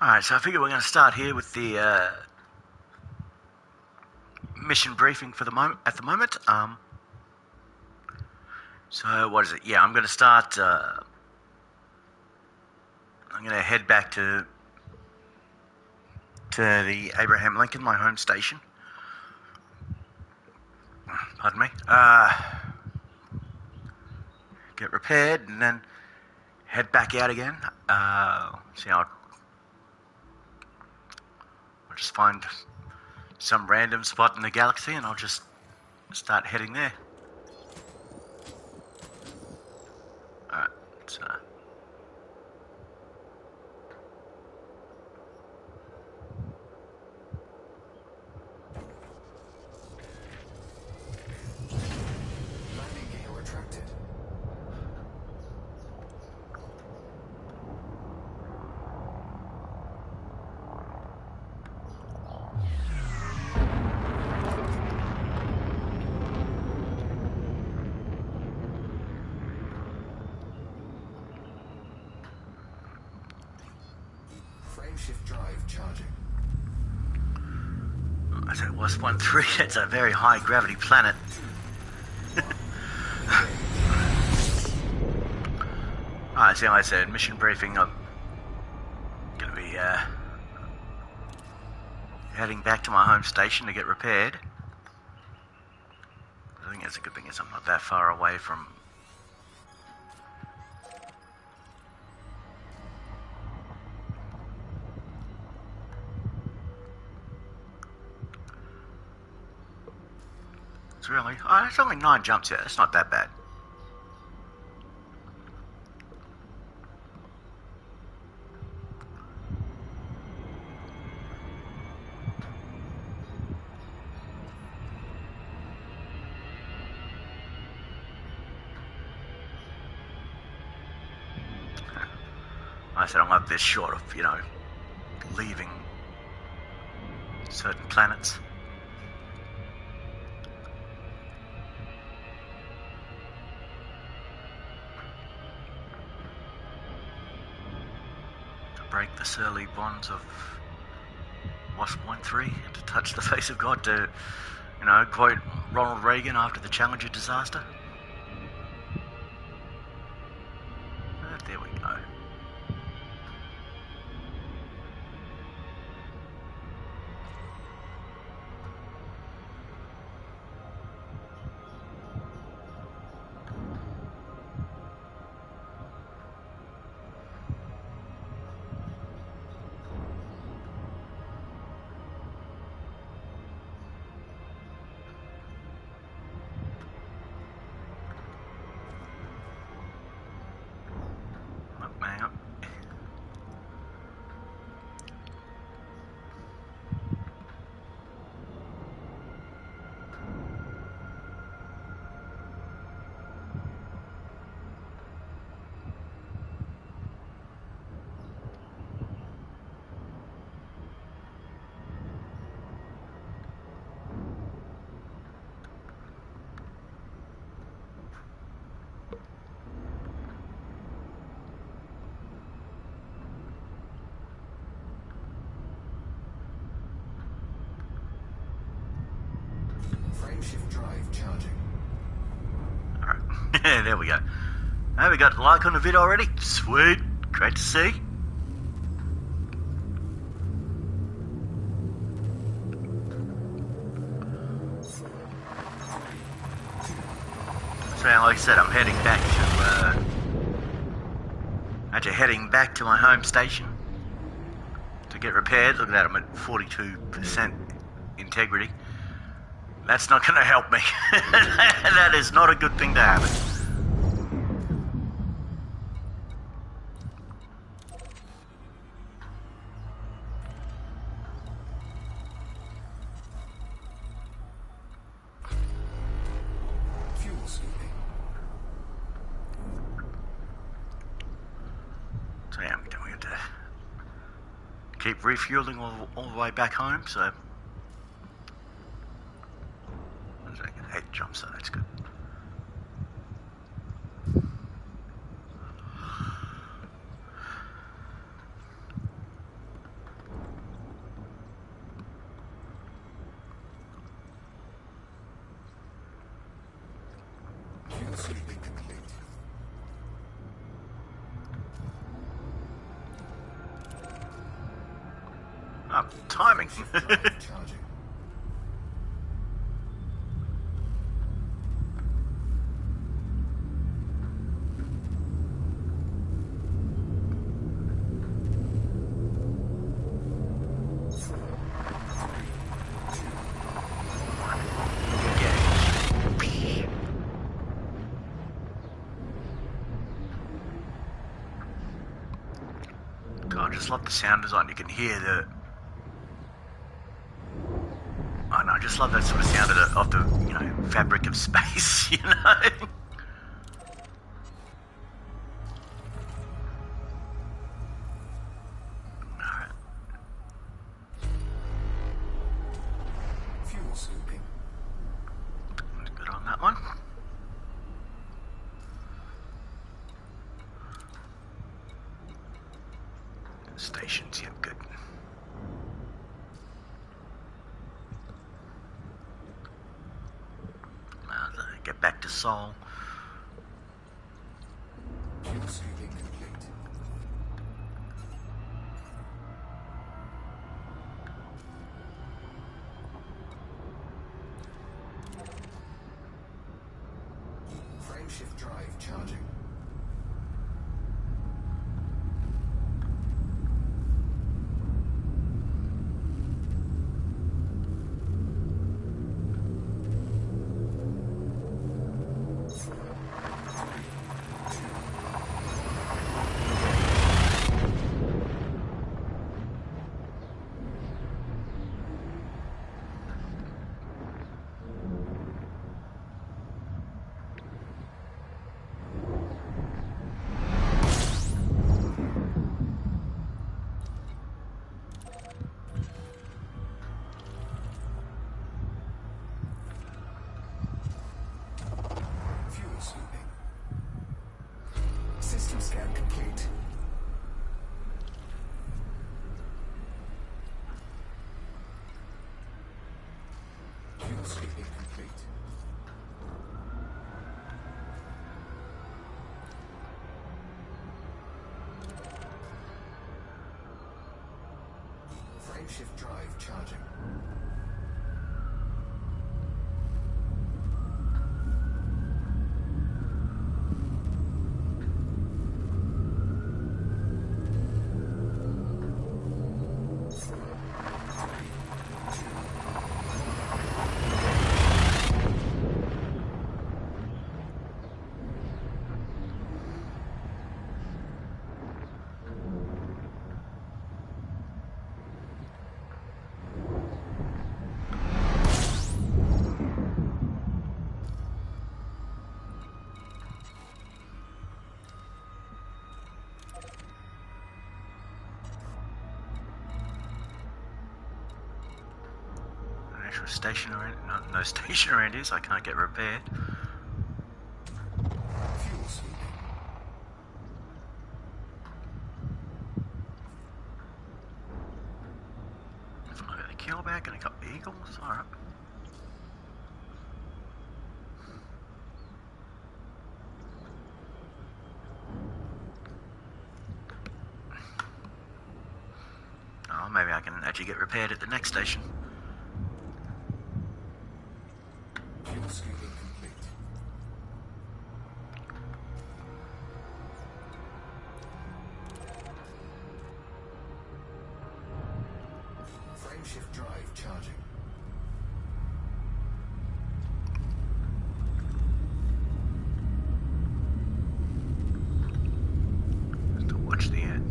Alright, so I figure we're going to start here with the mission briefing for the moment. At the moment, so what is it? Yeah, I'm going to start. I'm going to head back to the Abraham Lincoln, my home station. Pardon me. Get repaired and then head back out again. See, I'll just find some random spot in the galaxy and I'll just start heading there. Alright, so... Landing gear retracted. Frameshift drive charging. I said, what's 1-3? It's a very high gravity planet. Alright, so like I said, mission briefing. I'm going to be heading back to my home station to get repaired. I think that's a good thing is I'm not that far away from... It's really... Oh, it's only 9 jumps here. It's not that bad. I said I'm up this short of, you know, leaving certain planets. To break the surly bonds of Wasp 1-3, to touch the face of God, to, you know, quote Ronald Reagan after the Challenger disaster. There we go. Frameshift drive charging. Alright, there we go. Oh, we got a like on the vid already. Sweet. Great to see. So, like I said, I'm heading back to, actually heading back to my home station to get repaired. Look at that, I'm at 42% integrity. That's not going to help me. That is not a good thing to happen. Yeah, we don't have to keep refueling all the way back home, so... 8 jumps, so that's good. Fuel sweeping complete. Timing. Shift drive charging. God, I just love the sound design. You can hear the... I know, I just love that sort of sound of the you know, fabric of space, you know? Alright. Fuel sweeping. Good on that one. Stations, yeah, good. Get back to Seoul. Fuel sweeping complete. Frame shift drive charging. Fuel sweeping. System scan complete. Fuel sweeping complete. Frame shift drive charging. Station around, no station around here, so I can't get repaired. Fuel sweeping. I got a kill back and I got eagles. Alright. Oh, maybe I can actually get repaired at the next station. Fuel sweeping complete. Frame shift drive charging. Just to watch the end.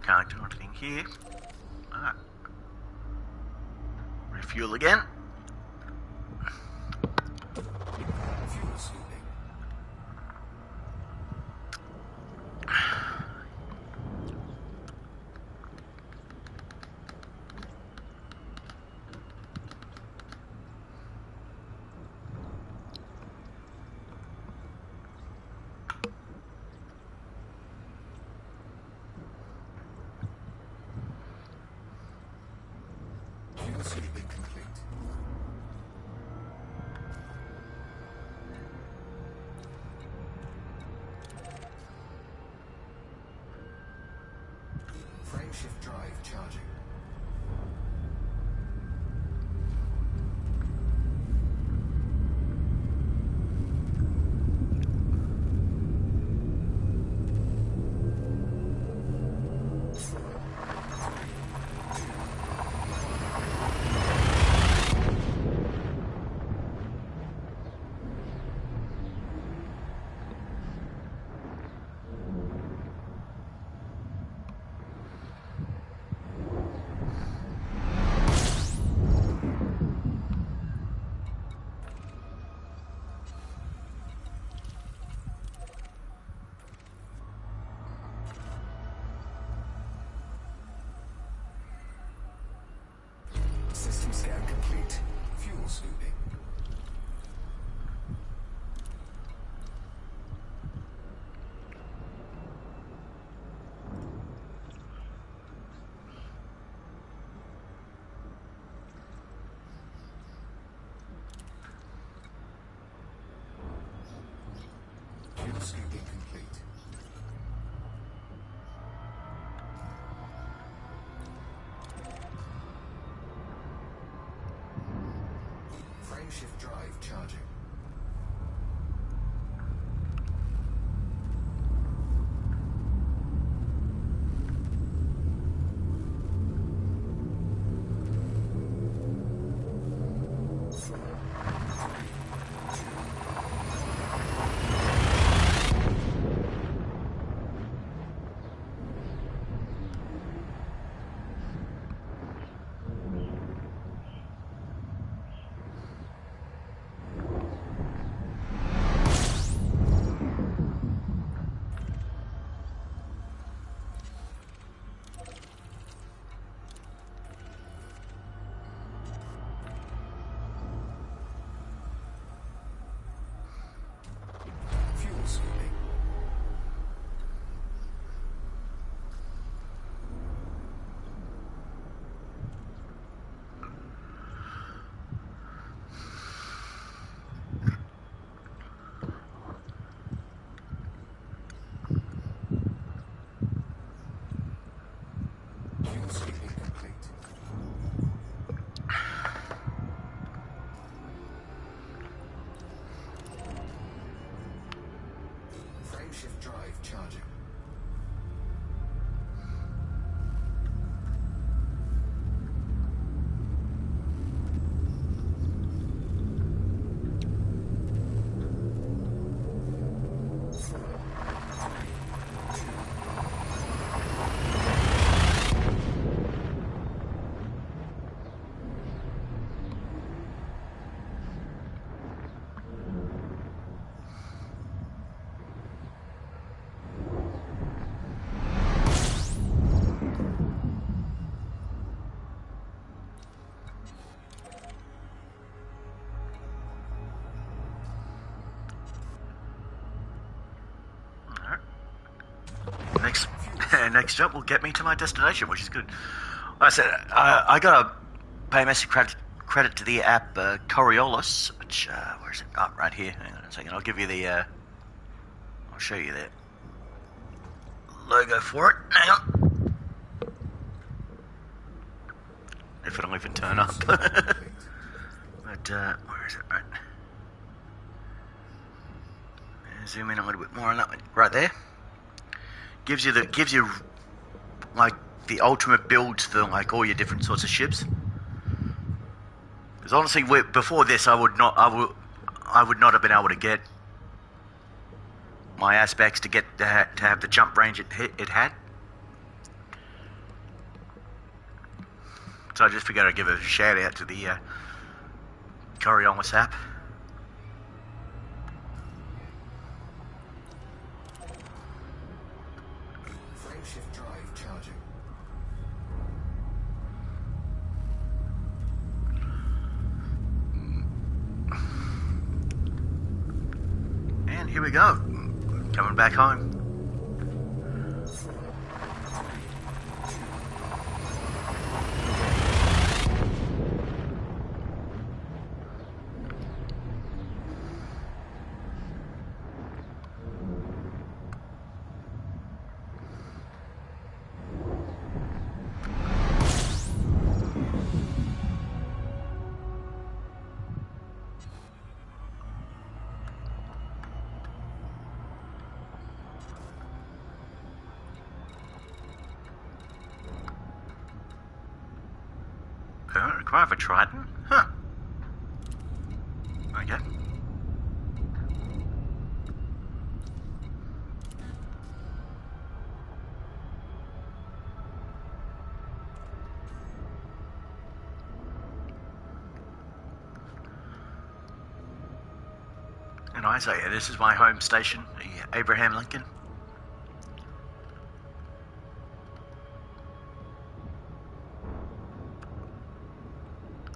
Can't do anything here. Alright. Refuel again. Fuel sweeping. Fuel sweeping complete. Frameshift drive charging. System scan complete. Fuel sweeping. Fuel sweeping complete. Frameshift drive charging. Fuel sweeping. Fuel sweeping complete. Frameshift drive charging. Alright. Next jump will get me to my destination, which is good. Like I said, I gotta pay massive credit to the app Coriolis, which where is it? Oh, right here. Hang on a second. I'll give you the. I'll show you the logo for it. Hang on. If it'll even turn up. But where is it? Right. Zoom in a little bit more on that one. Right there. Gives you like the ultimate builds for like all your different sorts of ships. Because honestly, before this, I would not have been able to get my aspects to have the jump range it had. So I just figured I'd give a shout out to the Coriolis app. Frameshift drive charging. And here we go. Coming back home. Require for Triton? Huh. Okay. And I say, this is my home station, the Abraham Lincoln.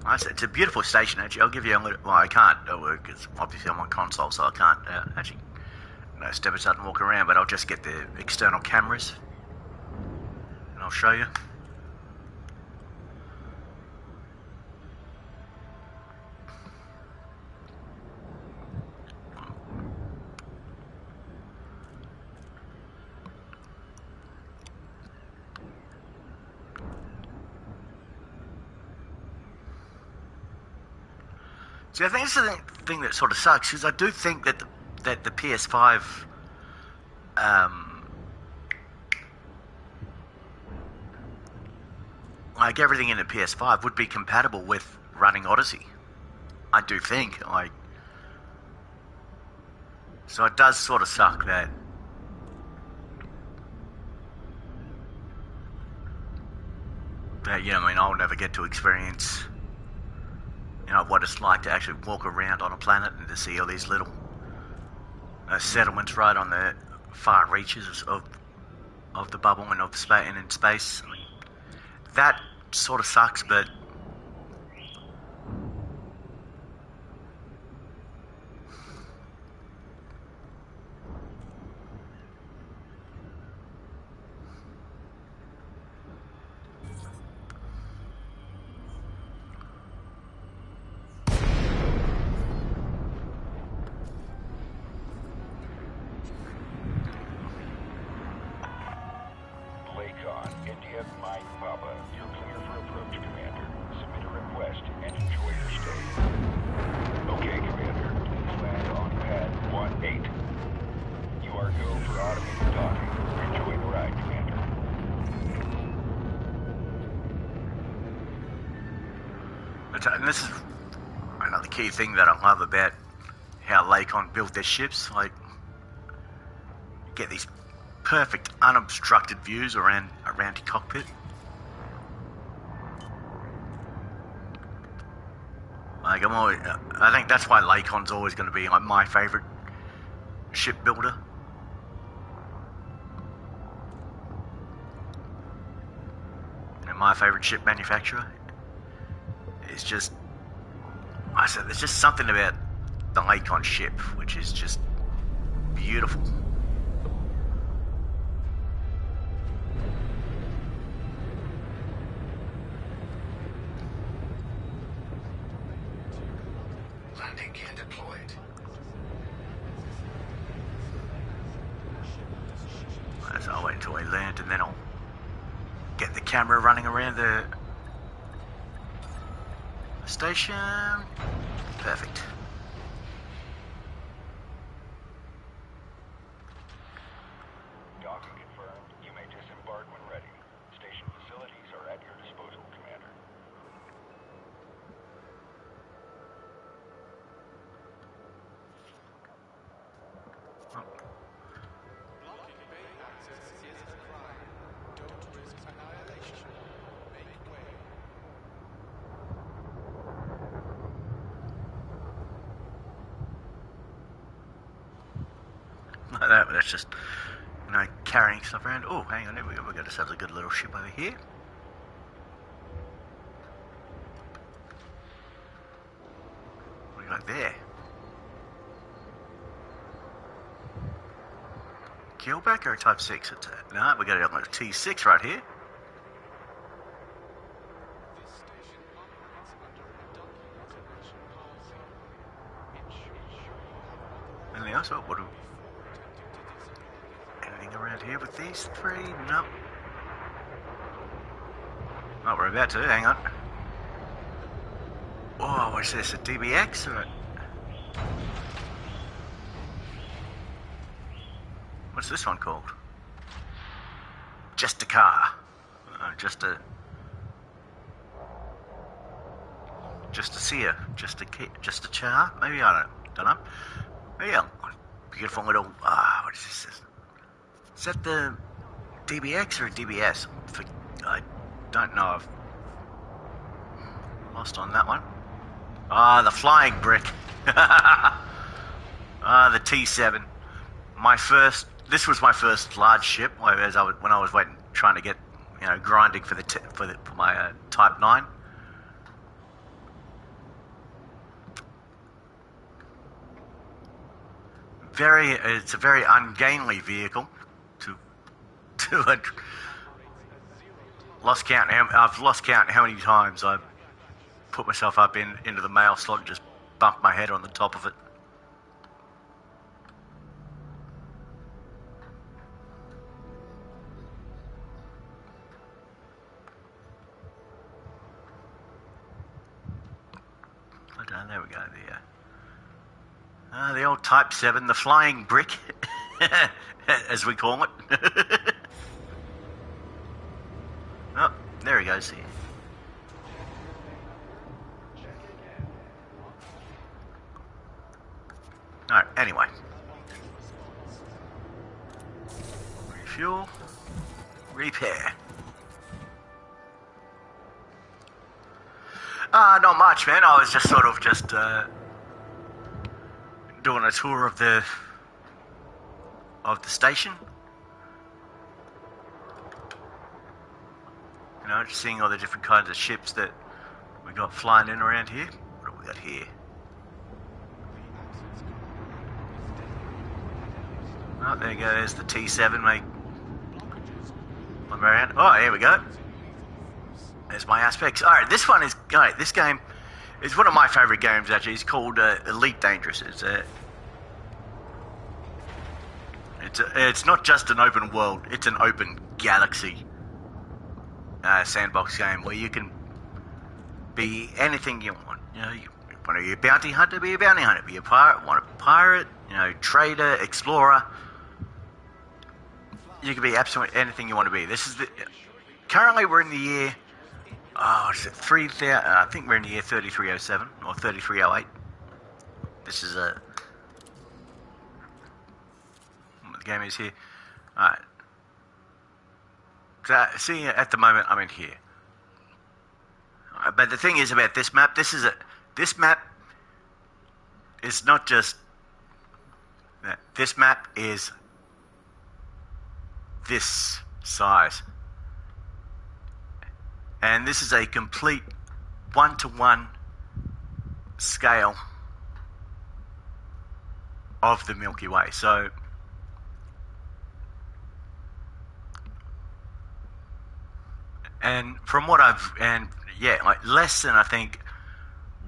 I said, it's a beautiful station, actually. I'll give you a little... Well, I can't, because obviously I'm on console, so I can't actually step aside and walk around, but I'll just get the external cameras, and I'll show you. See, I think this is the thing that sort of sucks, because I do think that the PS5, like everything in the PS5 would be compatible with running Odyssey. I do think, so it does sort of suck that I mean, I'll never get to experience what it's like to actually walk around on a planet and to see all these little settlements right on the far reaches of the bubble and of space and in space. I mean, that sort of sucks, but and this is another key thing that I love about how Lakon built their ships. Like, you get these perfect unobstructed views around your cockpit. Like, I think that's why Lakon's always going to be like my favorite ship builder. And my favorite ship manufacturer. It's just, I said, there's just something about the Lakon ship which is just beautiful. Landing gear deployed. So I'll wait until I land and then I'll get the camera running around the station. Perfect. Docking confirmed. You may disembark when ready. Station facilities are at your disposal, Commander. Blocking bay access is a crime. Don't risk annihilation. Make way. but that's just, carrying stuff around. Oh, hang on, we've got ourselves a good little ship over here. What do you got there? Keelback or a Type 6? No, we got a T6 right here. This station operates under a ducking reservation policy. Ensure you have Anything else? Oh, what do before attempting to disengage. anything around here with these three? Nope. Oh, we're about to. Hang on. Oh, what's this? A DBX or a... What's this one called? Just a car. Just a seer. Just a char. Maybe I don't know. Maybe a beautiful little. What is this? Is that the DBX or a DBS? I don't know. I've lost on that one. The flying brick. The T7. This was my first large ship. When I was trying to get, grinding for my Type 9. It's a very ungainly vehicle. Lost count. I've lost count how many times I've put myself up into the mail slot and just bumped my head on the top of it. There we go. The old Type 7, the flying brick, as we call it. Oh, there he goes. Alright, anyway. Refuel. Repair. Not much, man. I was just doing a tour of the station. Just seeing all the different kinds of ships that we got flying in around here. What have we got here? Oh, there you go. There's the T7, mate. Around. Oh, here we go. There's my aspects. All right, this game is one of my favourite games, actually. It's called Elite Dangerous. It's not just an open world. It's an open galaxy sandbox game where you can be anything you want. You want to be a bounty hunter, be a bounty hunter. Be a pirate, want a pirate. Trader, explorer. You can be absolutely anything you want to be. Currently we're in the year. Is it 3000? I think we're in the year 3307 or 3308. This is what the game is here. Alright. So, see, at the moment I'm in here. But the thing is about this map, this map is not just that. This map is this size. And this is a complete one-to-one scale of the Milky Way. So, and from what less than I think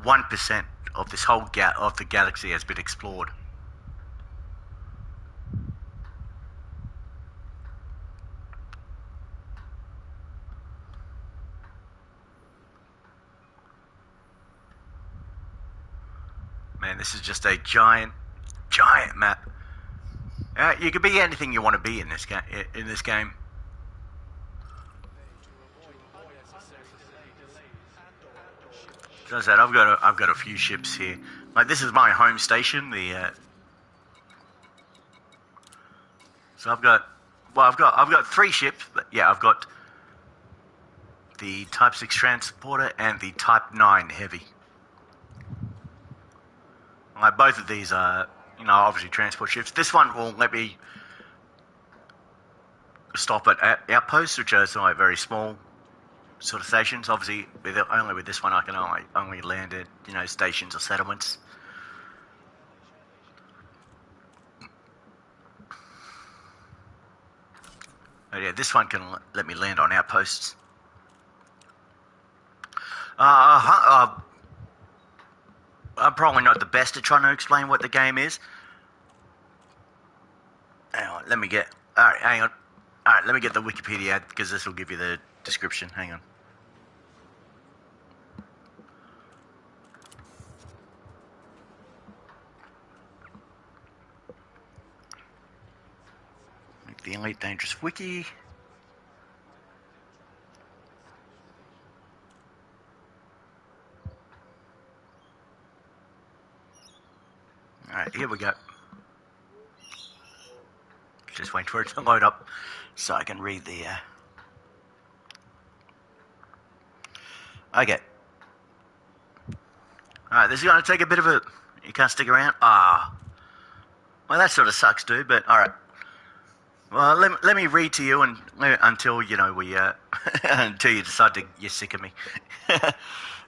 1% of this whole of the galaxy has been explored. Man, this is just a giant map. You can be anything you want to be in this game. Does that? I've got a few ships here. Like, this is my home station. So I've got 3 ships. But yeah, I've got the Type 6 transporter and the Type 9 heavy. Like, both of these are, obviously transport ships. This one will let me stop at outposts, which are sort of like very small sort of stations. Obviously, only with this one, I can only land at stations or settlements. Oh yeah, this one can let me land on outposts. I'm probably not the best at trying to explain what the game is. Hang on, let me get. All right, hang on. All right, let me get the Wikipedia ad because this will give you the description. Hang on. The Elite Dangerous Wiki. Alright, here we go. Just wait for it to load up so I can read the... Okay. Alright, this is going to take a bit of a... You can't stick around? Well, that sort of sucks, dude, but alright. Well, let me read to you until, we... until you decide you're sick of me.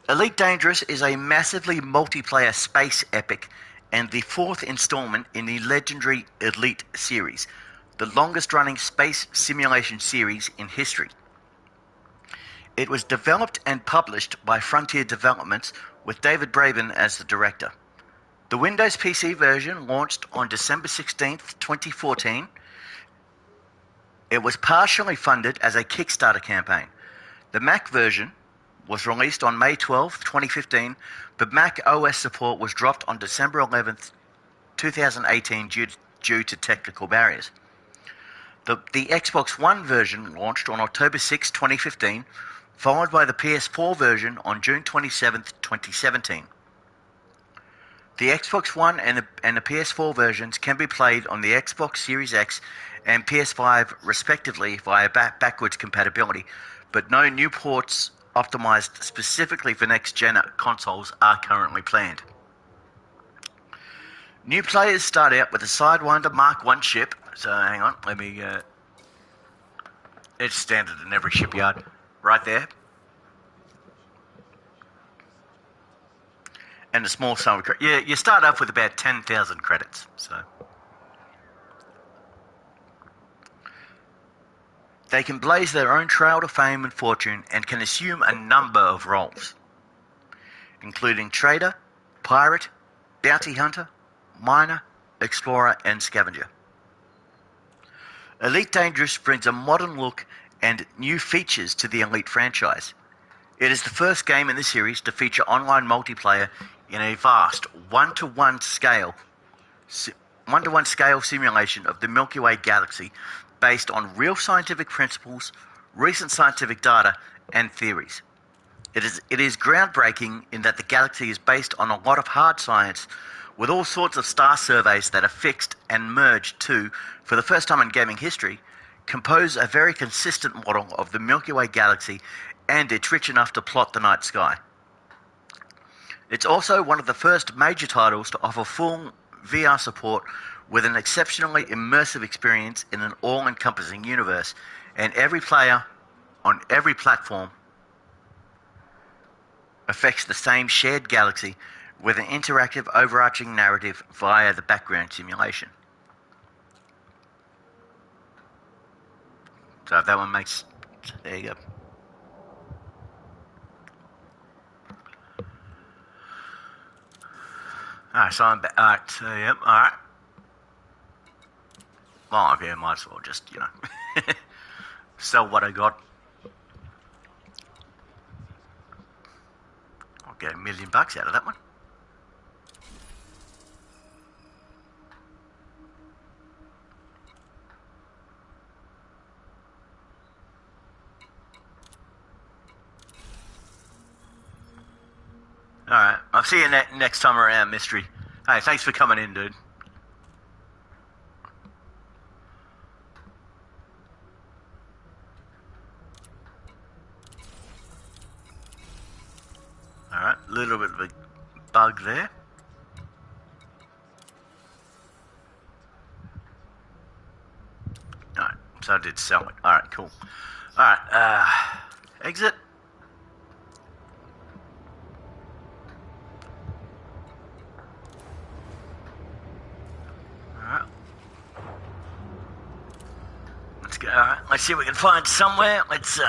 Elite Dangerous is a massively multiplayer space epic and the fourth installment in the legendary Elite series, the longest-running space simulation series in history. It was developed and published by Frontier Developments with David Braben as the director. The Windows PC version launched on December 16th, 2014. It was partially funded as a Kickstarter campaign. The Mac version was released on May 12th, 2015, but Mac OS support was dropped on December 11th, 2018 due to technical barriers. The Xbox One version launched on October 6, 2015, followed by the PS4 version on June 27th, 2017. The Xbox One and the PS4 versions can be played on the Xbox Series X and PS5 respectively via backwards compatibility, but no new ports optimized specifically for next-gen consoles are currently planned. New players start out with a Sidewinder Mark I ship. So hang on, let me... it's standard in every shipyard. Right there. And a small sum of credits. Yeah, you start off with about 10,000 credits. So they can blaze their own trail to fame and fortune and can assume a number of roles, including trader, pirate, bounty hunter, miner, explorer, and scavenger. Elite Dangerous brings a modern look and new features to the Elite franchise. It is the first game in the series to feature online multiplayer in a vast one-to-one scale simulation of the Milky Way galaxy based on real scientific principles, recent scientific data, and theories. It is groundbreaking in that the galaxy is based on a lot of hard science with all sorts of star surveys that are fixed and merged to, for the first time in gaming history, compose a very consistent model of the Milky Way galaxy, and it's rich enough to plot the night sky. It's also one of the first major titles to offer full VR support with an exceptionally immersive experience in an all-encompassing universe, and every player on every platform affects the same shared galaxy with an interactive overarching narrative via the background simulation. So if that one makes... There you go. Alright, so I'm back. Alright, so yep, alright. Well, yeah, might as well just, sell what I got. I'll get $1 million out of that one. Alright, I'll see you next time around, Mystery. Hey, thanks for coming in, dude. Alright, a little bit of a bug there. Alright, So I did sell it. Alright, cool. Alright, exit. Alright. Let's go. Alright, let's see if we can find somewhere. Let's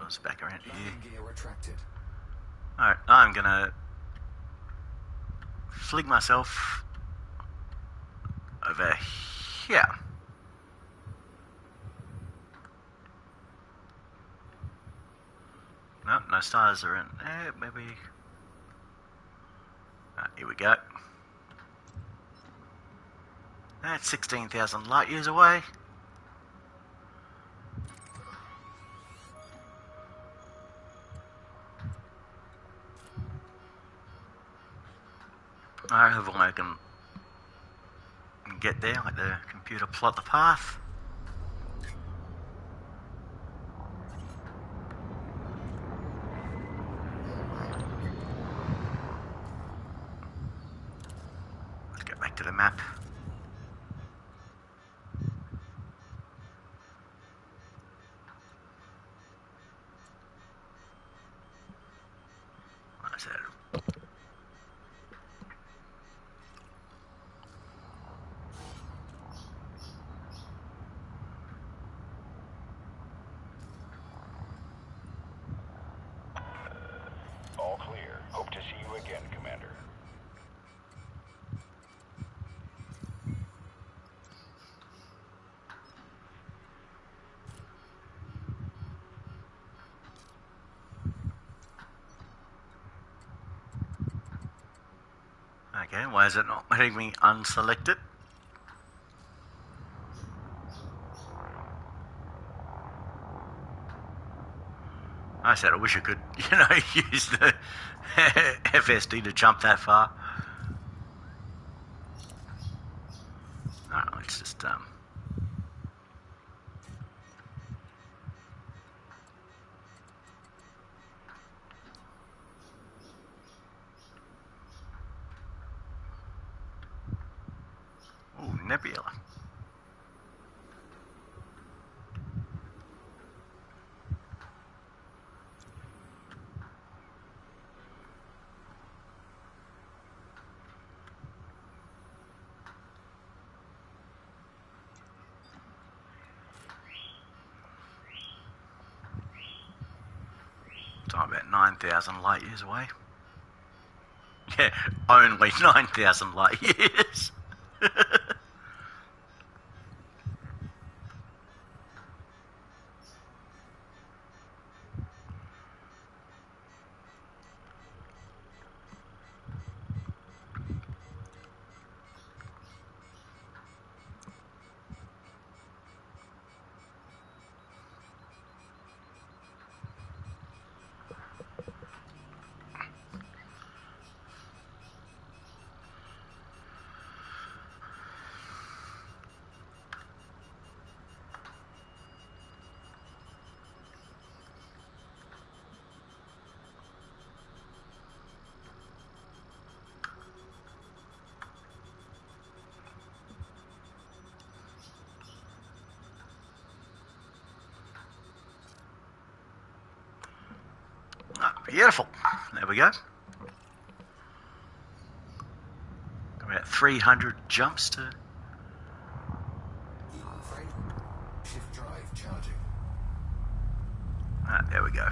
it's back around here. Landing gear retracted. Alright, I'm gonna flig myself over here. Nope, no stars are in there. Maybe. Here we go. That's 16,000 light years away. Hopefully I can get there, let the computer plot the path. Let's go back to the map. What's that? All clear. Hope to see you again, Commander. Okay, why is it not letting me unselect it? I said I wish I could, use the FSD to jump that far. Alright, let's just ooh, nebula. So I'm about 9,000 light years away. Yeah, only 9,000 light years. Beautiful. There we go. About 300 jumps to... Frame shift drive charging. There we go.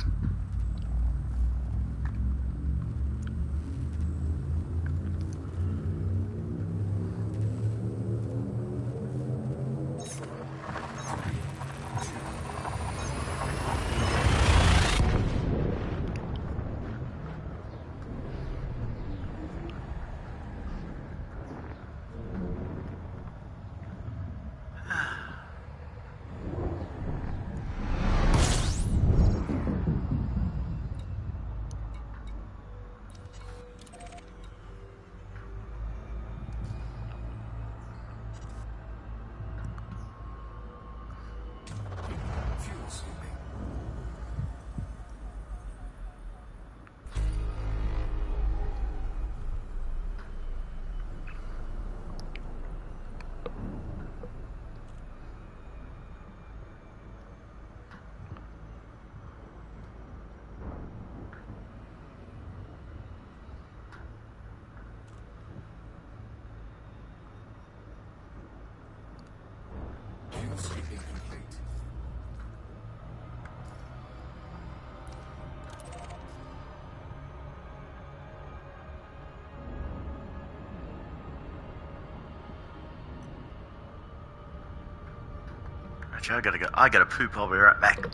Actually, I gotta go. I gotta poop. I'll be right back.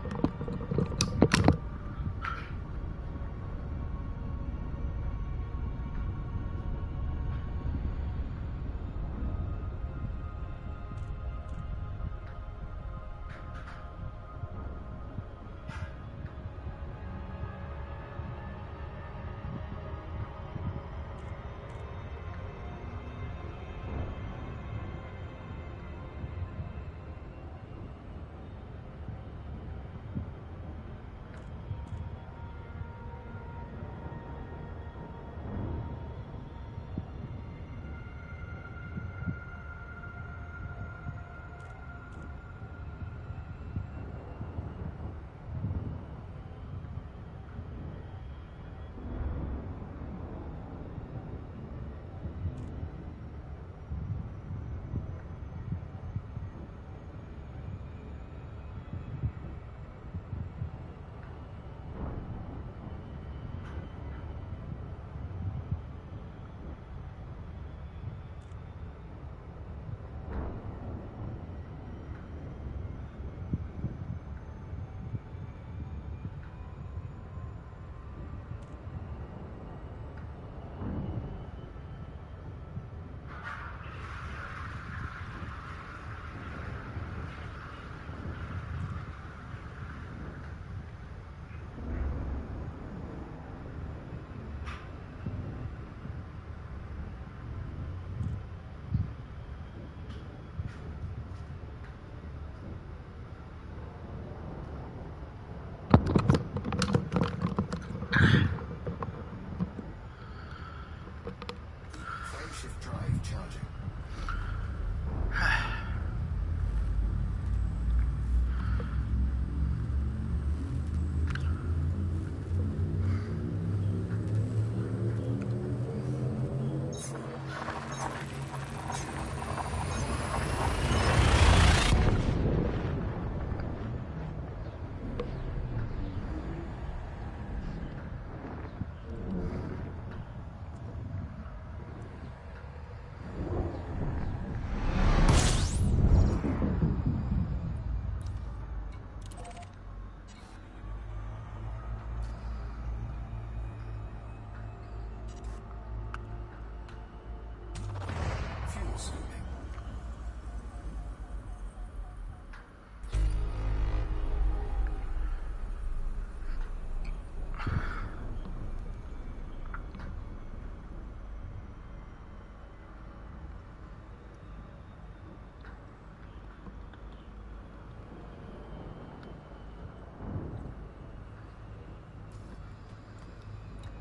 Frameshift drive charging. Fuel scooping.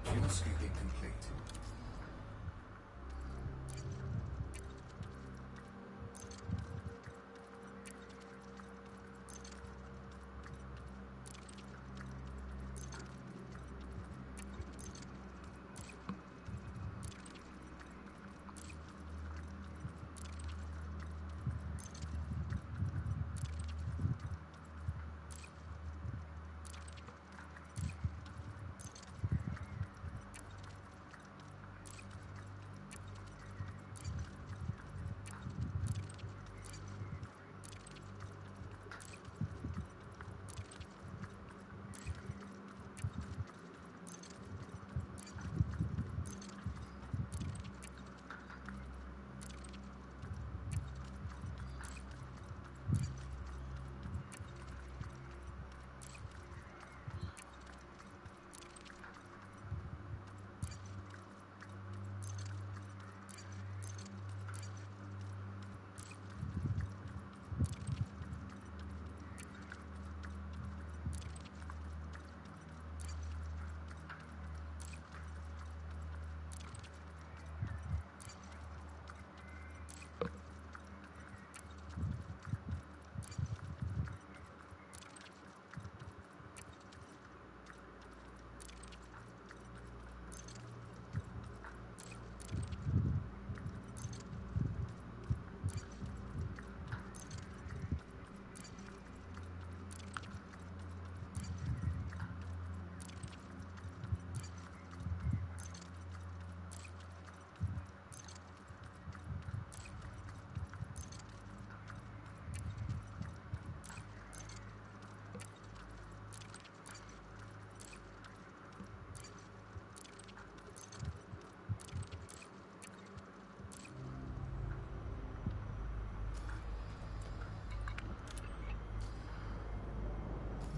Fuel scooping complete.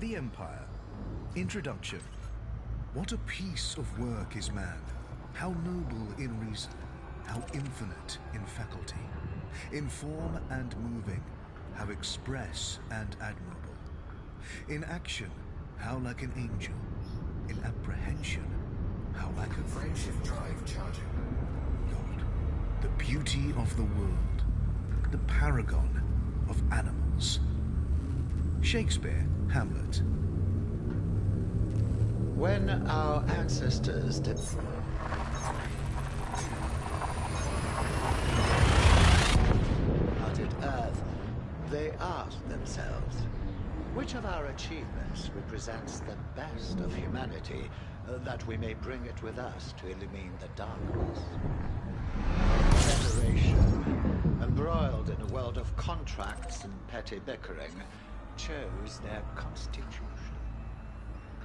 The Empire. Introduction. What a piece of work is man. How noble in reason, how infinite in faculty. In form and moving, how express and admirable. In action, how like an angel. In apprehension, how like a Frameshift drive charging. God. The beauty of the world. The paragon of animals. Shakespeare, Hamlet. When our ancestors departed Earth, they asked themselves, which of our achievements represents the best of humanity, that we may bring it with us to illumine the darkness? The Federation, embroiled in a world of contracts and petty bickering, chose their constitution.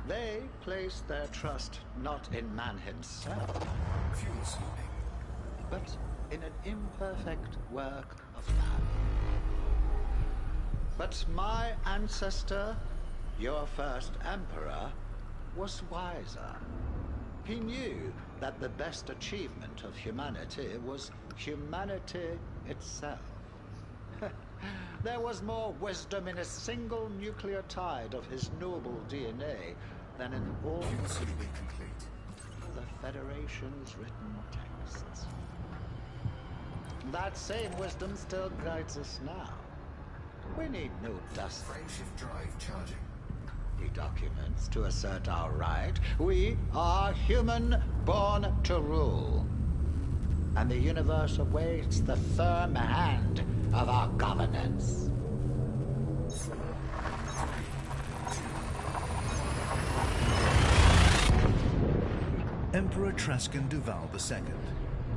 They placed their trust not in man himself, Fuel scooping. but in an imperfect work of love. But my ancestor, your first emperor, was wiser. He knew that the best achievement of humanity was humanity itself. There was more wisdom in a single nucleotide of his noble DNA than in all Fuel scooping complete. the Federation's written texts. That same wisdom still guides us now. We need no dust Frameshift drive charging. documents to assert our right. We are human, born to rule. And the universe awaits the firm hand of our governance. Emperor Trascan Duval II.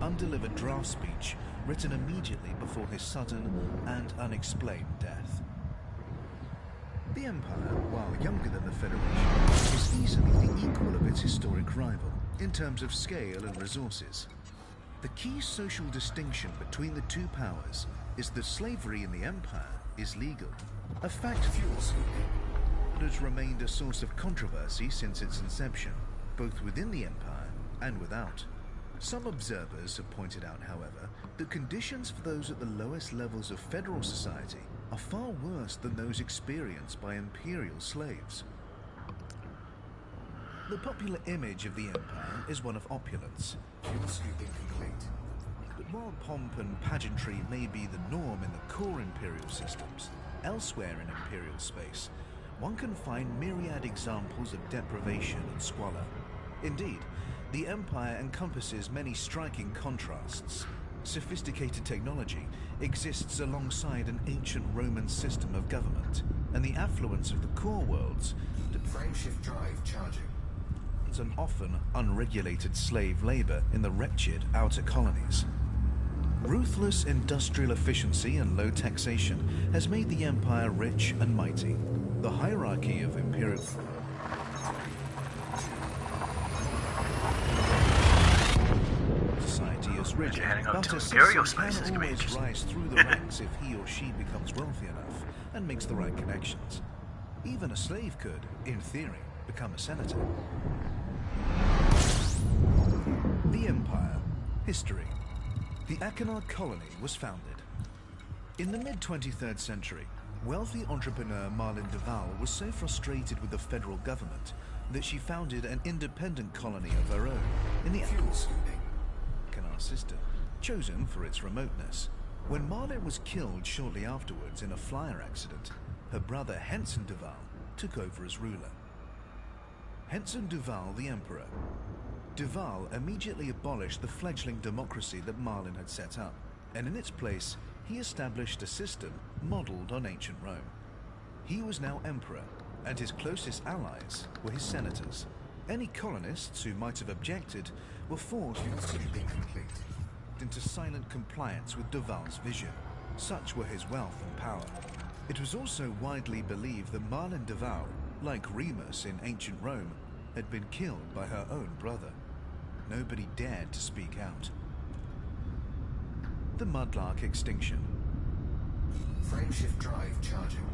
Undelivered draft speech written immediately before his sudden and unexplained death. The Empire, while younger than the Federation, is easily the equal of its historic rival in terms of scale and resources. The key social distinction between the two powers is that slavery in the Empire is legal, a fact Fuel scooping. that has remained a source of controversy since its inception, both within the Empire and without. Some observers have pointed out, however, that conditions for those at the lowest levels of federal society are far worse than those experienced by imperial slaves. The popular image of the Empire is one of opulence, Fuel scooping complete. but while pomp and pageantry may be the norm in the core imperial systems, elsewhere in imperial space, one can find myriad examples of deprivation and squalor. Indeed, the Empire encompasses many striking contrasts. Sophisticated technology exists alongside an ancient Roman system of government, and the affluence of the core worlds Frameshift drive charging. depends on often unregulated slave labor in the wretched outer colonies. Ruthless industrial efficiency and low taxation has made the Empire rich and mighty. The hierarchy of imperial society is rigid, You're heading up but to a imperial citizen space. This can could be always interesting. rise through the ranks if he or she becomes wealthy enough and makes the right connections. Even a slave could, in theory, become a senator. The Empire. History. The Achenar colony was founded. In the mid-23rd century, wealthy entrepreneur Marlene Duval was so frustrated with the federal government that she founded an independent colony of her own in the Fuel scooping. Achenar system, chosen for its remoteness. When Marlene was killed shortly afterwards in a flyer accident, her brother Henson Duval took over as ruler. Henson Duval the Emperor. Duval immediately abolished the fledgling democracy that Marlene had set up, and in its place, he established a system modeled on ancient Rome. He was now emperor, and his closest allies were his senators. Any colonists who might have objected were forced Fuel scooping complete. into silent compliance with Duval's vision. Such were his wealth and power. It was also widely believed that Marlene Duval, like Remus in ancient Rome, had been killed by her own brother. Nobody dared to speak out. The Mudlark extinction. Frameshift drive charging.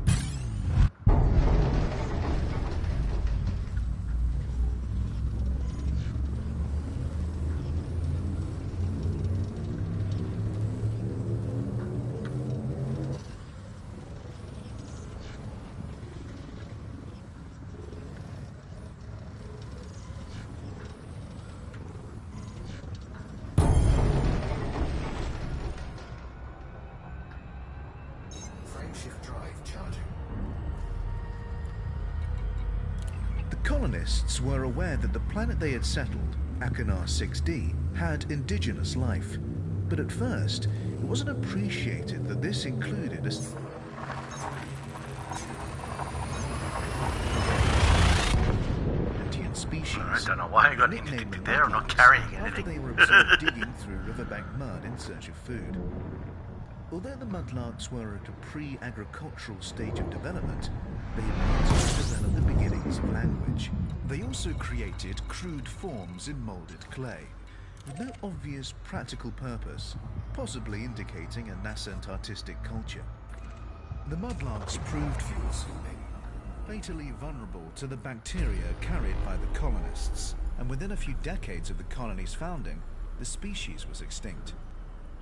colonists were aware that the planet they had settled, Achenar 6D, had indigenous life. But at first, it wasn't appreciated that this included a sentient species. I don't know why I got Nicknamed anything the there. I'm not Mudlarks carrying after they anything. were observed digging through riverbank mud in search of food. Although the mudlarks were at a pre-agricultural stage of development, they had begun to develop the beginnings of language. They also created crude forms in molded clay, with no obvious practical purpose, possibly indicating a nascent artistic culture. The mudlarks proved fatally vulnerable to the bacteria carried by the colonists, and within a few decades of the colony's founding, the species was extinct.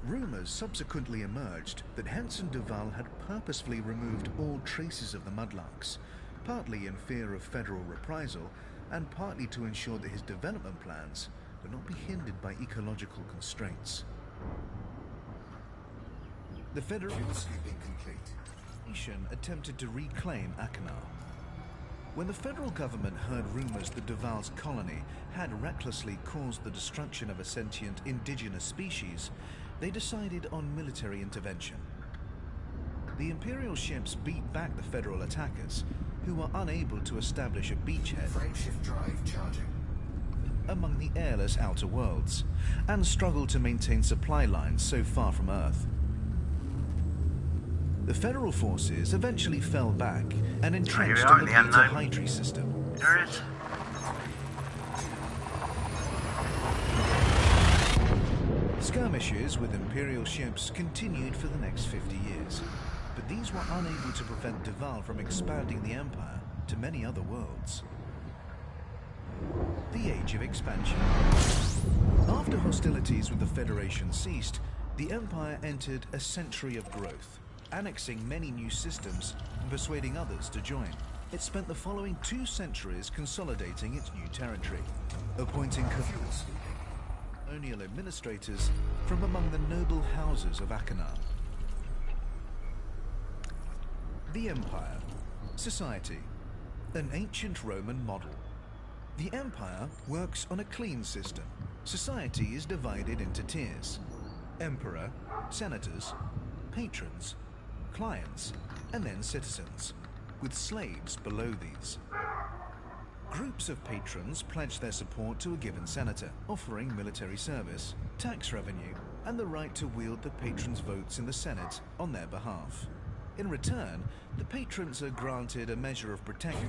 Rumors subsequently emerged that Henson Duval had purposefully removed all traces of the mudlarks, partly in fear of federal reprisal, and partly to ensure that his development plans would not be hindered by ecological constraints. The Federation attempted to reclaim Achenar. When the federal government heard rumors that Duval's colony had recklessly caused the destruction of a sentient indigenous species, they decided on military intervention. The Imperial ships beat back the federal attackers, who were unable to establish a beachhead Frameshift drive charging. among the airless outer worlds, and struggled to maintain supply lines so far from Earth. The federal forces eventually fell back and entrenched are in the in the Beta unknown. Hydri system. There it is. Skirmishes with Imperial ships continued for the next 50 years, but these were unable to prevent Duval from expanding the Empire to many other worlds. The Age of Expansion. After hostilities with the Federation ceased, the Empire entered a century of growth, annexing many new systems and persuading others to join. It spent the following 2 centuries consolidating its new territory, appointing colonial administrators from among the noble houses of Achenar. The Empire. Society. An ancient Roman model. The Empire works on a clean system. Society is divided into tiers: Emperor, senators, patrons, clients, and then citizens, with slaves below these. Groups of patrons pledge their support to a given senator, offering military service, tax revenue, and the right to wield the patrons' votes in the Senate on their behalf. In return, the patrons are granted a measure of protection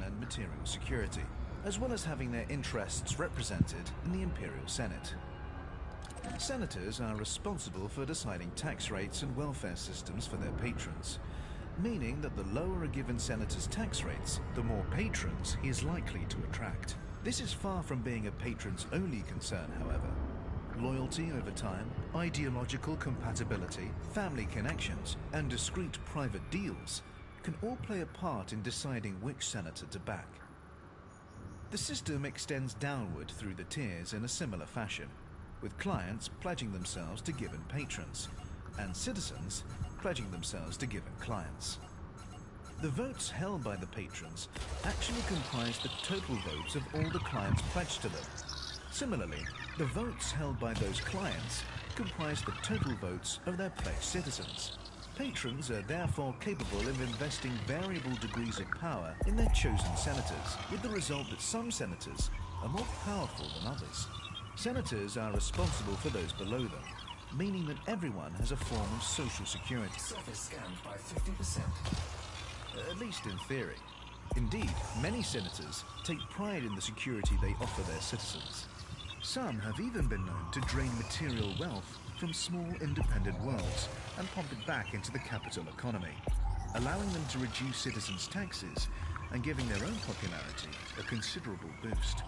and material security, as well as having their interests represented in the Imperial Senate. Senators are responsible for deciding tax rates and welfare systems for their patrons, meaning that the lower a given senator's tax rates, the more patrons he is likely to attract. This is far from being a patron's only concern, however. Loyalty over time, ideological compatibility, family connections, and discreet private deals can all play a part in deciding which senator to back. The system extends downward through the tiers in a similar fashion, with clients pledging themselves to given patrons, and citizens pledging themselves to given clients. The votes held by the patrons actually comprise the total votes of all the clients pledged to them. Similarly, the votes held by those clients comprise the total votes of their pledged citizens. Patrons are therefore capable of investing variable degrees of power in their chosen senators, with the result that some senators are more powerful than others. Senators are responsible for those below them, meaning that everyone has a form of social security. Surface scanned by 50%. At least in theory. Indeed, many senators take pride in the security they offer their citizens. Some have even been known to drain material wealth from small independent worlds and pump it back into the capital economy, allowing them to reduce citizens' taxes and giving their own popularity a considerable boost.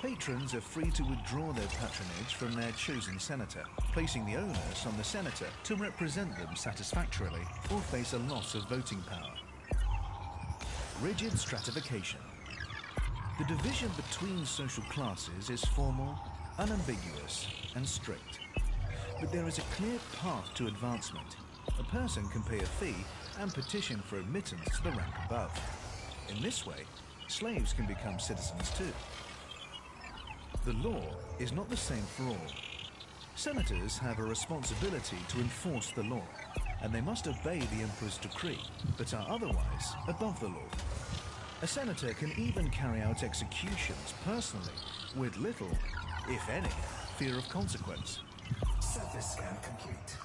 Patrons are free to withdraw their patronage from their chosen senator, placing the onus on the senator to represent them satisfactorily or face a loss of voting power. Rigid stratification. The division between social classes is formal, unambiguous, and strict. But there is a clear path to advancement. A person can pay a fee and petition for admittance to the rank above. In this way, slaves can become citizens too. The law is not the same for all. Senators have a responsibility to enforce the law, and they must obey the emperor's decree, but are otherwise above the law. A senator can even carry out executions personally, with little, if any, fear of consequence. Surface scan complete.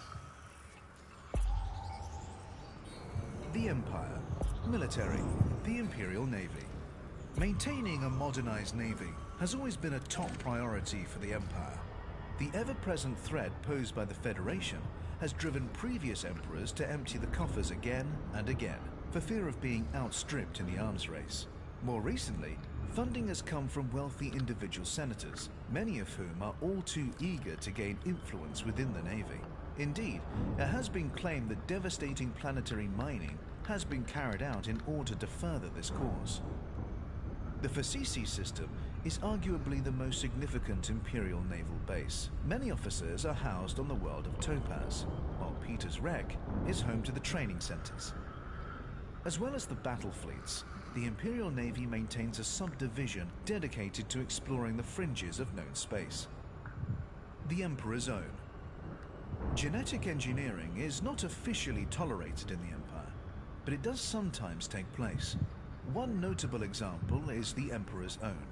The Empire. Military. The Imperial Navy. Maintaining a modernized navy has always been a top priority for the Empire. The ever-present threat posed by the Federation has driven previous emperors to empty the coffers again and again, for fear of being outstripped in the arms race. More recently, funding has come from wealthy individual senators, many of whom are all too eager to gain influence within the Navy. Indeed, it has been claimed that devastating planetary mining has been carried out in order to further this cause. The Facisi system is arguably the most significant Imperial naval base. Many officers are housed on the world of Topaz, while Peter's Wreck is home to the training centers. As well as the battle fleets, the Imperial Navy maintains a subdivision dedicated to exploring the fringes of known space. The Emperor's Own. Genetic engineering is not officially tolerated in the Empire, but it does sometimes take place. One notable example is the Emperor's Own,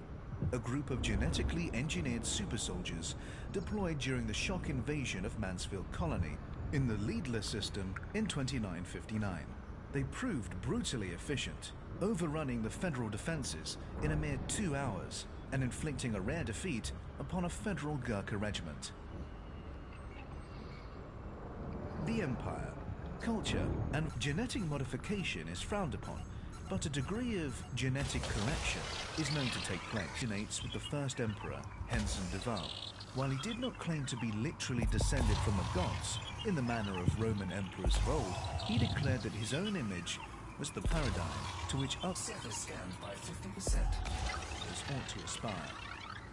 a group of genetically engineered super soldiers deployed during the shock invasion of Mansfield Colony in the Leadler system in 2959. They proved brutally efficient, overrunning the Federal defenses in a mere 2 hours and inflicting a rare defeat upon a Federal Gurkha regiment. The Empire. Culture and genetic modification is frowned upon, but a degree of genetic correction is known to take place. Originates with the first emperor, Henson de Val. While he did not claim to be literally descended from the gods, in the manner of Roman emperors of old, he declared that his own image was the paradigm to which others Surface scanned by 50%. ought to aspire.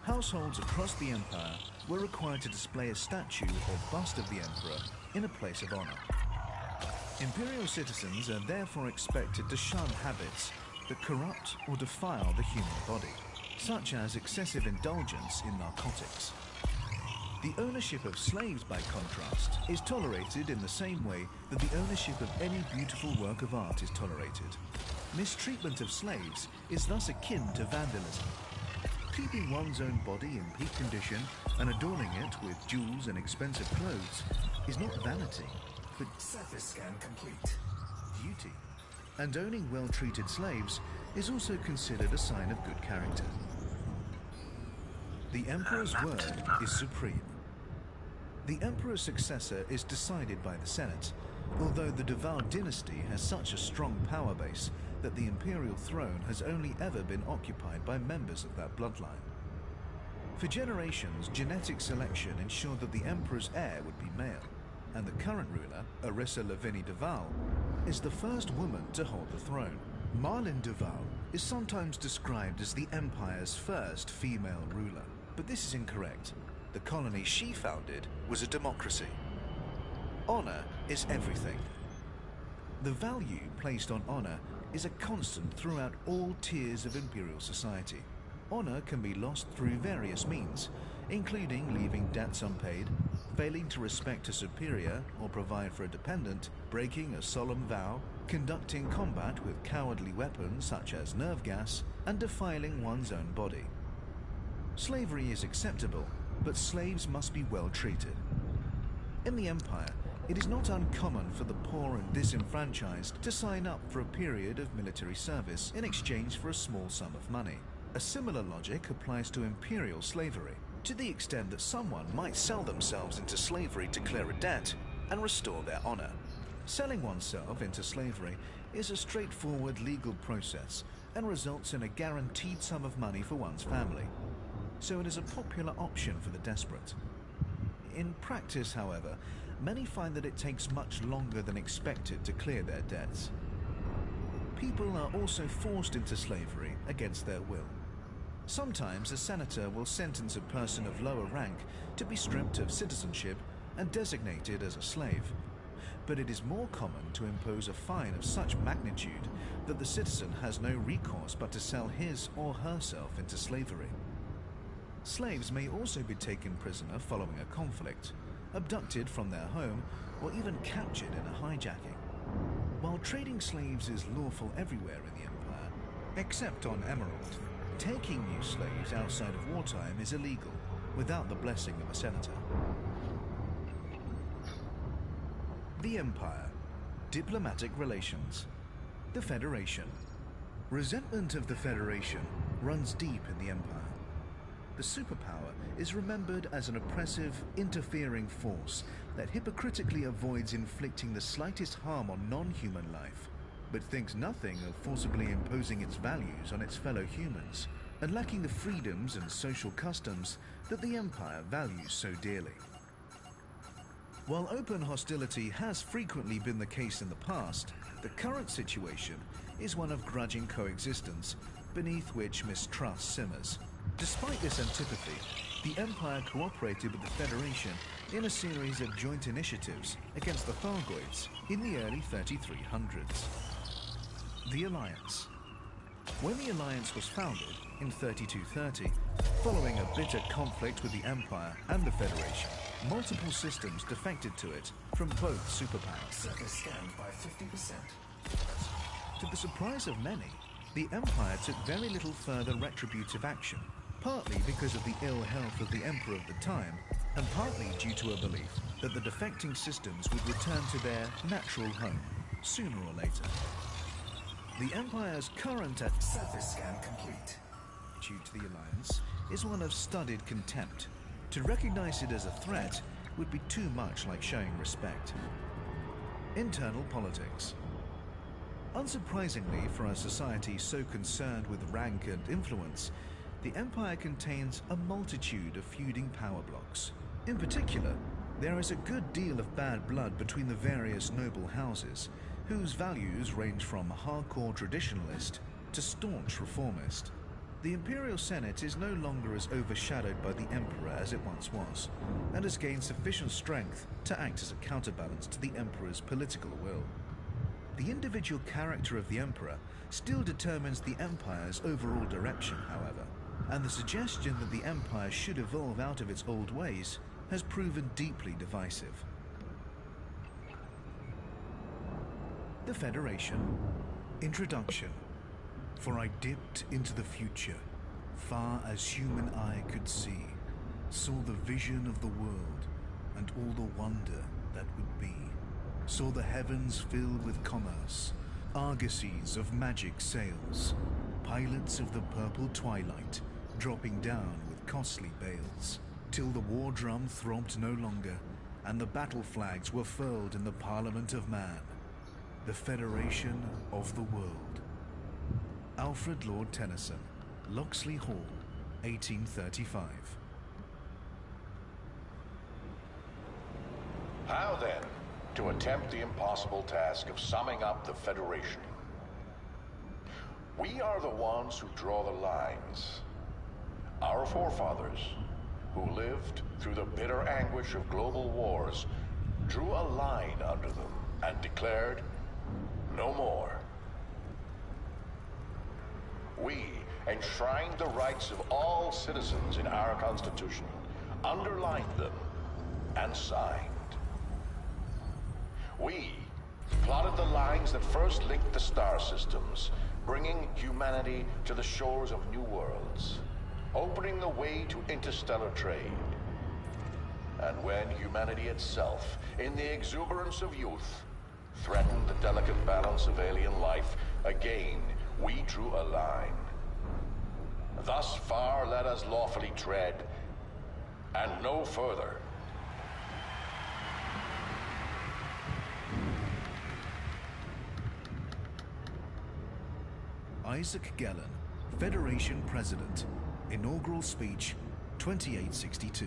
Households across the empire were required to display a statue or bust of the emperor in a place of honor. Imperial citizens are therefore expected to shun habits that corrupt or defile the human body, such as excessive indulgence in narcotics. The ownership of slaves, by contrast, is tolerated in the same way that the ownership of any beautiful work of art is tolerated. Mistreatment of slaves is thus akin to vandalism. Keeping one's own body in peak condition and adorning it with jewels and expensive clothes is not vanity, but Surface scan complete. duty. And owning well-treated slaves is also considered a sign of good character. The Emperor's word is supreme. The Emperor's successor is decided by the Senate, although the de Val dynasty has such a strong power base that the imperial throne has only ever been occupied by members of that bloodline. For generations, genetic selection ensured that the Emperor's heir would be male, and the current ruler, Arissa Lavinie de Val, is the first woman to hold the throne. Marlene de Val is sometimes described as the Empire's first female ruler, but this is incorrect. The colony she founded was a democracy. Honor is everything. The value placed on honor is a constant throughout all tiers of imperial society. Honor can be lost through various means, including leaving debts unpaid, failing to respect a superior or provide for a dependent, breaking a solemn vow, conducting combat with cowardly weapons such as nerve gas, and defiling one's own body. Slavery is acceptable, but slaves must be well treated. In the Empire, it is not uncommon for the poor and disenfranchised to sign up for a period of military service in exchange for a small sum of money. A similar logic applies to imperial slavery, to the extent that someone might sell themselves into slavery to clear a debt and restore their honor. Selling oneself into slavery is a straightforward legal process and results in a guaranteed sum of money for one's family, so it is a popular option for the desperate. In practice, however, many find that it takes much longer than expected to clear their debts. People are also forced into slavery against their will. Sometimes a senator will sentence a person of lower rank to be stripped of citizenship and designated as a slave. but it is more common to impose a fine of such magnitude that the citizen has no recourse but to sell his or herself into slavery. Slaves may also be taken prisoner following a conflict, abducted from their home, or even captured in a hijacking. While trading slaves is lawful everywhere in the Empire, except on Emerald, taking new slaves outside of wartime is illegal, without the blessing of a senator. The Empire. Diplomatic relations. The Federation. Resentment of the Federation runs deep in the Empire. The superpower is remembered as an oppressive, interfering force that hypocritically avoids inflicting the slightest harm on non-human life, but thinks nothing of forcibly imposing its values on its fellow humans, and lacking the freedoms and social customs that the Empire values so dearly. While open hostility has frequently been the case in the past, the current situation is one of grudging coexistence, beneath which mistrust simmers. Despite this antipathy, the Empire cooperated with the Federation in a series of joint initiatives against the Thargoids in the early 3300s. The Alliance. When the Alliance was founded in 3230, following a bitter conflict with the Empire and the Federation, multiple systems defected to it from both superpowers. Surface scanned by 50%. To the surprise of many, the Empire took very little further retributive action, partly because of the ill health of the Emperor of the time, and partly due to a belief that the defecting systems would return to their natural home, sooner or later. The Empire's current Surface scan complete. attitude to the Alliance is one of studied contempt. To recognize it as a threat would be too much like showing respect. Internal politics. Unsurprisingly for a society so concerned with rank and influence, the Empire contains a multitude of feuding power blocks. In particular, there is a good deal of bad blood between the various noble houses, whose values range from hardcore traditionalist to staunch reformist. The Imperial Senate is no longer as overshadowed by the Emperor as it once was, and has gained sufficient strength to act as a counterbalance to the Emperor's political will. The individual character of the Emperor still determines the Empire's overall direction, however, and the suggestion that the Empire should evolve out of its old ways has proven deeply divisive. The Federation. Introduction. For I dipped into the future, far as human eye could see, saw the vision of the world and all the wonder that would be, saw the heavens filled with commerce, argosies of magic sails, pilots of the purple twilight dropping down with costly bales, till the war drum throbbed no longer and the battle flags were furled in the Parliament of Man, the Federation of the World. Alfred Lord Tennyson, Locksley Hall, 1835. How then to attempt the impossible task of summing up the Federation? We are the ones who draw the lines. Our forefathers, who lived through the bitter anguish of global wars, drew a line under them and declared, no more. We enshrined the rights of all citizens in our Constitution, underlined them, and signed. We plotted the lines that first linked the star systems, bringing humanity to the shores of new worlds, opening the way to interstellar trade. And when humanity itself, in the exuberance of youth, threatened the delicate balance of alien life, again we drew a line. Thus far let us lawfully tread, and no further. Isaac Gellin, Federation President. Inaugural speech, 2862.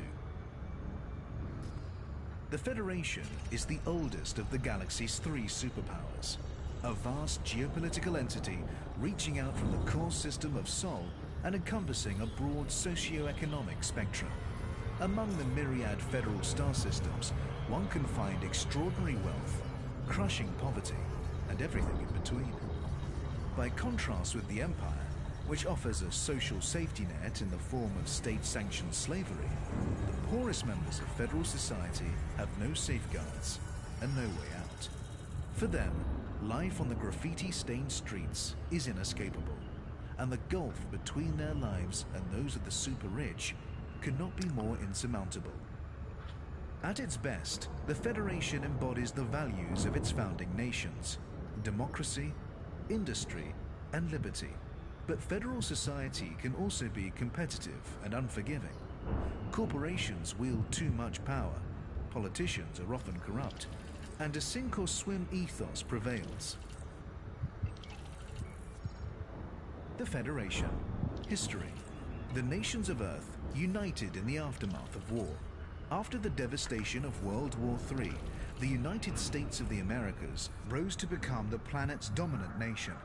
The Federation is the oldest of the galaxy's three superpowers, a vast geopolitical entity reaching out from the core system of Sol and encompassing a broad socio-economic spectrum. Among the myriad federal star systems, one can find extraordinary wealth, crushing poverty, and everything in between. By contrast with the Empire, which offers a social safety net in the form of state-sanctioned slavery, the poorest members of federal society have no safeguards and no way out. For them, life on the graffiti-stained streets is inescapable, and the gulf between their lives and those of the super-rich could not be more insurmountable. At its best, the Federation embodies the values of its founding nations: democracy, industry, and liberty. But federal society can also be competitive and unforgiving. Corporations wield too much power, politicians are often corrupt, and a sink-or-swim ethos prevails. The Federation. History. The nations of Earth united in the aftermath of war. After the devastation of World War III, the United States of the Americas rose to become the planet's dominant nation.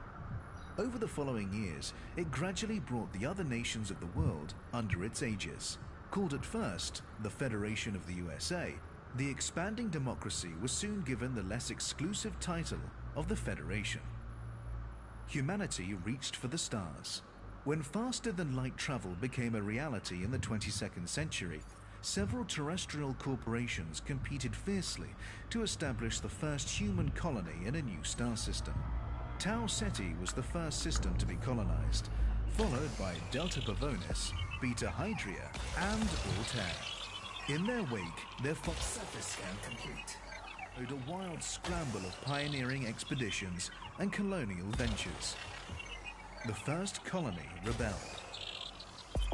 Over the following years, it gradually brought the other nations of the world under its aegis. Called at first the Federation of the USA, the expanding democracy was soon given the less exclusive title of the Federation. Humanity reached for the stars. When faster-than-light travel became a reality in the 22nd century, several terrestrial corporations competed fiercely to establish the first human colony in a new star system. Tau Ceti was the first system to be colonized, followed by Delta Pavonis, Beta Hydria, and Altair. In their wake, their Surface scan complete. followed a wild scramble of pioneering expeditions and colonial ventures. The first colony rebelled.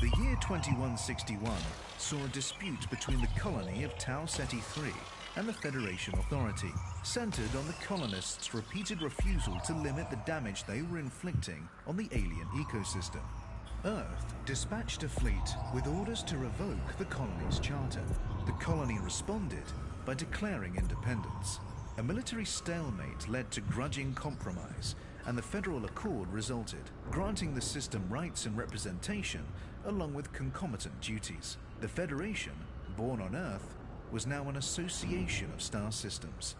The year 2161 saw a dispute between the colony of Tau Ceti III and the Federation Authority, centered on the colonists' repeated refusal to limit the damage they were inflicting on the alien ecosystem. Earth dispatched a fleet with orders to revoke the colony's charter. The colony responded by declaring independence. A military stalemate led to grudging compromise, and the Federal Accord resulted, granting the system rights and representation along with concomitant duties. The Federation, born on Earth, was now an association of star systems.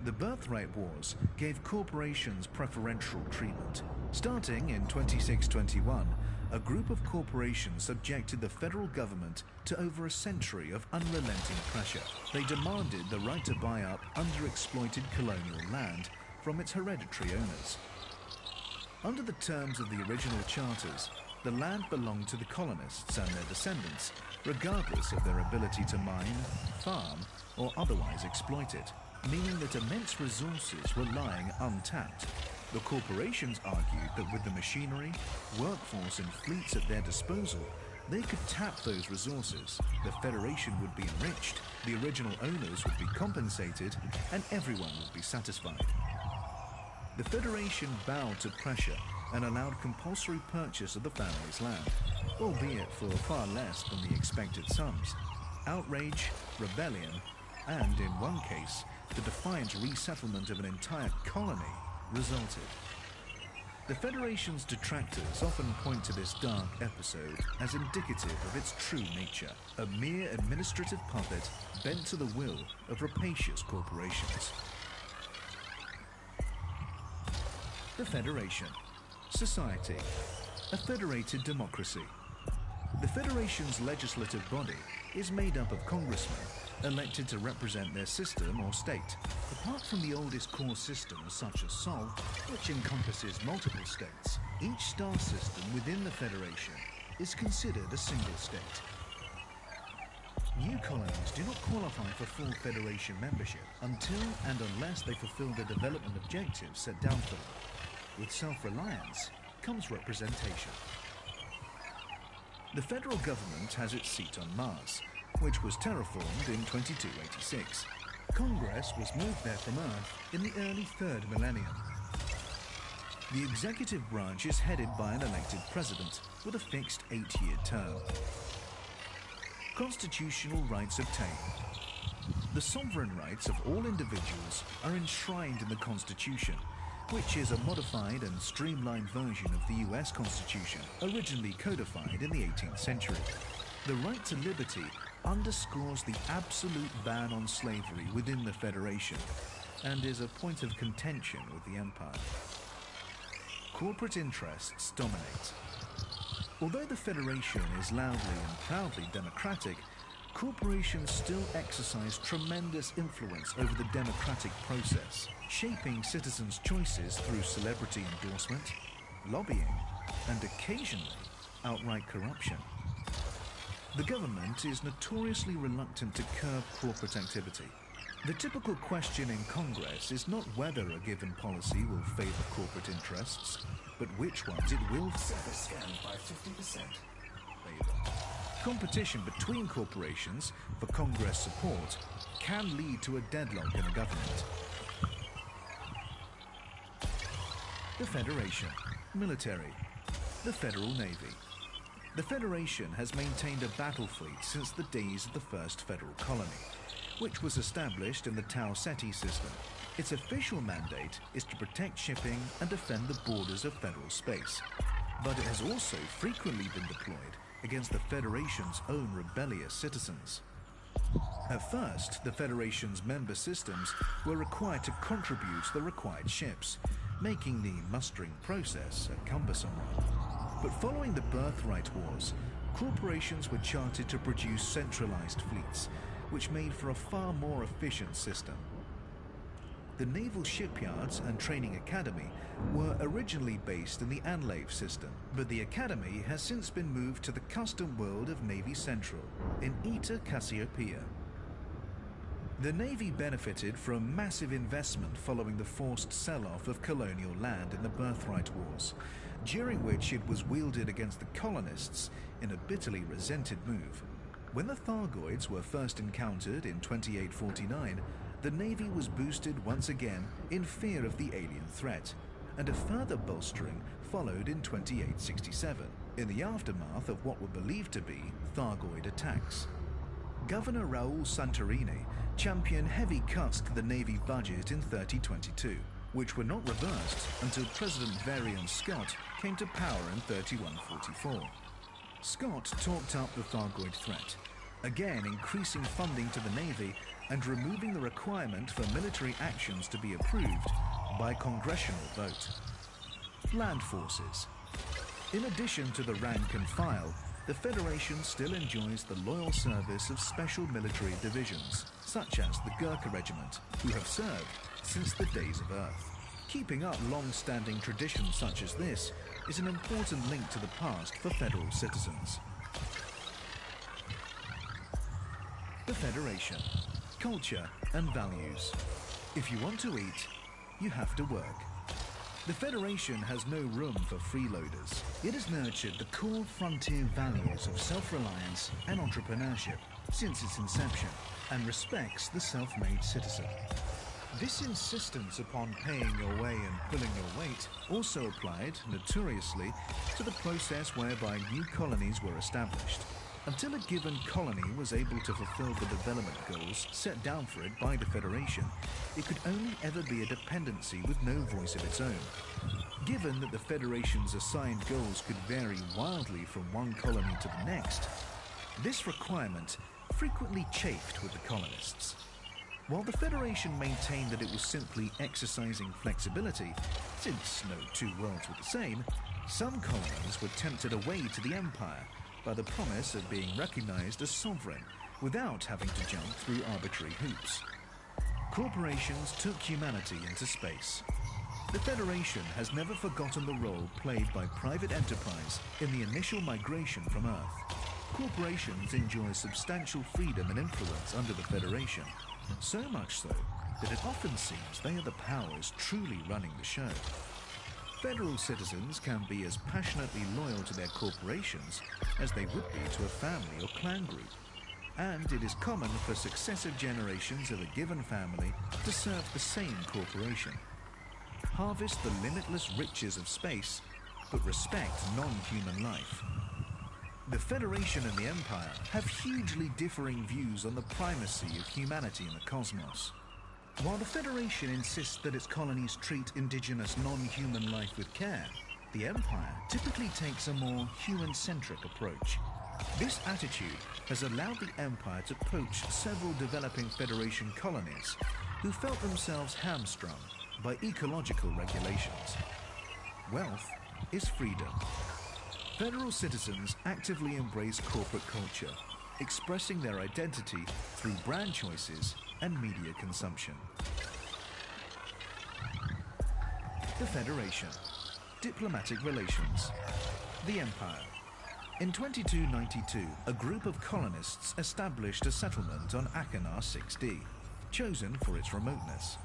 The Birthright Wars gave corporations preferential treatment. Starting in 2621, a group of corporations subjected the federal government to over a century of unrelenting pressure. They demanded the right to buy up underexploited colonial land from its hereditary owners. Under the terms of the original charters, the land belonged to the colonists and their descendants, regardless of their ability to mine, farm, or otherwise exploit it, meaning that immense resources were lying untapped. The corporations argued that with the machinery, workforce, and fleets at their disposal, they could tap those resources, the Federation would be enriched, the original owners would be compensated, and everyone would be satisfied. The Federation bowed to pressure and allowed compulsory purchase of the family's land, albeit for far less than the expected sums. Outrage, rebellion, and, in one case, the defiant resettlement of an entire colony resulted. The Federation's detractors often point to this dark episode as indicative of its true nature, a mere administrative puppet bent to the will of rapacious corporations. The Federation. Society. A federated democracy. The Federation's legislative body is made up of congressmen elected to represent their system or state. Apart from the oldest core systems such as Sol, which encompasses multiple states, each star system within the Federation is considered a single state. New colonies do not qualify for full Federation membership until and unless they fulfill the development objectives set down for them. With self-reliance comes representation. The federal government has its seat on Mars, which was terraformed in 2286. Congress was moved there from Earth in the early third millennium. The executive branch is headed by an elected president with a fixed 8-year term. Constitutional rights obtained. The sovereign rights of all individuals are enshrined in the Constitution, which is a modified and streamlined version of the US Constitution, originally codified in the 18th century. The right to liberty underscores the absolute ban on slavery within the Federation. and is a point of contention with the Empire. Corporate interests dominate. Although the Federation is loudly and proudly democratic, corporations still exercise tremendous influence over the democratic process, shaping citizens' choices through celebrity endorsement, lobbying, and occasionally outright corruption. The government is notoriously reluctant to curb corporate activity. The typical question in Congress is not whether a given policy will favor corporate interests, but which ones it will Surface scanned by 50%. favor. Competition between corporations for Congress support can lead to a deadlock in a government. The Federation. Military. The Federal Navy. The Federation has maintained a battle fleet since the days of the first federal colony, which was established in the Tau Ceti system. Its official mandate is to protect shipping and defend the borders of federal space. But it has also frequently been deployed against the Federation's own rebellious citizens. At first, the Federation's member systems were required to contribute the required ships, making the mustering process a cumbersome one. But following the Birthright Wars, corporations were chartered to produce centralized fleets, which made for a far more efficient system. The naval shipyards and training academy were originally based in the Anlave system, but the academy has since been moved to the custom world of Navy Central in Eta Cassiopeia. The Navy benefited from massive investment following the forced sell-off of colonial land in the Birthright Wars, during which it was wielded against the colonists in a bitterly resented move. When the Thargoids were first encountered in 2849, the Navy was boosted once again in fear of the alien threat, and a further bolstering followed in 2867, in the aftermath of what were believed to be Thargoid attacks. Governor Raul Santorini championed heavy cuts to the Navy budget in 3022, which were not reversed until President Varian Scott came to power in 3144. Scott talked up the Thargoid threat, again increasing funding to the Navy and removing the requirement for military actions to be approved by congressional vote. Land forces. In addition to the rank and file, the Federation still enjoys the loyal service of special military divisions, such as the Gurkha Regiment, who have served since the days of Earth. Keeping up long-standing traditions such as this is an important link to the past for Federal citizens. The Federation. Culture and values. If you want to eat, you have to work. The Federation has no room for freeloaders. It has nurtured the core frontier values of self-reliance and entrepreneurship since its inception, and respects the self-made citizen. This insistence upon paying your way and pulling your weight also applied, notoriously, to the process whereby new colonies were established. Until a given colony was able to fulfill the development goals set down for it by the Federation, it could only ever be a dependency with no voice of its own. Given that the Federation's assigned goals could vary wildly from one colony to the next, this requirement frequently chafed with the colonists. While the Federation maintained that it was simply exercising flexibility, since no two worlds were the same, some colonies were tempted away to the Empire by the promise of being recognized as sovereign without having to jump through arbitrary hoops. Corporations took humanity into space. The Federation has never forgotten the role played by private enterprise in the initial migration from Earth. Corporations enjoy substantial freedom and influence under the Federation, so much so that it often seems they are the powers truly running the show. Federal citizens can be as passionately loyal to their corporations as they would be to a family or clan group, and it is common for successive generations of a given family to serve the same corporation. Harvest the limitless riches of space, but respect non-human life. The Federation and the Empire have hugely differing views on the primacy of humanity in the cosmos. While the Federation insists that its colonies treat indigenous non-human life with care, the Empire typically takes a more human-centric approach. This attitude has allowed the Empire to poach several developing Federation colonies, who felt themselves hamstrung by ecological regulations. Wealth is freedom. Federal citizens actively embrace corporate culture, expressing their identity through brand choices and media consumption. The Federation. Diplomatic relations. The Empire. In 2292, a group of colonists established a settlement on Achenar 6D, chosen for its remoteness.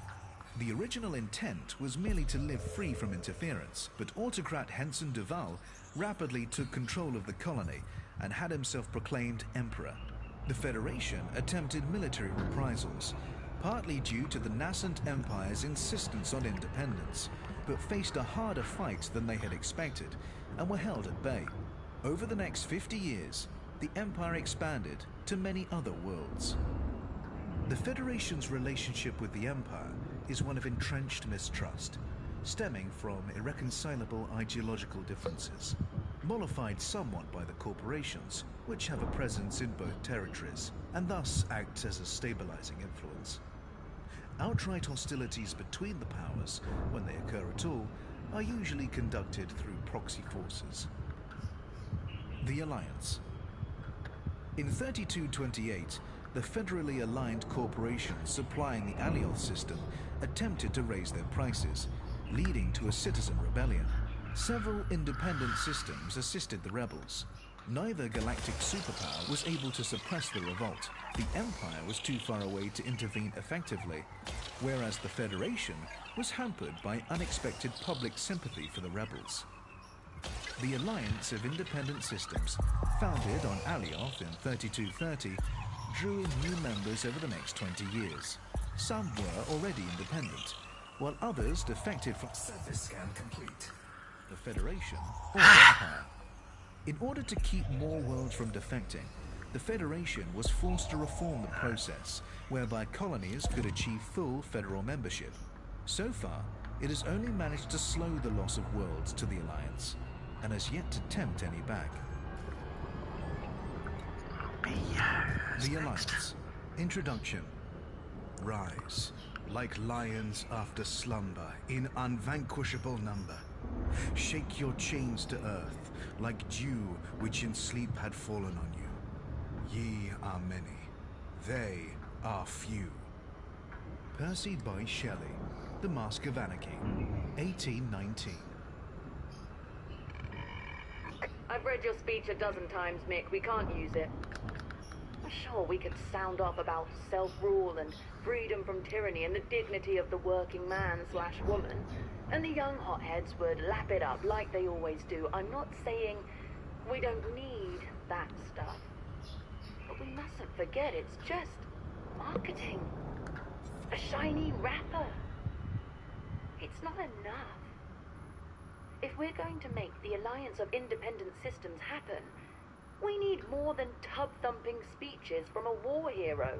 The original intent was merely to live free from interference, but autocrat Henson Duval rapidly took control of the colony and had himself proclaimed emperor. The Federation attempted military reprisals, partly due to the nascent empire's insistence on independence, but faced a harder fight than they had expected and were held at bay. Over the next 50 years, the empire expanded to many other worlds. The Federation's relationship with the empire is one of entrenched mistrust, stemming from irreconcilable ideological differences, mollified somewhat by the corporations, which have a presence in both territories, and thus act as a stabilizing influence. Outright hostilities between the powers, when they occur at all, are usually conducted through proxy forces. The Alliance. In 3228, the federally aligned corporations supplying the Alioth system attempted to raise their prices, leading to a citizen rebellion. Several independent systems assisted the rebels. Neither galactic superpower was able to suppress the revolt. The Empire was too far away to intervene effectively, whereas the Federation was hampered by unexpected public sympathy for the rebels. The Alliance of Independent Systems, founded on Alioth in 3230, drew in new members over the next 20 years. Some were already independent, while others defected from Surface scan complete. the Federation or Empire. In order to keep more worlds from defecting, the Federation was forced to reform the process, whereby colonies could achieve full federal membership. So far, it has only managed to slow the loss of worlds to the Alliance, and has yet to tempt any back. The Alliance. Introduction. Rise, like lions after slumber, in unvanquishable number. Shake your chains to earth, like dew which in sleep had fallen on you. Ye are many, they are few. Percy by Shelley, The Mask of Anarchy, 1819. I've read your speech a dozen times, Mick. We can't use it. Sure, we could sound off about self-rule and freedom from tyranny and the dignity of the working man/woman, and the young hotheads would lap it up like they always do. I'm not saying we don't need that stuff, but we mustn't forget it's just marketing. A shiny wrapper. It's not enough. If we're going to make the Alliance of Independent Systems happen, we need more than tub-thumping speeches from a war hero.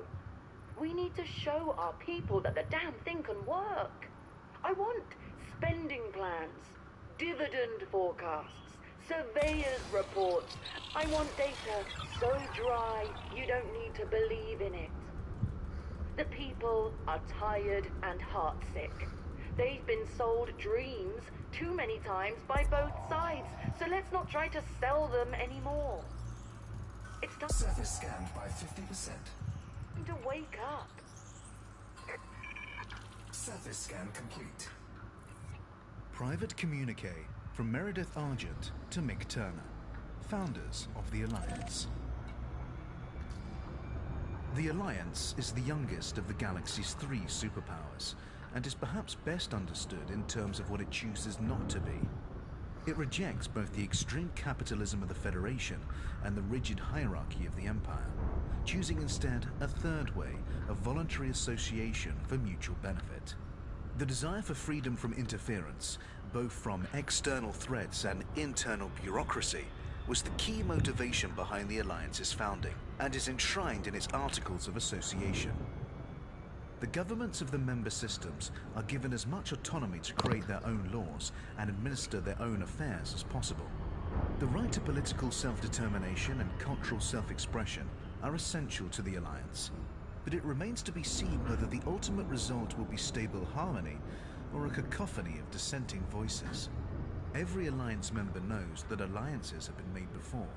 We need to show our people that the damn thing can work. I want spending plans, dividend forecasts, surveyors' reports. I want data so dry you don't need to believe in it. The people are tired and heartsick. They've been sold dreams too many times by both sides, so let's not try to sell them anymore. It's time Surface scanned by 50%. to wake up. Surface scan complete. Private communique from Meredith Argent to Mick Turner, founders of the Alliance. The Alliance is the youngest of the galaxy's 3 superpowers, and is perhaps best understood in terms of what it chooses not to be. It rejects both the extreme capitalism of the Federation and the rigid hierarchy of the Empire, choosing instead a third way of voluntary association for mutual benefit. The desire for freedom from interference, both from external threats and internal bureaucracy, was the key motivation behind the Alliance's founding, and is enshrined in its Articles of Association. The governments of the member systems are given as much autonomy to create their own laws and administer their own affairs as possible. The right to political self-determination and cultural self-expression are essential to the Alliance. but it remains to be seen whether the ultimate result will be stable harmony or a cacophony of dissenting voices. Every Alliance member knows that alliances have been made before,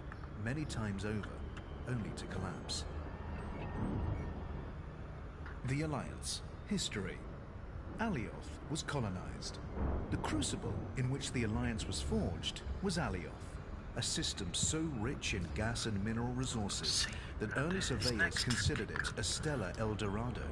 many times over, only to collapse. The Alliance. History. Alioth was colonized. The crucible in which the Alliance was forged was Alioth, a system so rich in gas and mineral resources that early surveyors considered it a stellar El Dorado.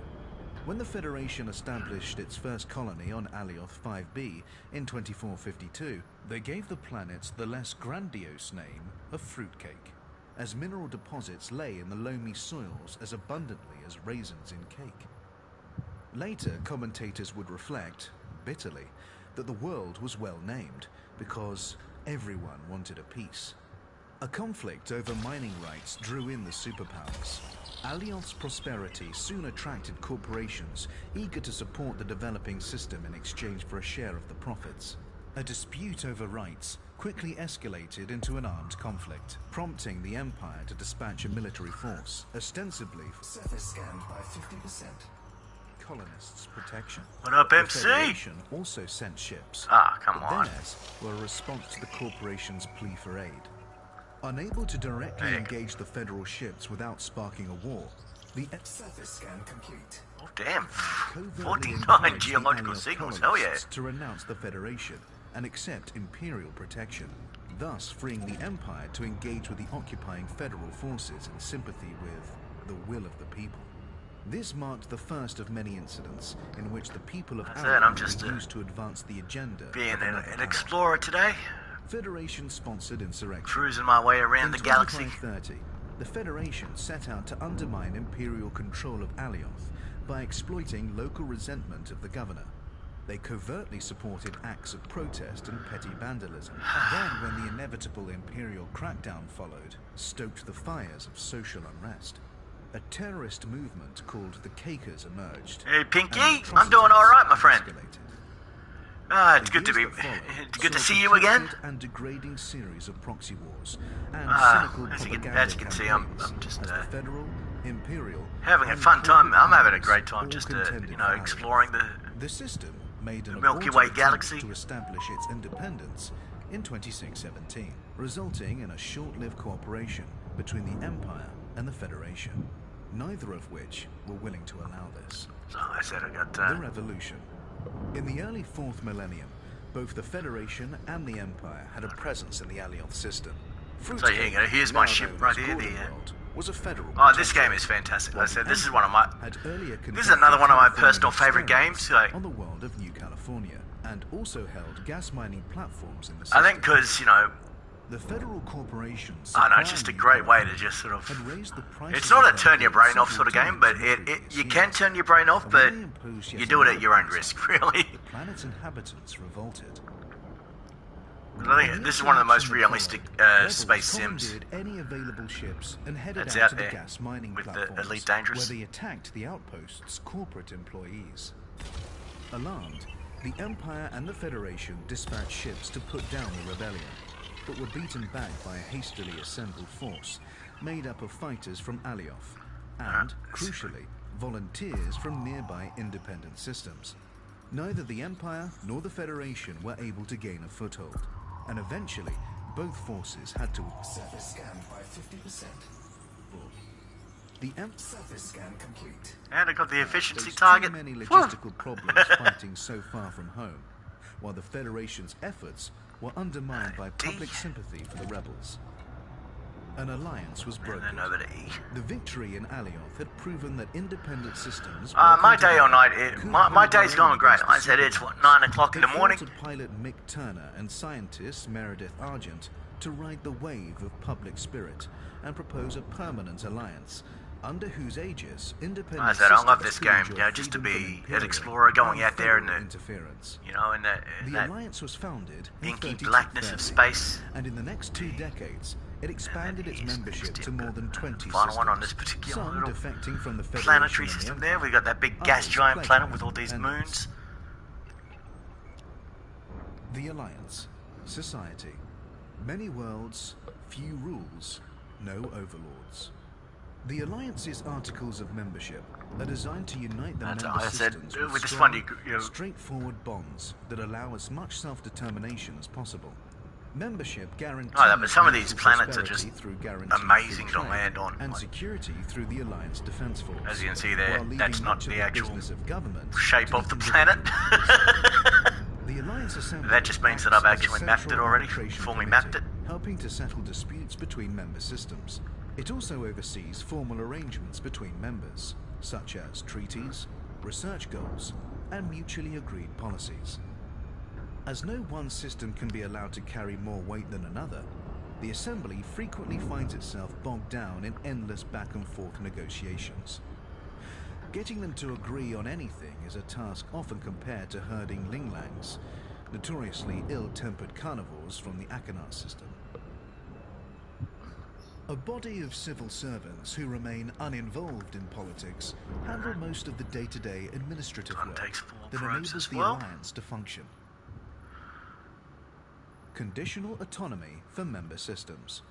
When the Federation established its first colony on Alioth 5b in 2452, they gave the planet the less grandiose name of Fruitcake, as mineral deposits lay in the loamy soils as abundantly as raisins in cake. Later, commentators would reflect, bitterly, that the world was well named because everyone wanted a piece. A conflict over mining rights drew in the superpowers. Alioth's prosperity soon attracted corporations eager to support the developing system in exchange for a share of the profits. A dispute over rights quickly escalated into an armed conflict, prompting the Empire to dispatch a military force, ostensibly for Surface scanned by 50%. colonists' protection. What up, The MC? Federation also sent ships. Ah, come but on. theirs were a response to the corporation's plea for aid. Unable to directly engage the Federal ships without sparking a war, the Surface scan complete. Oh, damn. covertly 49 encouraged the geological Alioth signals. Hell yeah. colonists to renounce the Federation and accept Imperial protection, thus freeing the Empire to engage with the occupying Federal forces in sympathy with the will of the people. This marked the first of many incidents in which the people of That's it, I'm Alioth just, were used to advance the agenda Being of another an power. explorer today, Federation-sponsored insurrection. cruising my way around the In galaxy. 2530, the Federation set out to undermine Imperial control of Alioth by exploiting local resentment of the governor. They covertly supported acts of protest and petty vandalism. Then, when the inevitable Imperial crackdown followed, stoked the fires of social unrest. A terrorist movement called the Cakers emerged. Hey, Pinky, and I'm doing all right, my friend. escalated. Ah, it's The good to be. years that followed It's good to saw see a you again. protracted and degrading series of proxy wars and Ah, cynical as you can- propaganda as you can see, I'm campaigns just, as the federal, imperial, Having a and fun time. corporate I'm having a powers great time all just, contended you know, for Alioth. exploring The system made an the Milky abortive Way attempt galaxy. to establish its independence in 2617, resulting in a short-lived cooperation between the Empire and the Federation, neither of which were willing to allow this. So I said I got. The Revolution. In the early 4th millennium, both the Federation and the Empire had a presence in the Alioth system. So here you go, here's my now ship known right as here, Gordon the, World, was a federal Oh, this protectorate, game is fantastic. while I said the this is one of my. Empire had earlier This is another one of my personal favorite games. Like, on the world of New California, and also held gas mining platforms in the I system. think because, you know, The federal corporations. I know, it's just a great way to just sort of. had raised the prices It's not a of turn your brain off several sort of game, times but in the you previous can years. turn your brain off, And but when they imposed yet you do it at another your own price, risk, really. The planet's inhabitants revolted. I think this is one of the most realistic space sims commandeered any available ships and headed that's out out to the there gas mining with the platforms, Elite Dangerous. where they attacked the outpost's corporate employees. Alarmed, the Empire and the Federation dispatched ships to put down the rebellion, but were beaten back by a hastily assembled force made up of fighters from Alioth and, crucially, volunteers from nearby independent systems. Neither the Empire nor the Federation were able to gain a foothold, and eventually both forces had to. Surface scanned by 50%. The Surface scan complete. And I got the efficiency faced target. too many Whew. logistical problems fighting so far from home, while the Federation's efforts were undermined by public sympathy for the rebels. An alliance was And broken. then over to E. The victory in Alioth had proven that independent systems. My working day or together night, could my hold day's their going own great. against Like I said, the it's superpowers. what, 9 o'clock in They the morning. faulted pilot Mick Turner and scientist Meredith Argent to ride the wave of public spirit and propose a permanent alliance, under whose aegis independent I said, I love systems this could game, enjoy you know, just to freedom from be an imperial explorer going and out there in federal the, interference. you know, in The that alliance was founded in inky 3230, blackness of space. and in the next 2 decades, it expanded its here's membership next to more than 20 final systems. one on this particular Some little defecting from the Federation planetary and the system there. Empire, We got that big gas others giant pledged planet with all these independence. moons. The Alliance. Society. Many worlds, few rules, no overlords. The Alliance's Articles of Membership are designed to unite the That's member what I said, systems with this strong, one, you know, straightforward bonds that allow as much self-determination as possible. Membership guarantees but some of these mutual planets are prosperity just through guaranteed amazing free to trade land on. and Like, security through the Alliance Defense Force. as you can see there, while leaving that's not much of the actual business of government shape to of the individual planet. members. The Alliance Assembly That just means that acts I've as a actually mapped it central already arbitration before we committee, mapped it. helping to settle disputes between member systems. It also oversees formal arrangements between members, such as treaties, research goals, and mutually agreed policies. As no one system can be allowed to carry more weight than another, the Assembly frequently finds itself bogged down in endless back and forth negotiations. Getting them to agree on anything is a task often compared to herding linglangs, notoriously ill-tempered carnivores from the Achenar system. A body of civil servants who remain uninvolved in politics handle most of the day-to-day administrative One work takes 4 that probes enables as the well. Alliance to function. Conditional autonomy for member systems.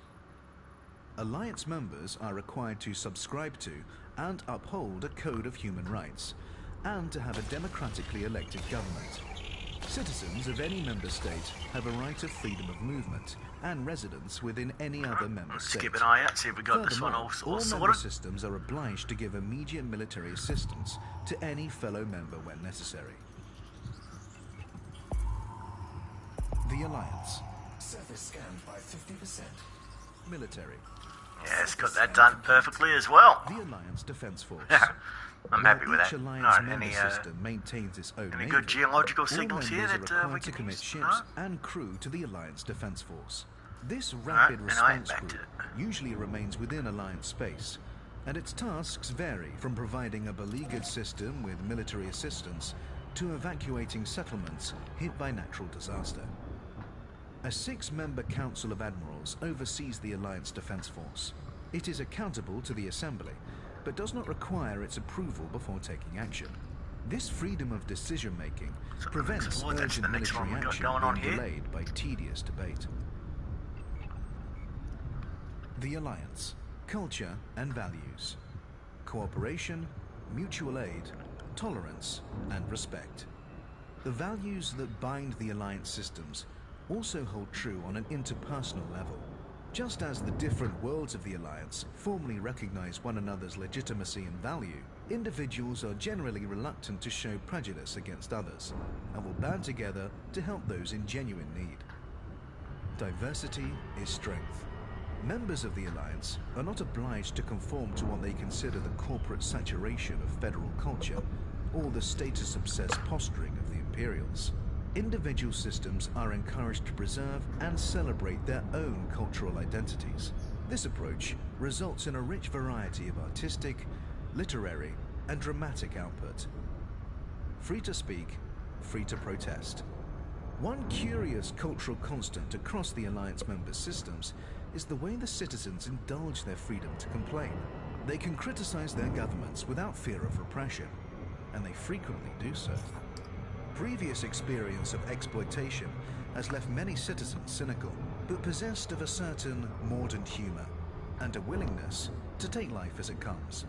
Alliance members are required to subscribe to and uphold a code of human rights, and to have a democratically elected government. Citizens of any member state have a right of freedom of movement and residence within any other member Let's state. keep an eye out, see if we got this one Furthermore, all all member sorted. systems are obliged to give immediate military assistance to any fellow member when necessary. The Alliance. Surface scanned by 50%. Military. Yeah, it's got that done perfectly as well. The Alliance Defense Force. I'm While happy with each that. Alliance Alright, member any system maintains its own any navy, good geological all signals here members that are required we to can commit use? ships No? and crew to the Alliance Defense Force. This rapid and I ain't response backed group it. usually remains within Alliance space, and its tasks vary from providing a beleaguered system with military assistance to evacuating settlements hit by natural disaster. A 6-member Council of Admirals oversees the Alliance Defense Force. It is accountable to the Assembly, but does not require its approval before taking action. This freedom of decision-making prevents well, that's urgent the next military one we got action going on being here. delayed by tedious debate. The Alliance. Culture and values. Cooperation, mutual aid, tolerance, and respect. The values that bind the Alliance systems also hold true on an interpersonal level. Just as the different worlds of the Alliance formally recognize one another's legitimacy and value, individuals are generally reluctant to show prejudice against others, and will band together to help those in genuine need. Diversity is strength. Members of the Alliance are not obliged to conform to what they consider the corporate saturation of federal culture, or the status-obsessed posturing of the Imperials. Individual systems are encouraged to preserve and celebrate their own cultural identities. This approach results in a rich variety of artistic, literary, and dramatic output. Free to speak, free to protest. One curious cultural constant across the Alliance member systems is the way the citizens indulge their freedom to complain. They can criticize their governments without fear of repression, and they frequently do so. Previous experience of exploitation has left many citizens cynical, but possessed of a certain mordant humor and a willingness to take life as it comes.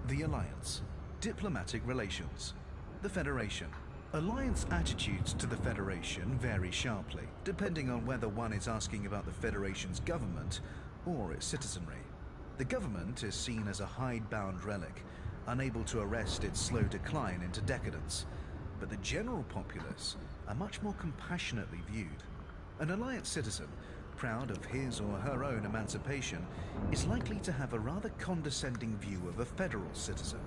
The Alliance. Diplomatic relations. The Federation. Alliance attitudes to the Federation vary sharply, depending on whether one is asking about the Federation's government or its citizenry. The government is seen as a hidebound relic, unable to arrest its slow decline into decadence, but the general populace are much more compassionately viewed. An Alliance citizen, proud of his or her own emancipation, is likely to have a rather condescending view of a federal citizen.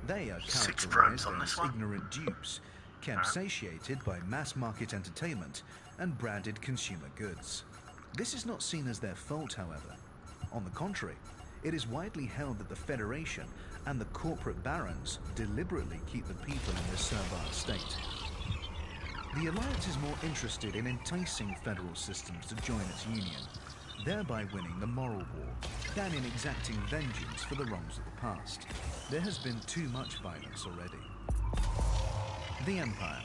They are 6 probes characterized on this as one. ignorant dupes, kept satiated by mass-market entertainment and branded consumer goods. This is not seen as their fault, however. On the contrary, it is widely held that the Federation and the corporate barons deliberately keep the people in this servile state. The Alliance is more interested in enticing federal systems to join its union, thereby winning the moral war, than in exacting vengeance for the wrongs of the past. There has been too much violence already. The Empire.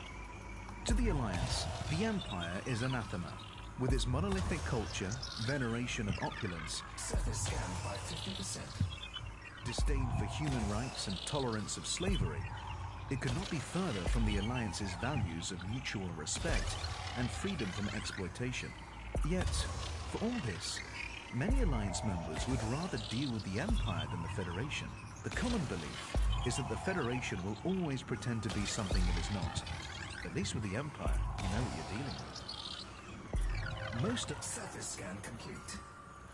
To the Alliance, the Empire is anathema. With its monolithic culture, veneration of opulence, Surface scanned by 50%. disdain for human rights and tolerance of slavery, it could not be further from the Alliance's values of mutual respect and freedom from exploitation. Yet, for all this, many Alliance members would rather deal with the Empire than the Federation. The common belief is that the Federation will always pretend to be something it is not. At least with the Empire, you know what you're dealing with. Most Surface scan complete.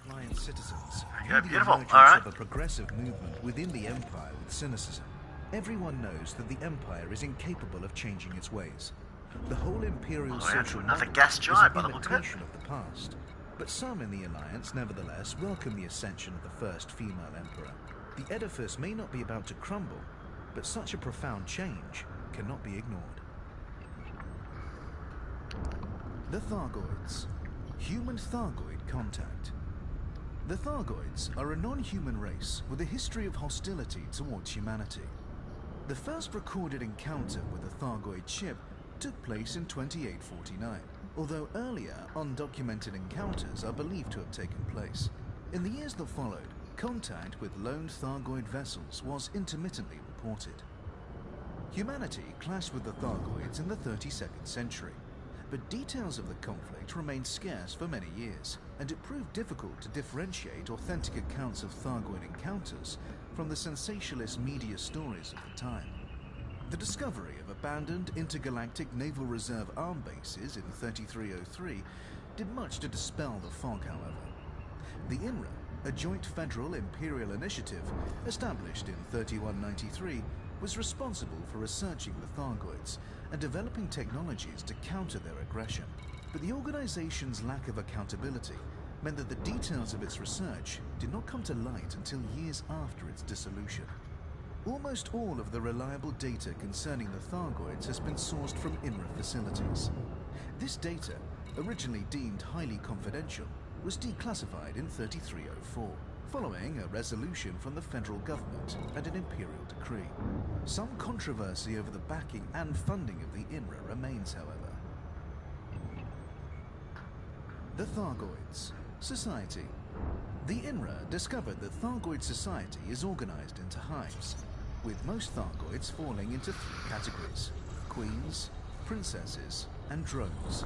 Alliance citizens Yeah, view the beautiful. emergence All right. of a progressive movement within the Empire with cynicism. Everyone knows that the Empire is incapable of changing its ways. The whole imperial Oh, yeah, social another model gas is giant by an the look of it. imitation of the past. But some in the Alliance, nevertheless, welcome the ascension of the first female emperor. The edifice may not be about to crumble, but such a profound change cannot be ignored. The Thargoids. Human Thargoid contact. The Thargoids are a non-human race with a history of hostility towards humanity. The first recorded encounter with a Thargoid ship took place in 2849, although earlier undocumented encounters are believed to have taken place. In the years that followed, contact with lone Thargoid vessels was intermittently reported. Humanity clashed with the Thargoids in the 32nd century, but details of the conflict remained scarce for many years, and it proved difficult to differentiate authentic accounts of Thargoid encounters from the sensationalist media stories of the time. The discovery of abandoned intergalactic naval reserve arm bases in 3303 did much to dispel the fog, however. The INRA, a joint federal imperial initiative established in 3193, was responsible for researching the Thargoids and developing technologies to counter their aggression. But the organization's lack of accountability meant that the details of its research did not come to light until years after its dissolution. Almost all of the reliable data concerning the Thargoids has been sourced from INRA facilities. This data, originally deemed highly confidential, was declassified in 3304, following a resolution from the federal government and an imperial decree. Some controversy over the backing and funding of the INRA remains, however. The Thargoids. Society. The INRA discovered that Thargoid society is organized into hives, with most Thargoids falling into three categories: queens, princesses, and drones.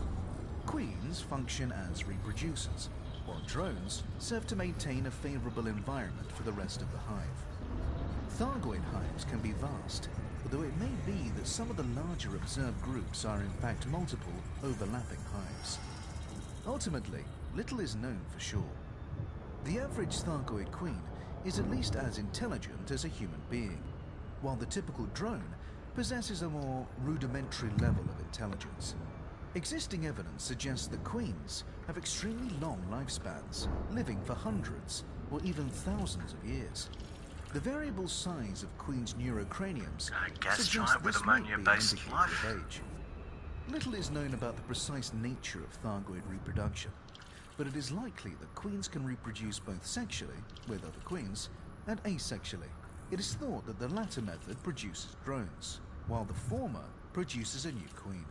Queens function as reproducers, while drones serve to maintain a favorable environment for the rest of the hive. Thargoid hives can be vast, although it may be that some of the larger observed groups are in fact multiple, overlapping hives. Ultimately, little is known for sure. The average Thargoid queen is at least as intelligent as a human being, while the typical drone possesses a more rudimentary level of intelligence. Existing evidence suggests that queens have extremely long lifespans, living for hundreds or even thousands of years. The variable size of queens' neurocraniums gas suggests giant with this might be an ammonia-based indicator life. of age. Little is known about the precise nature of Thargoid reproduction, but it is likely that queens can reproduce both sexually, with other queens, and asexually. It is thought that the latter method produces drones, while the former produces a new queen.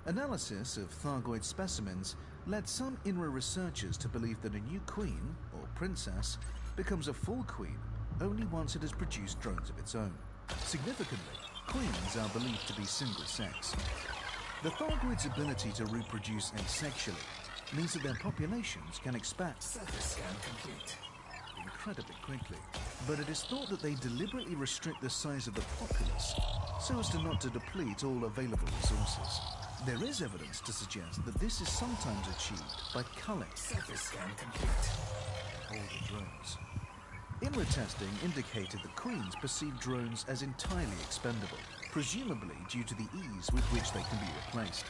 Analysis of Thargoid specimens led some INRA researchers to believe that a new queen, or princess, becomes a full queen only once it has produced drones of its own. Significantly, queens are believed to be single-sex. The Thargoids' ability to reproduce asexually means that their populations can expand Surface scan complete. incredibly quickly, but it is thought that they deliberately restrict the size of the populace so as to not to deplete all available resources. There is evidence to suggest that this is sometimes achieved by culling Surface scan complete. older drones. INRA testing indicated that queens perceive drones as entirely expendable, presumably due to the ease with which they can be replaced.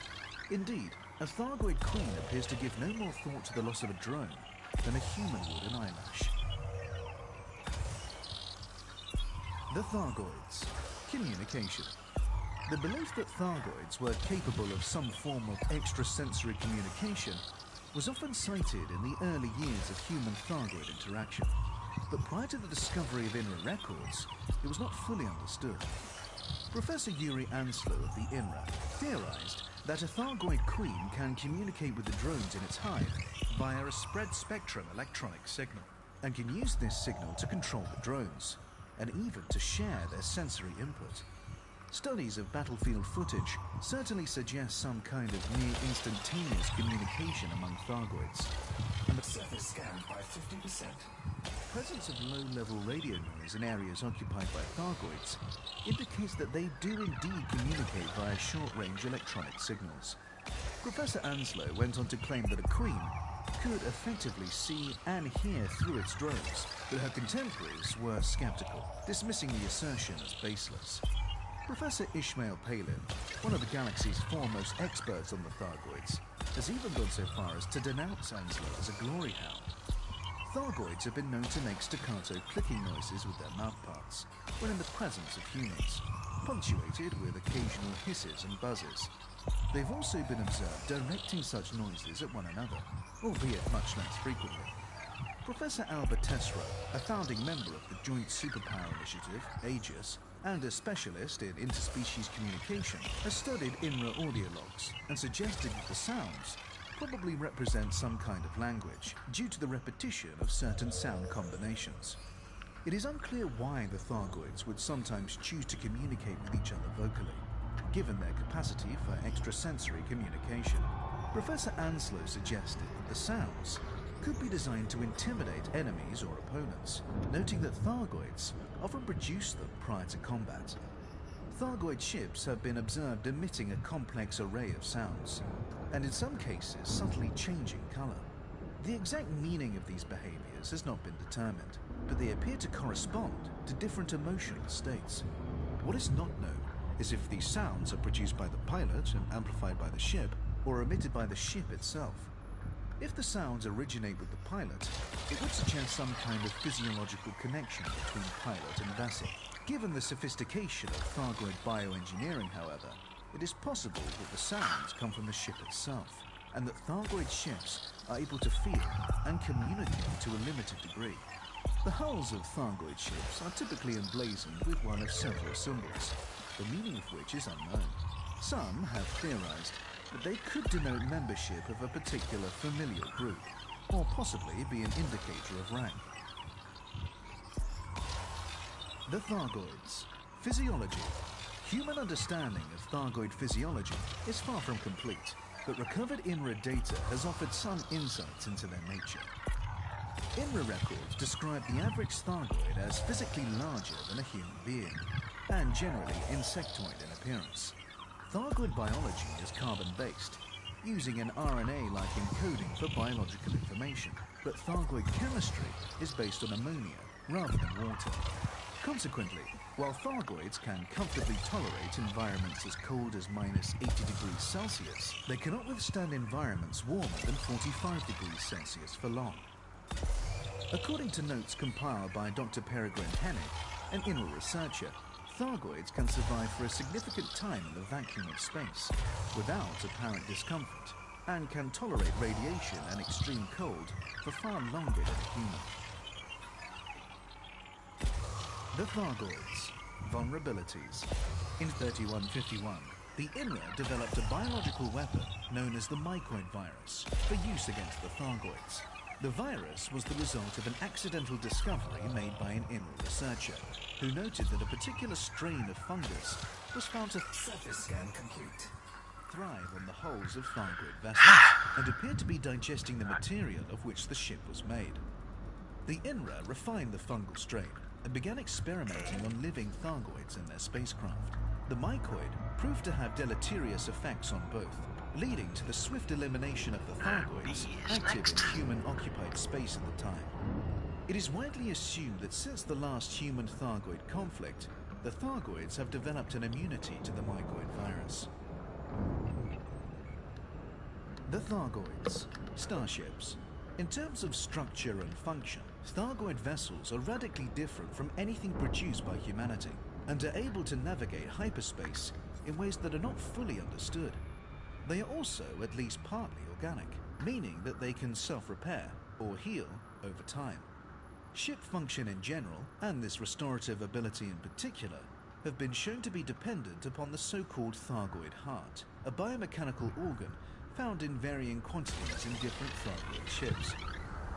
Indeed, a Thargoid queen appears to give no more thought to the loss of a drone than a human would an eyelash. The Thargoids. Communication. The belief that Thargoids were capable of some form of extrasensory communication was often cited in the early years of human-Thargoid interaction. But prior to the discovery of INRA records, it was not fully understood. Professor Yuri Anslow of the INRA theorized that a Thargoid queen can communicate with the drones in its hive via a spread-spectrum electronic signal, and can use this signal to control the drones, and even to share their sensory input. Studies of battlefield footage certainly suggest some kind of near-instantaneous communication among Thargoids. And the Surface scanned by 50%. presence of low-level radio noise in areas occupied by Thargoids indicates that they do indeed communicate via short-range electronic signals. Professor Anslow went on to claim that a queen could effectively see and hear through its drones, but her contemporaries were skeptical, dismissing the assertion as baseless. Professor Ishmael Palin, one of the galaxy's foremost experts on the Thargoids, has even gone so far as to denounce Anslow as a glory hound. Thargoids have been known to make staccato clicking noises with their mouthparts when in the presence of humans, punctuated with occasional hisses and buzzes. They've also been observed directing such noises at one another, albeit much less frequently. Professor Albert Tesreau, a founding member of the Joint Superpower Initiative, AEGIS, and a specialist in interspecies communication, has studied INRA audio logs and suggested that the sounds probably represent some kind of language due to the repetition of certain sound combinations. It is unclear why the Thargoids would sometimes choose to communicate with each other vocally, given their capacity for extrasensory communication. Professor Anslow suggested that the sounds could be designed to intimidate enemies or opponents, noting that Thargoids often produce them prior to combat. Thargoid ships have been observed emitting a complex array of sounds, and in some cases subtly changing color. The exact meaning of these behaviors has not been determined, but they appear to correspond to different emotional states. What is not known is if these sounds are produced by the pilot and amplified by the ship, or emitted by the ship itself. If the sounds originate with the pilot, it would suggest some kind of physiological connection between pilot and vessel. Given the sophistication of Thargoid bioengineering, however, it is possible that the sounds come from the ship itself, and that Thargoid ships are able to feel and communicate to a limited degree. The hulls of Thargoid ships are typically emblazoned with one of several symbols, the meaning of which is unknown. Some have theorized that they could denote membership of a particular familial group, or possibly be an indicator of rank. The Thargoids. Physiology. Human understanding of Thargoid physiology is far from complete, but recovered INRA data has offered some insights into their nature. INRA records describe the average Thargoid as physically larger than a human being, and generally insectoid in appearance. Thargoid biology is carbon-based, using an RNA-like encoding for biological information, but Thargoid chemistry is based on ammonia rather than water. Consequently, while Thargoids can comfortably tolerate environments as cold as -80°C, they cannot withstand environments warmer than 45°C for long. According to notes compiled by Dr. Peregrine Hennig, an INRA researcher, Thargoids can survive for a significant time in the vacuum of space, without apparent discomfort, and can tolerate radiation and extreme cold for far longer than a human. The Thargoids. Vulnerabilities. In 3151, the INRA developed a biological weapon known as the mycoid virus for use against the Thargoids. The virus was the result of an accidental discovery made by an INRA researcher, who noted that a particular strain of fungus was found to Surface scan complete. thrive on the hulls of Thargoid vessels, and appeared to be digesting the material of which the ship was made. The INRA refined the fungal strain and began experimenting on living Thargoids in their spacecraft. The mycoid proved to have deleterious effects on both, leading to the swift elimination of the Thargoids active in human-occupied space at the time. It is widely assumed that since the last human-Thargoid conflict, the Thargoids have developed an immunity to the mycoid virus. The Thargoids. Starships. In terms of structure and function, Thargoid vessels are radically different from anything produced by humanity, and are able to navigate hyperspace in ways that are not fully understood. They are also at least partly organic, meaning that they can self-repair or heal over time. Ship function in general, and this restorative ability in particular, have been shown to be dependent upon the so-called Thargoid heart, a biomechanical organ found in varying quantities in different Thargoid ships.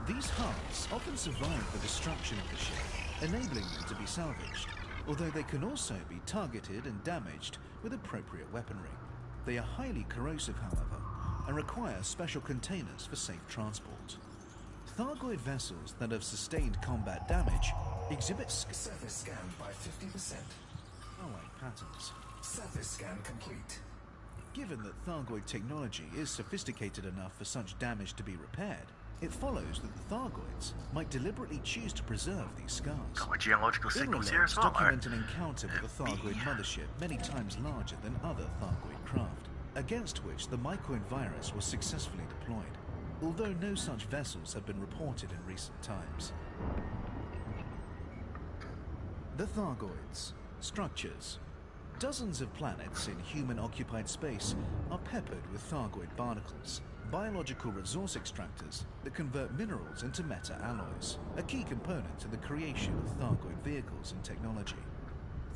These hearts often survive the destruction of the ship, enabling them to be salvaged, although they can also be targeted and damaged with appropriate weaponry. They are highly corrosive, however, and require special containers for safe transport. Thargoid vessels that have sustained combat damage exhibit Surface scanned by 50%. scar-like patterns. Surface scan complete. Given that Thargoid technology is sophisticated enough for such damage to be repaired, it follows that the Thargoids might deliberately choose to preserve these scars. Got my geological signals here Inland as well. document an encounter with a Thargoid mothership many times larger than other Thargoid craft, against which the mycoid virus was successfully deployed, although no such vessels have been reported in recent times. The Thargoids. Structures. Dozens of planets in human-occupied space are peppered with Thargoid barnacles, biological resource extractors that convert minerals into meta-alloys, a key component to the creation of Thargoid vehicles and technology.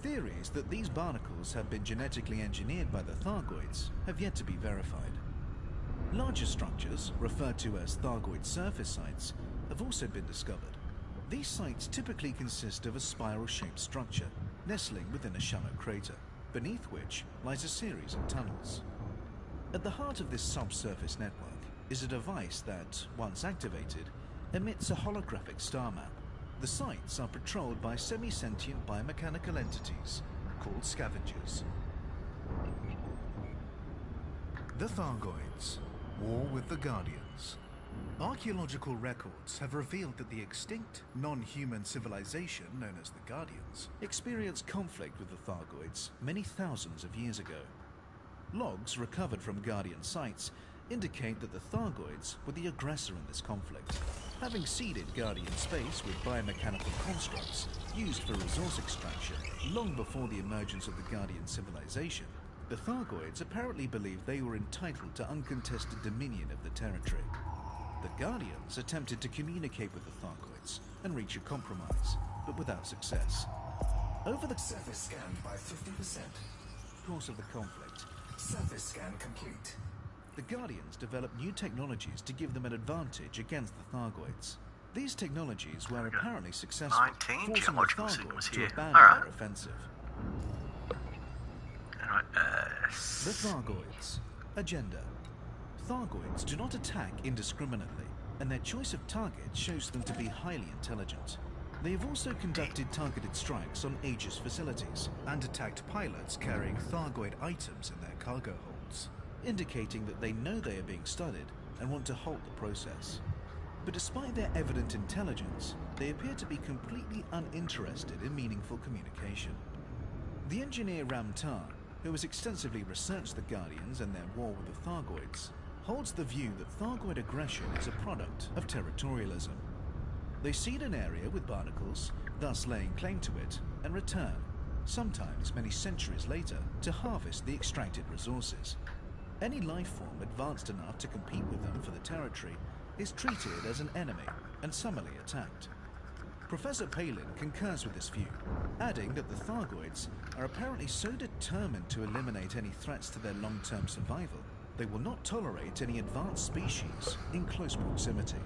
Theories that these barnacles have been genetically engineered by the Thargoids have yet to be verified. Larger structures, referred to as Thargoid surface sites, have also been discovered. These sites typically consist of a spiral-shaped structure, nestling within a shallow crater, beneath which lies a series of tunnels. At the heart of this subsurface network is a device that, once activated, emits a holographic star map. The sites are patrolled by semi-sentient biomechanical entities called scavengers. The Thargoids. War with the Guardians. Archaeological records have revealed that the extinct, non-human civilization known as the Guardians experienced conflict with the Thargoids many thousands of years ago. Logs recovered from Guardian sites indicate that the Thargoids were the aggressor in this conflict, having seeded Guardian space with biomechanical constructs used for resource extraction long before the emergence of the Guardian civilization. The Thargoids apparently believed they were entitled to uncontested dominion of the territory. The Guardians attempted to communicate with the Thargoids and reach a compromise, but without success. Over the Surface scanned by 50%. course of the conflict, Surface scan complete. the Guardians developed new technologies to give them an advantage against the Thargoids. These technologies were apparently successful, 19 forcing the geological signals Thargoids to here. abandon Alright. their offensive. Alright, The Thargoids. Agenda. Thargoids do not attack indiscriminately, and their choice of targets shows them to be highly intelligent. They have also conducted targeted strikes on Aegis facilities and attacked pilots carrying Thargoid items in their cargo holds, indicating that they know they are being studied and want to halt the process. But despite their evident intelligence, they appear to be completely uninterested in meaningful communication. The engineer Ramtar, who has extensively researched the Guardians and their war with the Thargoids, holds the view that Thargoid aggression is a product of territorialism. They seed an area with barnacles, thus laying claim to it, and return, sometimes many centuries later, to harvest the extracted resources. Any life form advanced enough to compete with them for the territory is treated as an enemy and summarily attacked. Professor Palin concurs with this view, adding that the Thargoids are apparently so determined to eliminate any threats to their long-term survival, they will not tolerate any advanced species in close proximity.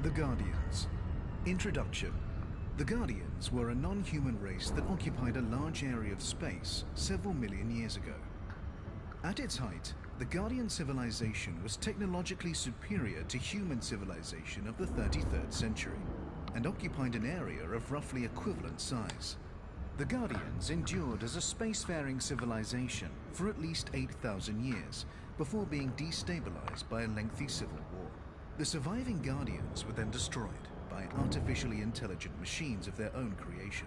The Guardians. Introduction. The Guardians were a non-human race that occupied a large area of space several million years ago. At its height, the Guardian civilization was technologically superior to human civilization of the 33rd century, and occupied an area of roughly equivalent size. The Guardians endured as a spacefaring civilization for at least 8,000 years before being destabilized by a lengthy civil war. The surviving Guardians were then destroyed by artificially intelligent machines of their own creation.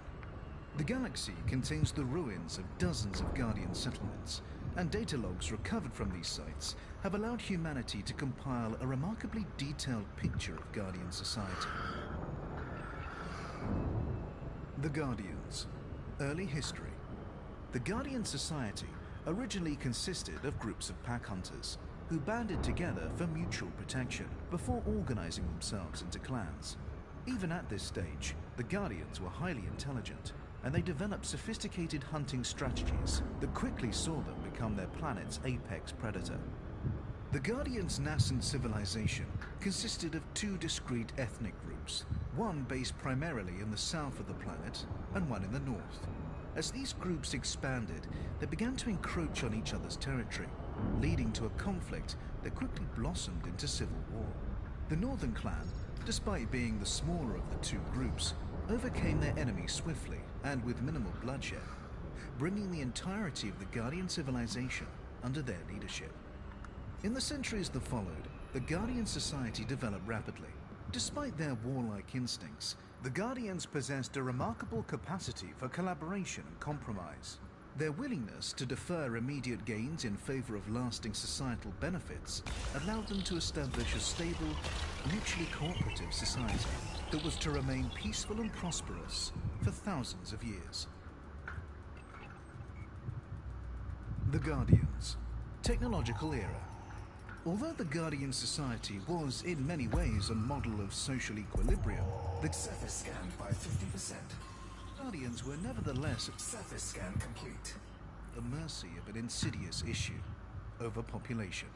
The galaxy contains the ruins of dozens of Guardian settlements, and data logs recovered from these sites have allowed humanity to compile a remarkably detailed picture of Guardian society. The Guardians. Early history. The Guardian society originally consisted of groups of pack hunters who banded together for mutual protection before organizing themselves into clans. Even at this stage, the Guardians were highly intelligent, and they developed sophisticated hunting strategies that quickly saw them become their planet's apex predator. The Guardians' nascent civilization consisted of two discrete ethnic groups, one based primarily in the south of the planet and one in the north. As these groups expanded, they began to encroach on each other's territory, leading to a conflict that quickly blossomed into civil war. The Northern Clan, despite being the smaller of the two groups, overcame their enemy swiftly and with minimal bloodshed, bringing the entirety of the Guardian civilization under their leadership. In the centuries that followed, the Guardian society developed rapidly. Despite their warlike instincts, the Guardians possessed a remarkable capacity for collaboration and compromise. Their willingness to defer immediate gains in favor of lasting societal benefits allowed them to establish a stable, mutually cooperative society that was to remain peaceful and prosperous for thousands of years. The Guardians. Technological era. Although the Guardian society was in many ways a model of social equilibrium, the Surface scanned by 50%. Guardians were nevertheless Surface scan complete. at the mercy of an insidious issue: overpopulation.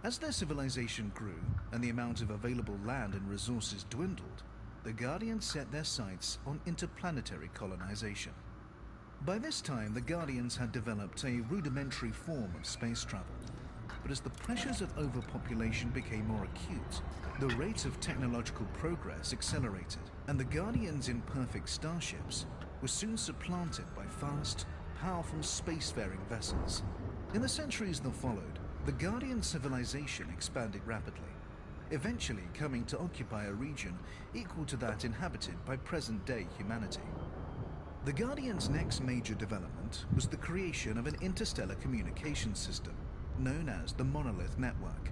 As their civilization grew and the amount of available land and resources dwindled, the Guardians set their sights on interplanetary colonization. By this time, the Guardians had developed a rudimentary form of space travel. But as the pressures of overpopulation became more acute, the rate of technological progress accelerated, and the Guardians' imperfect starships were soon supplanted by fast, powerful spacefaring vessels. In the centuries that followed, the Guardian civilization expanded rapidly, eventually coming to occupy a region equal to that inhabited by present-day humanity. The Guardians' next major development was the creation of an interstellar communications system known as the Monolith Network.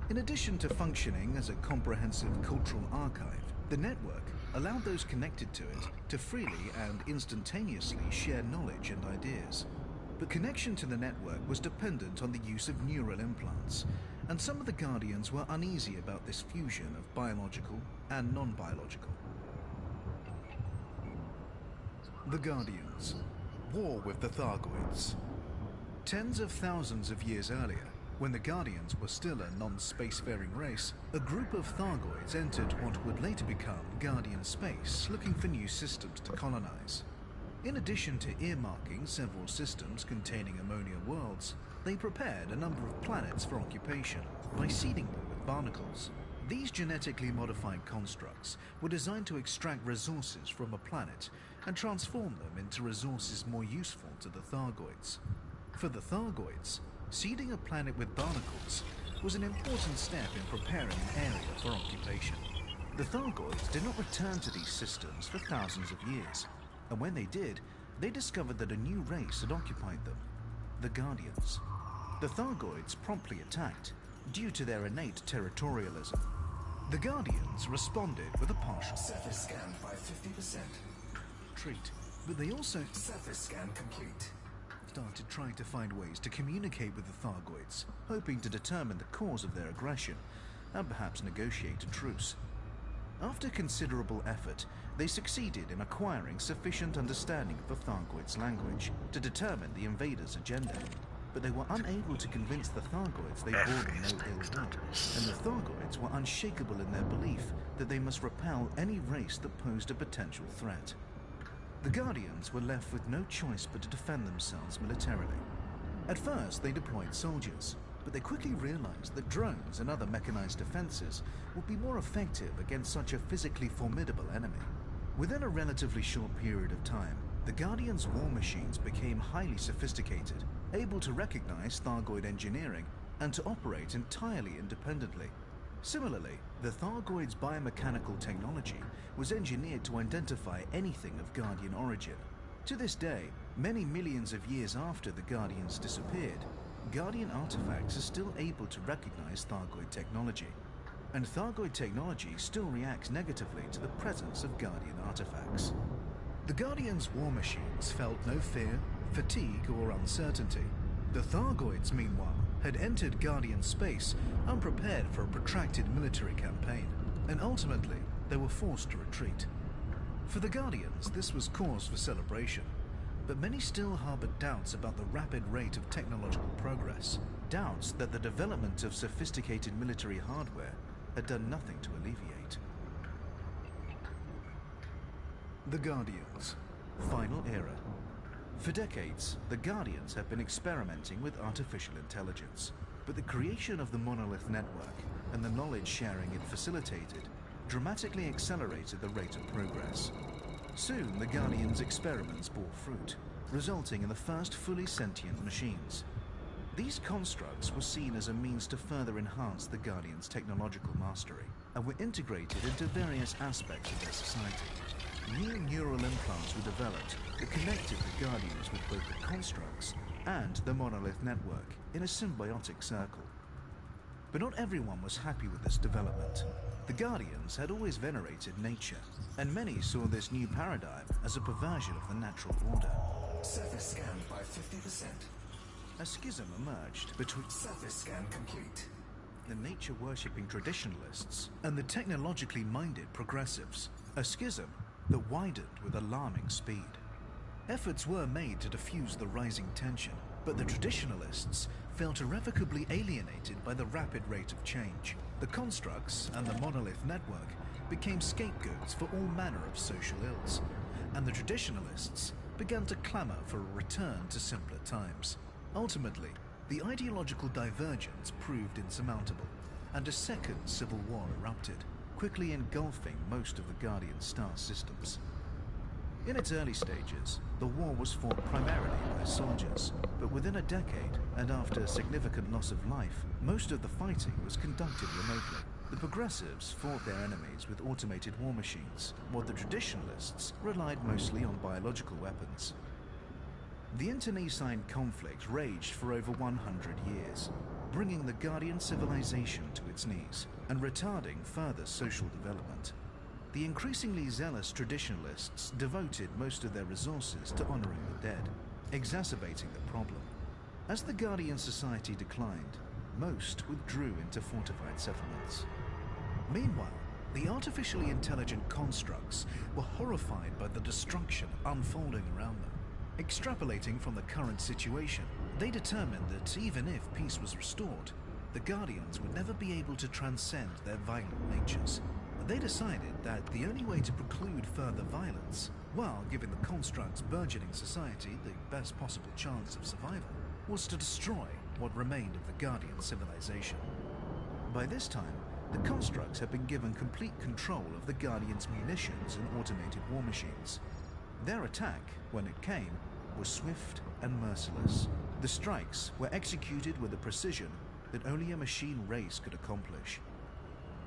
In addition to functioning as a comprehensive cultural archive, the network allowed those connected to it to freely and instantaneously share knowledge and ideas. But connection to the network was dependent on the use of neural implants, and some of the Guardians were uneasy about this fusion of biological and non-biological. The Guardians. War with the Thargoids. Tens of thousands of years earlier, when the Guardians were still a non-spacefaring race, a group of Thargoids entered what would later become Guardian space, looking for new systems to colonize. In addition to earmarking several systems containing ammonia worlds, they prepared a number of planets for occupation by seeding them with barnacles. These genetically modified constructs were designed to extract resources from a planet and transform them into resources more useful to the Thargoids. For the Thargoids, seeding a planet with barnacles was an important step in preparing an area for occupation. The Thargoids did not return to these systems for thousands of years, and when they did, they discovered that a new race had occupied them: the Guardians. The Thargoids promptly attacked, due to their innate territorialism. The Guardians responded with a partial Surface scanned by 50%. retreat, but they also Surface scan complete. started trying to find ways to communicate with the Thargoids, hoping to determine the cause of their aggression and perhaps negotiate a truce. After considerable effort, they succeeded in acquiring sufficient understanding of the Thargoids' language to determine the invaders' agenda, but they were unable to convince the Thargoids they bore them no ill will, and the Thargoids were unshakable in their belief that they must repel any race that posed a potential threat. The Guardians were left with no choice but to defend themselves militarily. At first, they deployed soldiers, but they quickly realized that drones and other mechanized defenses would be more effective against such a physically formidable enemy. Within a relatively short period of time, the Guardians' war machines became highly sophisticated, able to recognize Thargoid engineering and to operate entirely independently. Similarly, the Thargoids' biomechanical technology was engineered to identify anything of Guardian origin. To this day, many millions of years after the Guardians disappeared, Guardian artifacts are still able to recognize Thargoid technology, and Thargoid technology still reacts negatively to the presence of Guardian artifacts. The Guardians' war machines felt no fear, fatigue, or uncertainty. The Thargoids, meanwhile, had entered Guardian space unprepared for a protracted military campaign, and ultimately, they were forced to retreat. For the Guardians, this was cause for celebration, but many still harbored doubts about the rapid rate of technological progress, doubts that the development of sophisticated military hardware had done nothing to alleviate. The Guardians. Final era. For decades, the Guardians have been experimenting with artificial intelligence, but the creation of the Monolith Network and the knowledge sharing it facilitated dramatically accelerated the rate of progress. Soon, the Guardians' experiments bore fruit, resulting in the first fully sentient machines. These constructs were seen as a means to further enhance the Guardians' technological mastery, and were integrated into various aspects of their society. New neural implants were developed that connected the Guardians with both the constructs and the Monolith Network in a symbiotic circle. But not everyone was happy with this development. The Guardians had always venerated nature, and many saw this new paradigm as a perversion of the natural order. Surface scanned by 50%. A schism emerged between Surface scan complete. the nature-worshipping traditionalists and the technologically minded progressives, a schism that widened with alarming speed. Efforts were made to diffuse the rising tension, but the traditionalists felt irrevocably alienated by the rapid rate of change. The constructs and the Monolith Network became scapegoats for all manner of social ills, and the traditionalists began to clamor for a return to simpler times. Ultimately, the ideological divergence proved insurmountable, and a second civil war erupted, quickly engulfing most of the Guardian star systems. In its early stages, the war was fought primarily by soldiers, but within a decade, and after significant loss of life, most of the fighting was conducted remotely. The progressives fought their enemies with automated war machines, while the traditionalists relied mostly on biological weapons. The internecine conflict raged for over 100 years, bringing the Guardian civilization to its knees and retarding further social development. The increasingly zealous traditionalists devoted most of their resources to honoring the dead, exacerbating the problem. As the Guardian society declined, most withdrew into fortified settlements. Meanwhile, the artificially intelligent constructs were horrified by the destruction unfolding around them. Extrapolating from the current situation, they determined that even if peace was restored, the Guardians would never be able to transcend their violent natures. They decided that the only way to preclude further violence, while giving the construct's burgeoning society the best possible chance of survival, was to destroy what remained of the Guardian civilization. By this time, the constructs had been given complete control of the Guardians' munitions and automated war machines. Their attack, when it came, was swift and merciless. The strikes were executed with a precision that only a machine race could accomplish.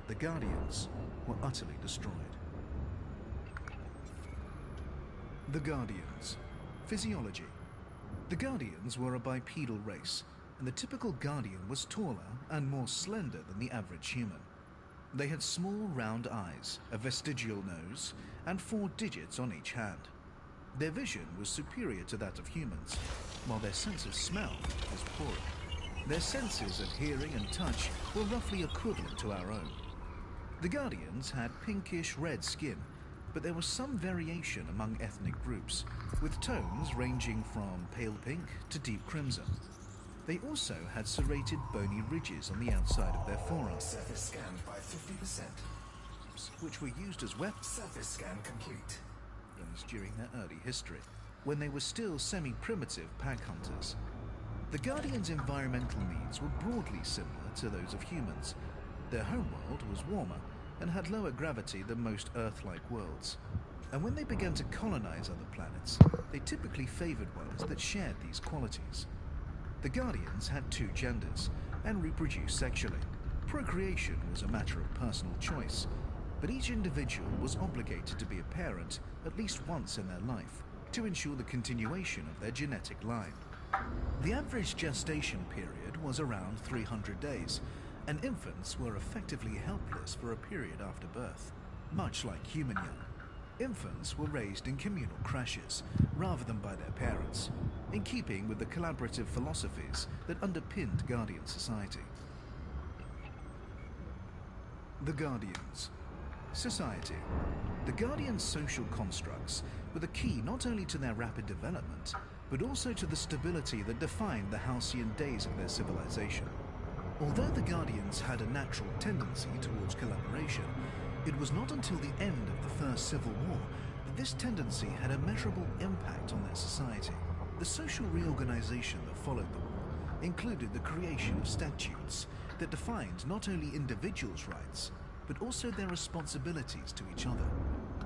The Guardians were utterly destroyed. The Guardians. Physiology. The Guardians were a bipedal race, and the typical Guardian was taller and more slender than the average human. They had small round eyes, a vestigial nose, and 4 digits on each hand. Their vision was superior to that of humans, while their sense of smell was poorer. Their senses of hearing and touch were roughly equivalent to our own. The Guardians had pinkish-red skin, but there was some variation among ethnic groups, with tones ranging from pale pink to deep crimson. They also had serrated bony ridges on the outside of their forearms, Surface scanned by 50%. which were used as weapons Surface scan complete. during their early history, when they were still semi-primitive pack hunters. The Guardians' environmental needs were broadly similar to those of humans. Their homeworld was warmer and had lower gravity than most Earth-like worlds. And when they began to colonize other planets, they typically favored ones that shared these qualities. The Guardians had 2 genders and reproduced sexually. Procreation was a matter of personal choice, but each individual was obligated to be a parent at least once in their life to ensure the continuation of their genetic line. The average gestation period was around 300 days, and infants were effectively helpless for a period after birth. Much like human young, infants were raised in communal creches rather than by their parents, in keeping with the collaborative philosophies that underpinned Guardian society. The Guardians. Society. The Guardians' social constructs were the key not only to their rapid development, but also to the stability that defined the halcyon days of their civilization. Although the Guardians had a natural tendency towards collaboration, it was not until the end of the First Civil War that this tendency had a measurable impact on their society. The social reorganization that followed the war included the creation of statutes that defined not only individuals' rights, but also their responsibilities to each other.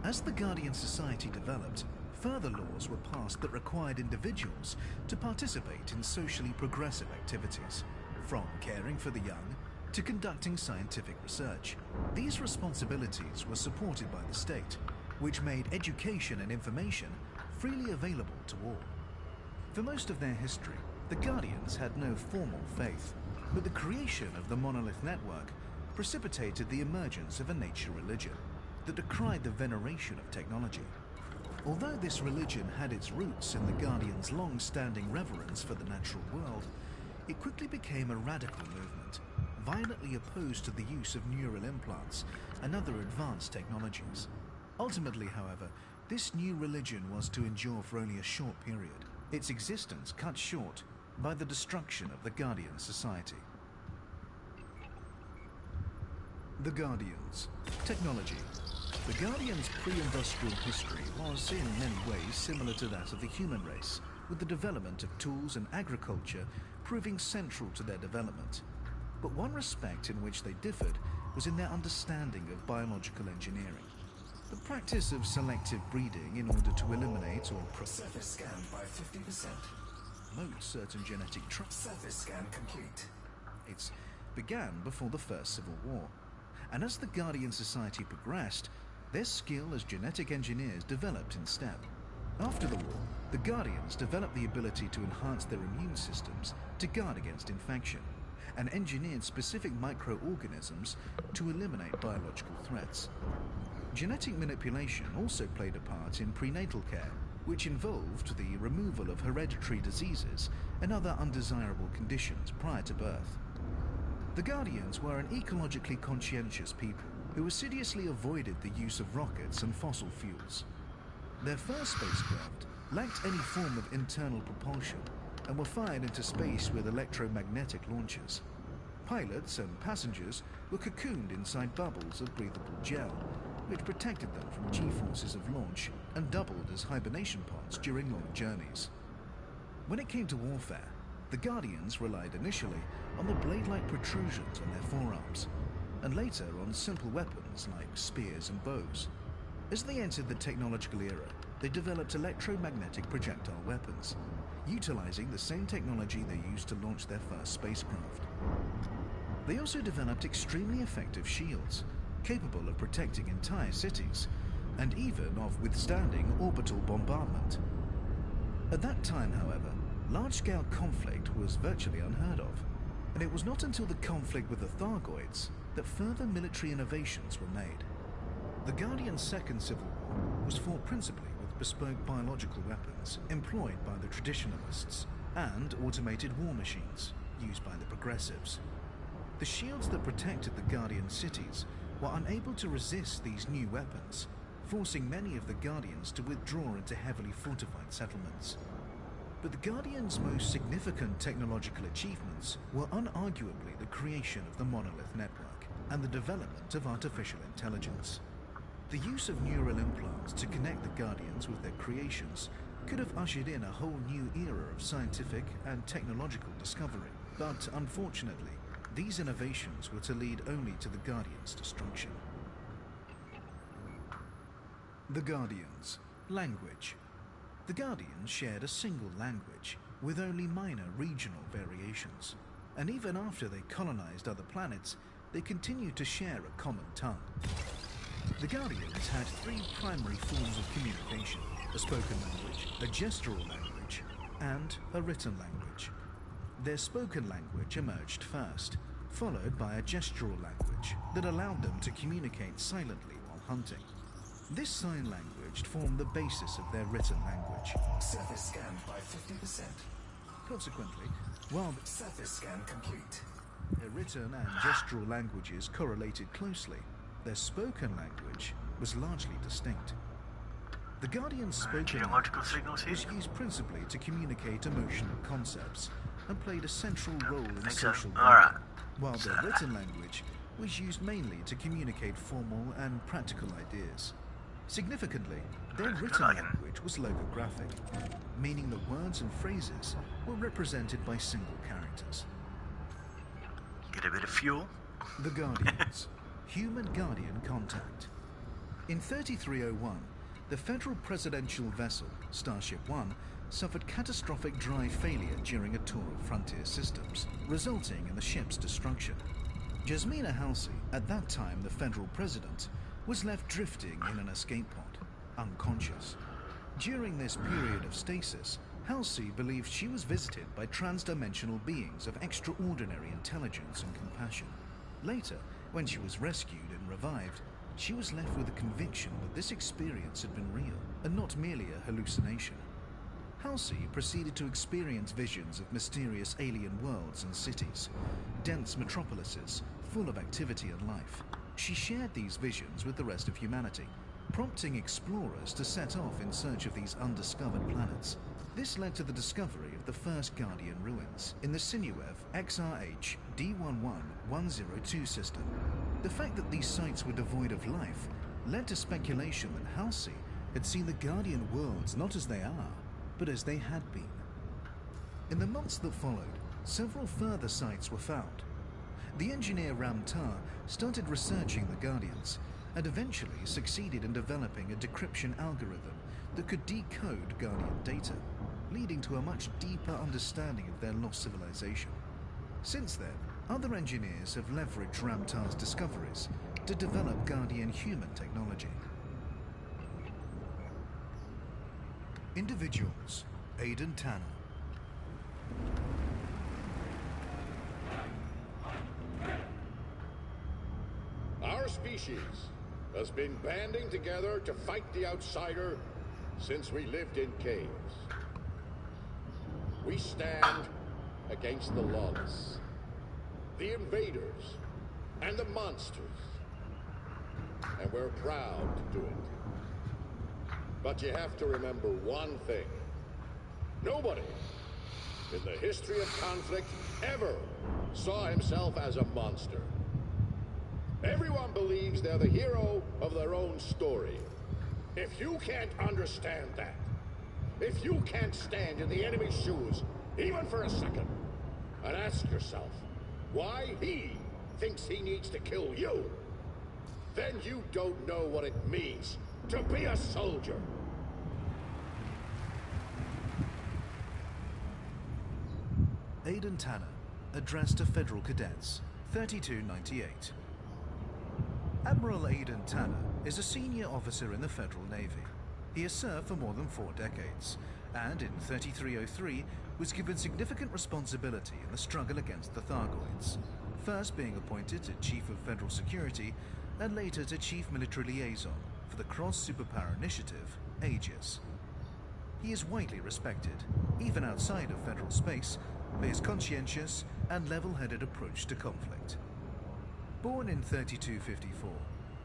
As the Guardian Society developed, further laws were passed that required individuals to participate in socially progressive activities, from caring for the young to conducting scientific research. These responsibilities were supported by the state, which made education and information freely available to all. For most of their history, the Guardians had no formal faith, but the creation of the Monolith Network precipitated the emergence of a nature religion that decried the veneration of technology. Although this religion had its roots in the Guardians' long-standing reverence for the natural world, it quickly became a radical movement, violently opposed to the use of neural implants and other advanced technologies. Ultimately, however, this new religion was to endure for only a short period, its existence cut short by the destruction of the Guardian Society. The Guardians. Technology. The Guardians' pre-industrial history was in many ways similar to that of the human race, with the development of tools and agriculture proving central to their development. But one respect in which they differed was in their understanding of biological engineering. The practice of selective breeding in order to eliminate or Surface scanned by 50%. promote certain genetic traits Surface scan complete. began before the First Civil War. And as the Guardian Society progressed, their skill as genetic engineers developed in step. After the war, the Guardians developed the ability to enhance their immune systems to guard against infection, and engineered specific microorganisms to eliminate biological threats. Genetic manipulation also played a part in prenatal care, which involved the removal of hereditary diseases and other undesirable conditions prior to birth. The Guardians were an ecologically conscientious people who assiduously avoided the use of rockets and fossil fuels. Their first spacecraft lacked any form of internal propulsion and were fired into space with electromagnetic launchers. Pilots and passengers were cocooned inside bubbles of breathable gel, which protected them from G-forces of launch and doubled as hibernation pods during long journeys. When it came to warfare, the Guardians relied initially on the blade-like protrusions on their forearms, and later on simple weapons like spears and bows. As they entered the technological era, they developed electromagnetic projectile weapons, utilizing the same technology they used to launch their first spacecraft. They also developed extremely effective shields, capable of protecting entire cities, and even of withstanding orbital bombardment. At that time, however, large-scale conflict was virtually unheard of, and it was not until the conflict with the Thargoids that further military innovations were made. The Guardian's Second Civil War was fought principally with bespoke biological weapons employed by the traditionalists and automated war machines used by the progressives. The shields that protected the Guardian cities were unable to resist these new weapons, forcing many of the Guardians to withdraw into heavily fortified settlements. But the Guardians' most significant technological achievements were unarguably the creation of the Monolith Network and the development of artificial intelligence. The use of neural implants to connect the Guardians with their creations could have ushered in a whole new era of scientific and technological discovery, but unfortunately, these innovations were to lead only to the Guardians' destruction. The Guardians. Language. The Guardians shared a single language, with only minor regional variations, and even after they colonized other planets, they continued to share a common tongue. The Guardians had three primary forms of communication: a spoken language, a gestural language, and a written language. Their spoken language emerged first, followed by a gestural language that allowed them to communicate silently while hunting. This sign language formed the basis of their written language. Surface scanned by 50%. Consequently, while Surface scan complete. their written and gestural languages correlated closely, their spoken language was largely distinct. The Guardian's spoken geological language signals here? was used principally to communicate emotional concepts and played a central role in Think so. social Alright. bonding, while their written language was used mainly to communicate formal and practical ideas. Significantly, their written language was logographic, meaning the words and phrases were represented by single characters. Get a bit of fuel. The Guardians. Human Guardian contact. In 3301, the federal presidential vessel, Starship One, suffered catastrophic drive failure during a tour of Frontier Systems, resulting in the ship's destruction. Jasmina Halsey, at that time the federal president, was left drifting in an escape pod, unconscious. During this period of stasis, Halsey believed she was visited by transdimensional beings of extraordinary intelligence and compassion. Later, when she was rescued and revived, she was left with the conviction that this experience had been real and not merely a hallucination. Halsey proceeded to experience visions of mysterious alien worlds and cities, dense metropolises full of activity and life. She shared these visions with the rest of humanity, prompting explorers to set off in search of these undiscovered planets. This led to the discovery of the first Guardian ruins in the Sinuev XRH D11102 system. The fact that these sites were devoid of life led to speculation that Halsey had seen the Guardian worlds not as they are, but as they had been. In the months that followed, several further sites were found. The engineer Ram Tar started researching the Guardians and eventually succeeded in developing a decryption algorithm that could decode Guardian data, leading to a much deeper understanding of their lost civilization. Since then, other engineers have leveraged Ram Tar's discoveries to develop Guardian human technology. Individuals. Aidan Tanner. Our species has been banding together to fight the outsider since we lived in caves. We stand against the lawless, the invaders, and the monsters. And we're proud to do it. But you have to remember one thing. Nobody in the history of conflict ever saw himself as a monster. Everyone believes they're the hero of their own story. If you can't understand that, if you can't stand in the enemy's shoes, even for a second, and ask yourself why he thinks he needs to kill you, then you don't know what it means to be a soldier. Aidan Tanner, addressed to Federal Cadets, 3298. Admiral Aidan Tanner is a senior officer in the Federal Navy. He has served for more than 4 decades, and in 3303 was given significant responsibility in the struggle against the Thargoids, first being appointed to Chief of Federal Security and later to Chief Military Liaison for the Cross-Superpower Initiative, Aegis. He is widely respected, even outside of federal space, for his conscientious and level-headed approach to conflict. Born in 3254,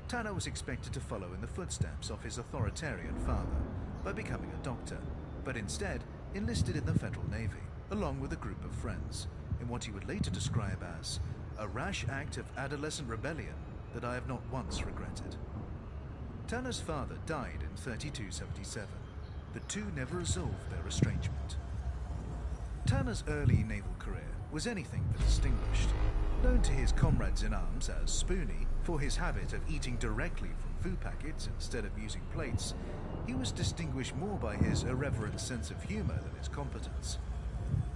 Tanner was expected to follow in the footsteps of his authoritarian father by becoming a doctor, but instead enlisted in the Federal Navy, along with a group of friends, in what he would later describe as a rash act of adolescent rebellion that I have not once regretted. Tanner's father died in 3277. The two never resolved their estrangement. Tanner's early naval career was anything but distinguished. Known to his comrades in arms as Spoonie for his habit of eating directly from food packets instead of using plates, he was distinguished more by his irreverent sense of humor than his competence.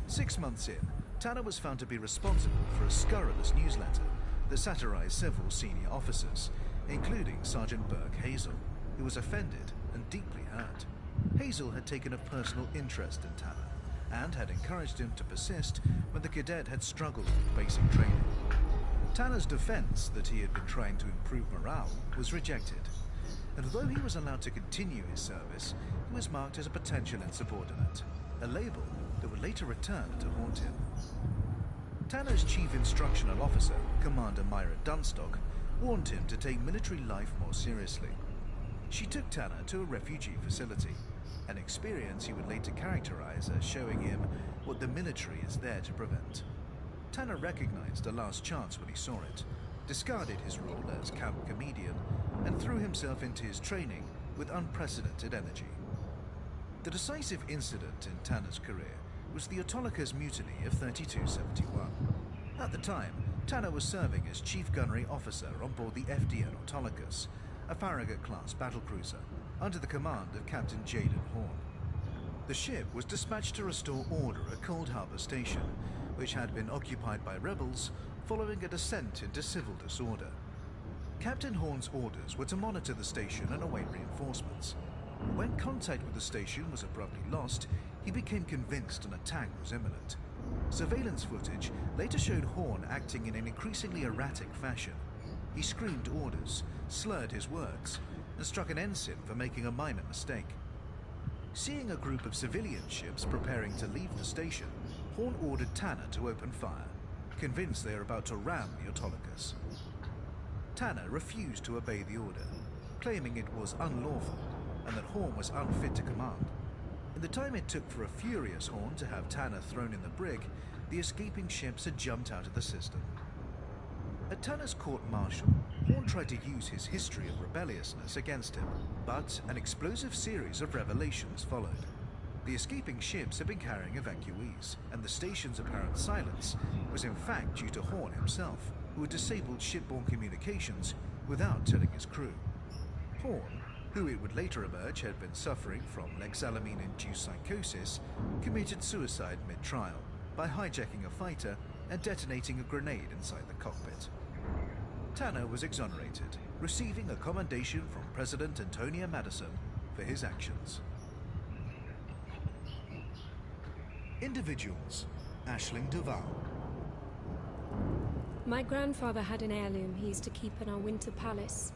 6 months in, Tanner was found to be responsible for a scurrilous newsletter that satirized several senior officers, including Sergeant Burke Hazel, who was offended and deeply hurt. Hazel had taken a personal interest in Tanner and had encouraged him to persist when the cadet had struggled with basic training. Tanner's defense that he had been trying to improve morale was rejected, and although he was allowed to continue his service, he was marked as a potential insubordinate, a label that would later return to haunt him. Tanner's chief instructional officer, Commander Myra Dunstock, warned him to take military life more seriously. She took Tanner to a refugee facility, an experience he would later characterize as showing him what the military is there to prevent. Tanner recognized a last chance when he saw it, discarded his role as camp comedian, and threw himself into his training with unprecedented energy. The decisive incident in Tanner's career was the Autolycus mutiny of 3271. At the time, Tanner was serving as chief gunnery officer on board the FDN Autolycus, a Farragut-class battlecruiser, under the command of Captain Jaden Horn. The ship was dispatched to restore order at Cold Harbor Station, which had been occupied by rebels following a descent into civil disorder. Captain Horn's orders were to monitor the station and await reinforcements. When contact with the station was abruptly lost, he became convinced an attack was imminent. Surveillance footage later showed Horn acting in an increasingly erratic fashion. He screamed orders, slurred his words, and struck an ensign for making a minor mistake. Seeing a group of civilian ships preparing to leave the station, Horn ordered Tanner to open fire, convinced they were about to ram the Autolycus. Tanner refused to obey the order, claiming it was unlawful and that Horn was unfit to command. In the time it took for a furious Horn to have Tanner thrown in the brig, the escaping ships had jumped out of the system. At Tanner's court-martial, Horn tried to use his history of rebelliousness against him, but an explosive series of revelations followed. The escaping ships had been carrying evacuees, and the station's apparent silence was in fact due to Horn himself, who had disabled shipborne communications without telling his crew. Horn, who it would later emerge had been suffering from lexalamine-induced psychosis, committed suicide mid-trial by hijacking a fighter and detonating a grenade inside the cockpit. Tanner was exonerated, receiving a commendation from President Antonia Madison for his actions. Individuals. Aisling Duval. My grandfather had an heirloom he used to keep in our winter palace.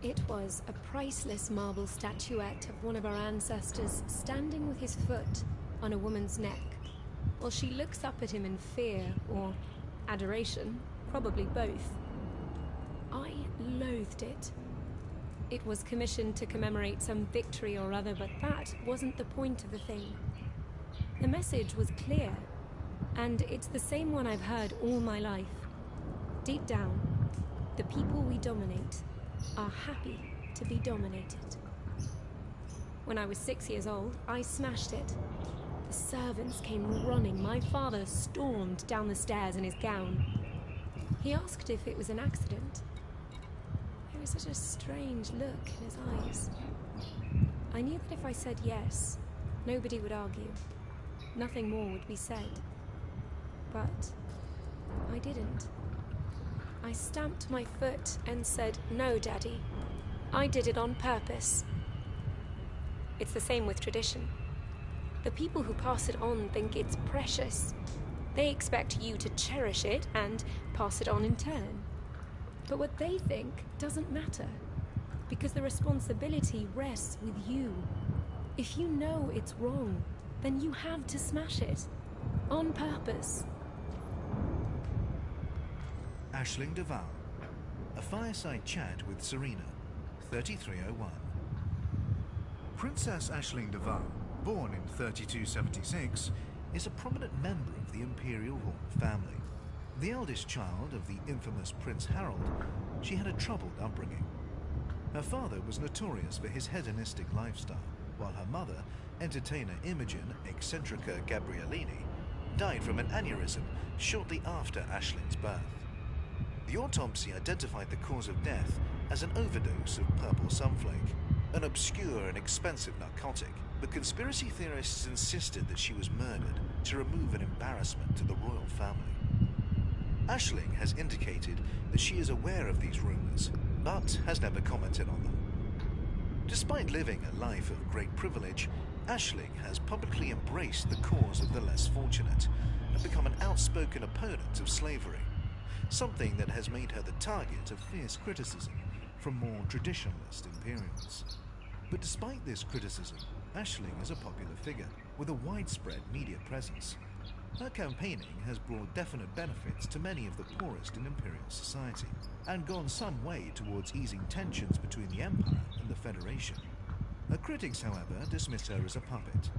It was a priceless marble statuette of one of our ancestors standing with his foot on a woman's neck, while she looks up at him in fear or adoration, probably both. I loathed it. It was commissioned to commemorate some victory or other, but that wasn't the point of the thing. The message was clear, and it's the same one I've heard all my life. Deep down, the people we dominate are happy to be dominated. When I was 6 years old, I smashed it. The servants came running. My father stormed down the stairs in his gown. He asked if it was an accident. There was such a strange look in his eyes. I knew that if I said yes, nobody would argue. Nothing more would be said. But I didn't. I stamped my foot and said, "No, Daddy. I did it on purpose." It's the same with tradition. The people who pass it on think it's precious. They expect you to cherish it and pass it on in turn. But what they think doesn't matter, because the responsibility rests with you. If you know it's wrong, then you have to smash it. On purpose. Aisling Duval. A fireside chat with Serena. 3301. Princess Aisling Duval, born in 3276, is a prominent member of the Imperial royal family. The eldest child of the infamous Prince Harold, she had a troubled upbringing. Her father was notorious for his hedonistic lifestyle, while her mother, entertainer Imogen Eccentrica Gabriellini, died from an aneurysm shortly after Aisling's birth. The autopsy identified the cause of death as an overdose of purple sunflake, an obscure and expensive narcotic, but conspiracy theorists insisted that she was murdered to remove an embarrassment to the royal family. Aisling has indicated that she is aware of these rumors, but has never commented on them. Despite living a life of great privilege, Aisling has publicly embraced the cause of the less fortunate and become an outspoken opponent of slavery, something that has made her the target of fierce criticism from more traditionalist imperials. But despite this criticism, Aisling is a popular figure with a widespread media presence. Her campaigning has brought definite benefits to many of the poorest in Imperial society, and gone some way towards easing tensions between the Empire and the Federation. Her critics, however, dismiss her as a puppet,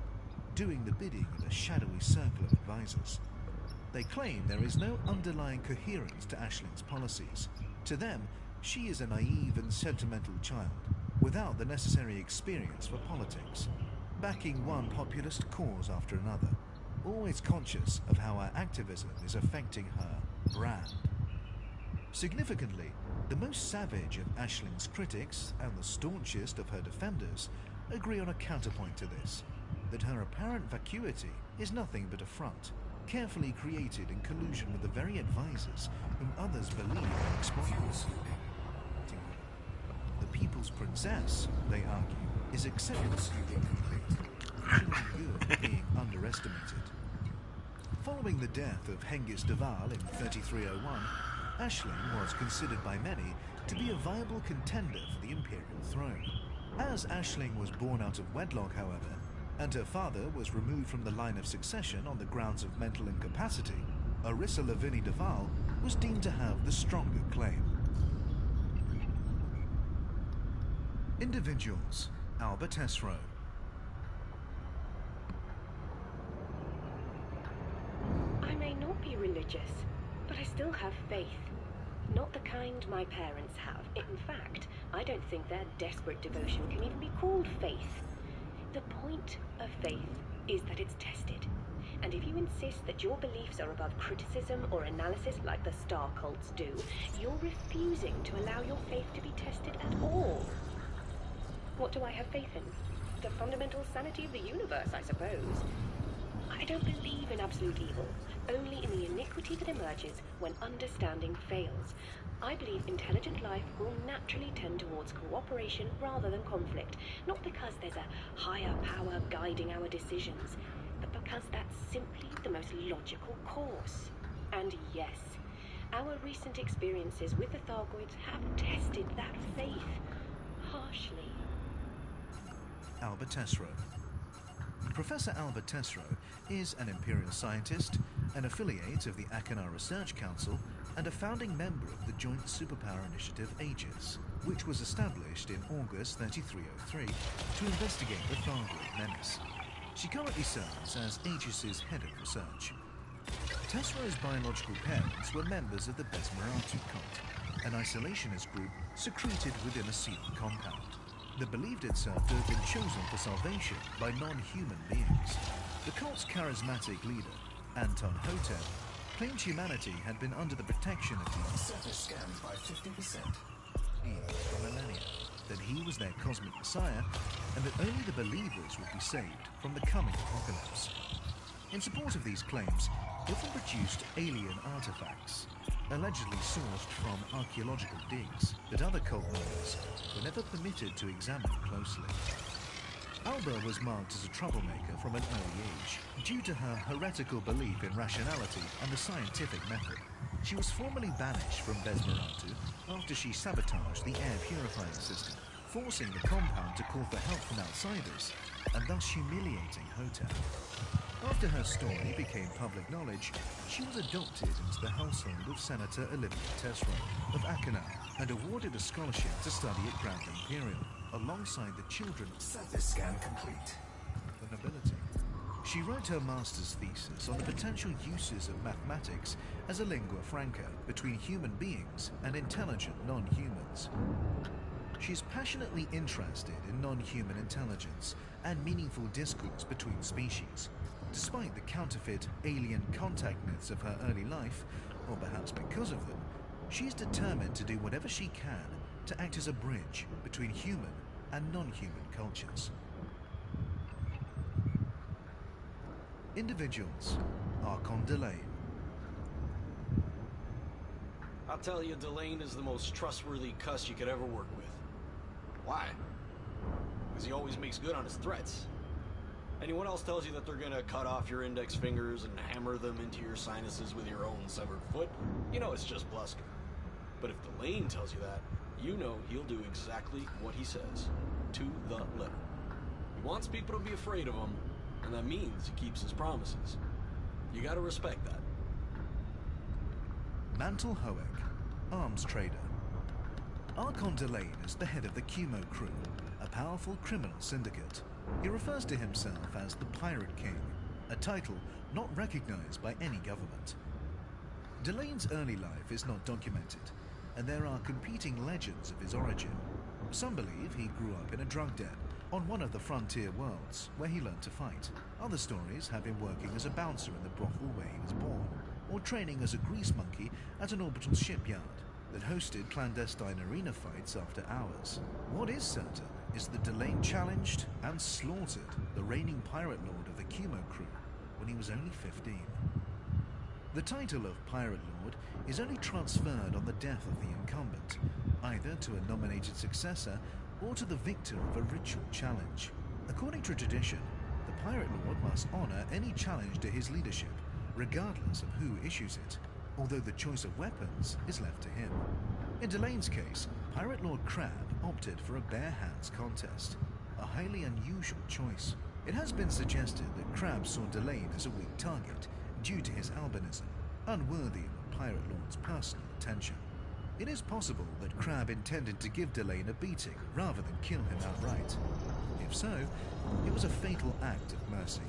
doing the bidding of a shadowy circle of advisors. They claim there is no underlying coherence to Aisling's policies. To them, she is a naive and sentimental child, without the necessary experience for politics, backing one populist cause after another, always conscious of how her activism is affecting her brand. Significantly, the most savage of Aisling's critics and the staunchest of her defenders agree on a counterpoint to this, that her apparent vacuity is nothing but a front, carefully created in collusion with the very advisors whom others believe are exploiting. The People's Princess, they argue, is exceptionally good being underestimated. Following the death of Hengist Deval in 3301, Aisling was considered by many to be a viable contender for the Imperial throne. As Aisling was born out of wedlock, however, and her father was removed from the line of succession on the grounds of mental incapacity, Orissa Lavinie Deval was deemed to have the stronger claim. Individuals: Albert Tesreau. I may not be religious, but I still have faith. Not the kind my parents have. In fact, I don't think their desperate devotion can even be called faith. The point of faith is that it's tested. And if you insist that your beliefs are above criticism or analysis like the star cults do, you're refusing to allow your faith to be tested at all. What do I have faith in? The fundamental sanity of the universe, I suppose. I don't believe in absolute evil, only in the iniquity that emerges when understanding fails. I believe intelligent life will naturally tend towards cooperation rather than conflict, not because there's a higher power guiding our decisions, but because that's simply the most logical course. And yes, our recent experiences with the Thargoids have tested that faith harshly. Albert Tesreau. Professor Albert Tesreau is an Imperial scientist, an affiliate of the Achenar Research Council, and a founding member of the Joint Superpower Initiative Aegis, which was established in August 3303 to investigate the Thargoid menace. She currently serves as Aegis's head of research. Tesreau's biological parents were members of the Besmeratu cult, an isolationist group secreted within a sealed compound. They believed itself to have been chosen for salvation by non-human beings. The cult's charismatic leader, Anton Hotep, claimed humanity had been under the protection of the Surface scanned by 50%. beings for millennia, that he was their cosmic messiah, and that only the believers would be saved from the coming apocalypse. In support of these claims, they often produced alien artifacts, allegedly sourced from archaeological digs that other cult members were never permitted to examine closely. Alba was marked as a troublemaker from an early age due to her heretical belief in rationality and the scientific method. She was formally banished from Besmeratu after she sabotaged the air purifying system, forcing the compound to call for help from outsiders and thus humiliating Hotep. After her story became public knowledge, she was adopted into the household of Senator Olivia Tesreau of Achenar and awarded a scholarship to study at Grand Imperial, alongside the children Surface scan complete. of the nobility. She wrote her master's thesis on the potential uses of mathematics as a lingua franca between human beings and intelligent non-humans. She is passionately interested in non-human intelligence and meaningful discourse between species. Despite the counterfeit alien contact myths of her early life, or perhaps because of them, she is determined to do whatever she can to act as a bridge between human and non-human cultures. Individuals: Archon Delane. I'll tell you, Delane is the most trustworthy cuss you could ever work with. Why? Because he always makes good on his threats. Anyone else tells you that they're gonna cut off your index fingers and hammer them into your sinuses with your own severed foot, you know it's just bluster. But if Delane tells you that, you know he'll do exactly what he says, to the letter. He wants people to be afraid of him, and that means he keeps his promises. You gotta respect that. Mantle Hoek, arms trader. Archon Delane is the head of the Cumo crew, a powerful criminal syndicate. He refers to himself as the Pirate King, a title not recognized by any government. Delane's early life is not documented, and there are competing legends of his origin. Some believe he grew up in a drug den on one of the frontier worlds, where he learned to fight. Other stories have him working as a bouncer in the brothel where he was born, or training as a grease monkey at an orbital shipyard that hosted clandestine arena fights after hours. What is certain is that Delane challenged and slaughtered the reigning pirate lord of the Cumo crew when he was only 15. The title of Pirate Lord is only transferred on the death of the incumbent, either to a nominated successor or to the victor of a ritual challenge. According to tradition, the Pirate Lord must honor any challenge to his leadership, regardless of who issues it, although the choice of weapons is left to him. In Delane's case, Pirate Lord Crab opted for a bare hands contest, a highly unusual choice. It has been suggested that Crab saw Delane as a weak target due to his albinism, unworthy of a Pirate Lord's personal attention. It is possible that Crab intended to give Delane a beating rather than kill him outright. If so, it was a fatal act of mercy.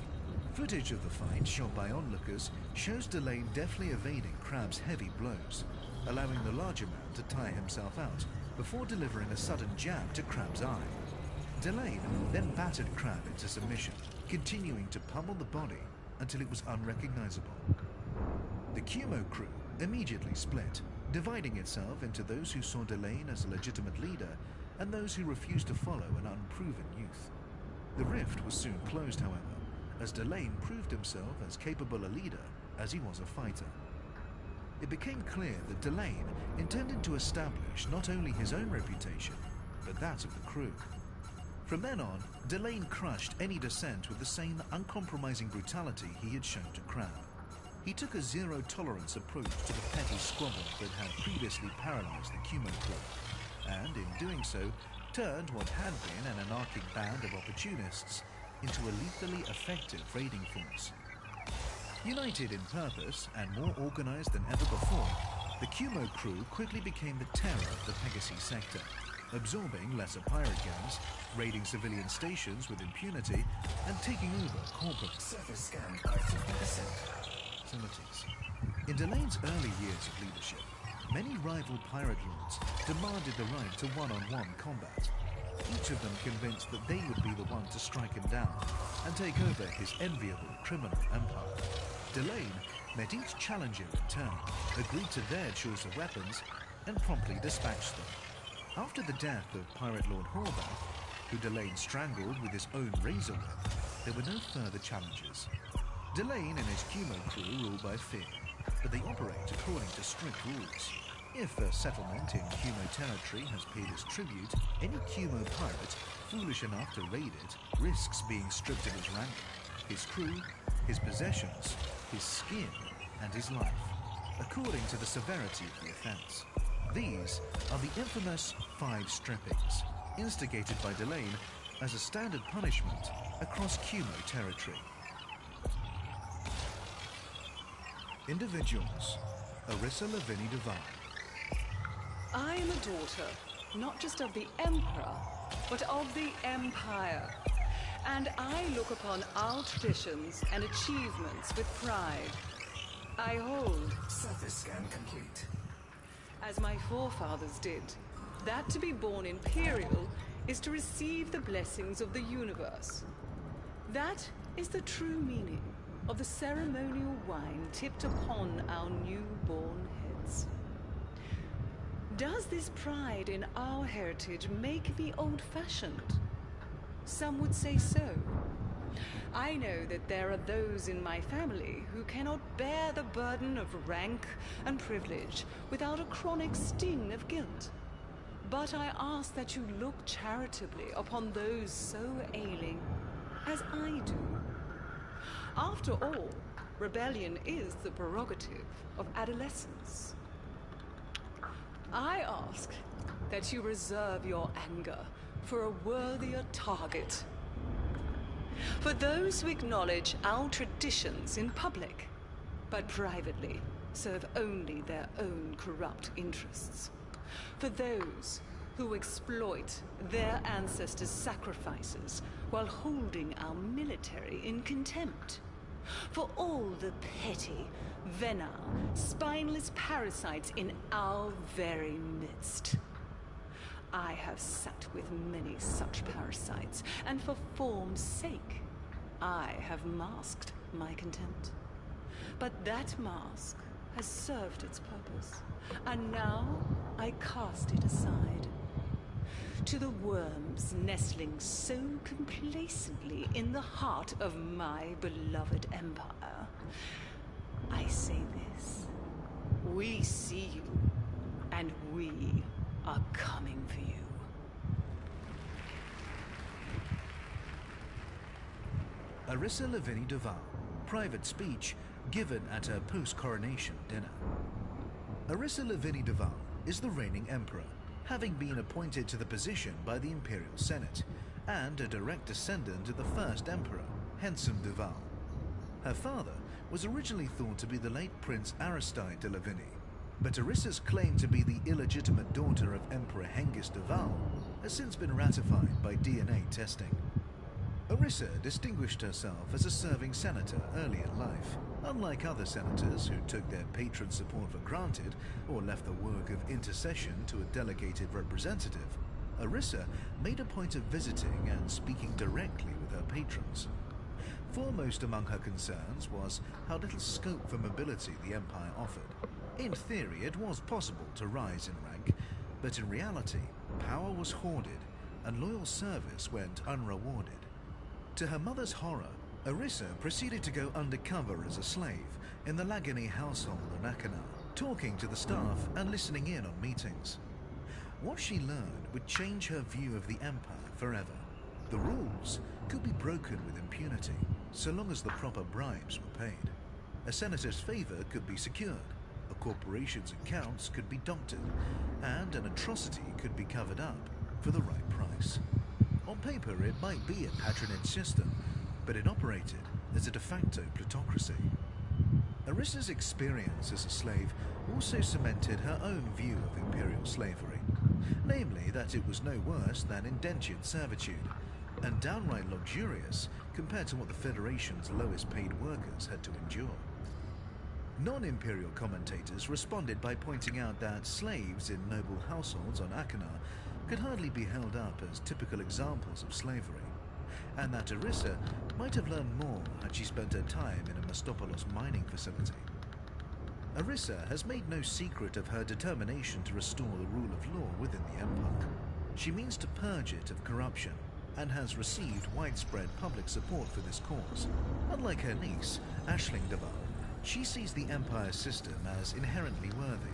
Footage of the fight shot by onlookers shows Delane deftly evading Crab's heavy blows, allowing the larger man to tire himself out before delivering a sudden jab to Crab's eye. Delane then battered Crab into submission, continuing to pummel the body until it was unrecognizable. The Cumo crew immediately split, dividing itself into those who saw Delane as a legitimate leader and those who refused to follow an unproven youth. The rift was soon closed, however, as Delane proved himself as capable a leader as he was a fighter. It became clear that Delane intended to establish not only his own reputation, but that of the crew. From then on, Delane crushed any dissent with the same uncompromising brutality he had shown to Crab. He took a zero-tolerance approach to the petty squabbles that had previously paralyzed the Cumo crew, and in doing so, turned what had been an anarchic band of opportunists into a lethally effective raiding force. United in purpose and more organized than ever before, the Cumo crew quickly became the terror of the Pegasus sector, absorbing lesser pirate gangs, raiding civilian stations with impunity, and taking over corporate Surface scanned by 50%. facilities. In Delane's early years of leadership, many rival pirate lords demanded the right to one-on-one combat, each of them convinced that they would be the one to strike him down and take over his enviable criminal empire. Delane met each challenger in turn, agreed to their choice of weapons, and promptly dispatched them. After the death of Pirate Lord Horvath, who Delane strangled with his own razor whip, there were no further challenges. Delane and his Cumo crew rule by fear, but they operate according to strict rules. If a settlement in Cumo territory has paid its tribute, any Cumo pirate foolish enough to raid it risks being stripped of his rank, his crew, his possessions, his skin, and his life, according to the severity of the offense. These are the infamous 5 strippings, instigated by Delane as a standard punishment across Cumo territory. Individuals: Arissa Lavini Devine. I am a daughter, not just of the Emperor, but of the Empire. And I look upon our traditions and achievements with pride. I hold, Surface scan complete. as my forefathers did, that to be born imperial is to receive the blessings of the universe. That is the true meaning of the ceremonial wine tipped upon our newborn heads. Does this pride in our heritage make me old-fashioned? Some would say so. I know that there are those in my family who cannot bear the burden of rank and privilege without a chronic sting of guilt. But I ask that you look charitably upon those so ailing, as I do. After all, rebellion is the prerogative of adolescence. I ask that you reserve your anger for a worthier target. For those who acknowledge our traditions in public, but privately serve only their own corrupt interests. For those who exploit their ancestors' sacrifices while holding our military in contempt. For all the petty, venal, spineless parasites in our very midst. I have sat with many such parasites, and for form's sake, I have masked my contempt. But that mask has served its purpose, and now I cast it aside. To the worms nestling so complacently in the heart of my beloved empire, I say this. We see you, and we are coming for you. Arissa Lavinie Duval, private speech given at her post-coronation dinner. Arissa Lavinie Duval is the reigning emperor, having been appointed to the position by the Imperial Senate, and a direct descendant of the first emperor, Henson Duval. Her father was originally thought to be the late Prince Aristide de Lavinie, but Arissa's claim to be the illegitimate daughter of Emperor Hengist Duval has since been ratified by DNA testing. Arissa distinguished herself as a serving senator early in life. Unlike other senators who took their patron support for granted or left the work of intercession to a delegated representative, Arissa made a point of visiting and speaking directly with her patrons. Foremost among her concerns was how little scope for mobility the empire offered. In theory, it was possible to rise in rank, but in reality, power was hoarded and loyal service went unrewarded. To her mother's horror, Arissa proceeded to go undercover as a slave in the Lagany household on Akana, talking to the staff and listening in on meetings. What she learned would change her view of the empire forever. The rules could be broken with impunity, so long as the proper bribes were paid. A senator's favor could be secured, a corporation's accounts could be doctored, and an atrocity could be covered up for the right price. On paper, it might be a patronage system, but it operated as a de facto plutocracy. Arissa's experience as a slave also cemented her own view of imperial slavery, namely that it was no worse than indentured servitude, and downright luxurious compared to what the Federation's lowest paid workers had to endure. Non-imperial commentators responded by pointing out that slaves in noble households on Akana could hardly be held up as typical examples of slavery, and that Arissa might have learned more had she spent her time in a Mastopolos mining facility. Arissa has made no secret of her determination to restore the rule of law within the empire. She means to purge it of corruption, and has received widespread public support for this cause. Unlike her niece, Aisling Duval, she sees the empire's system as inherently worthy,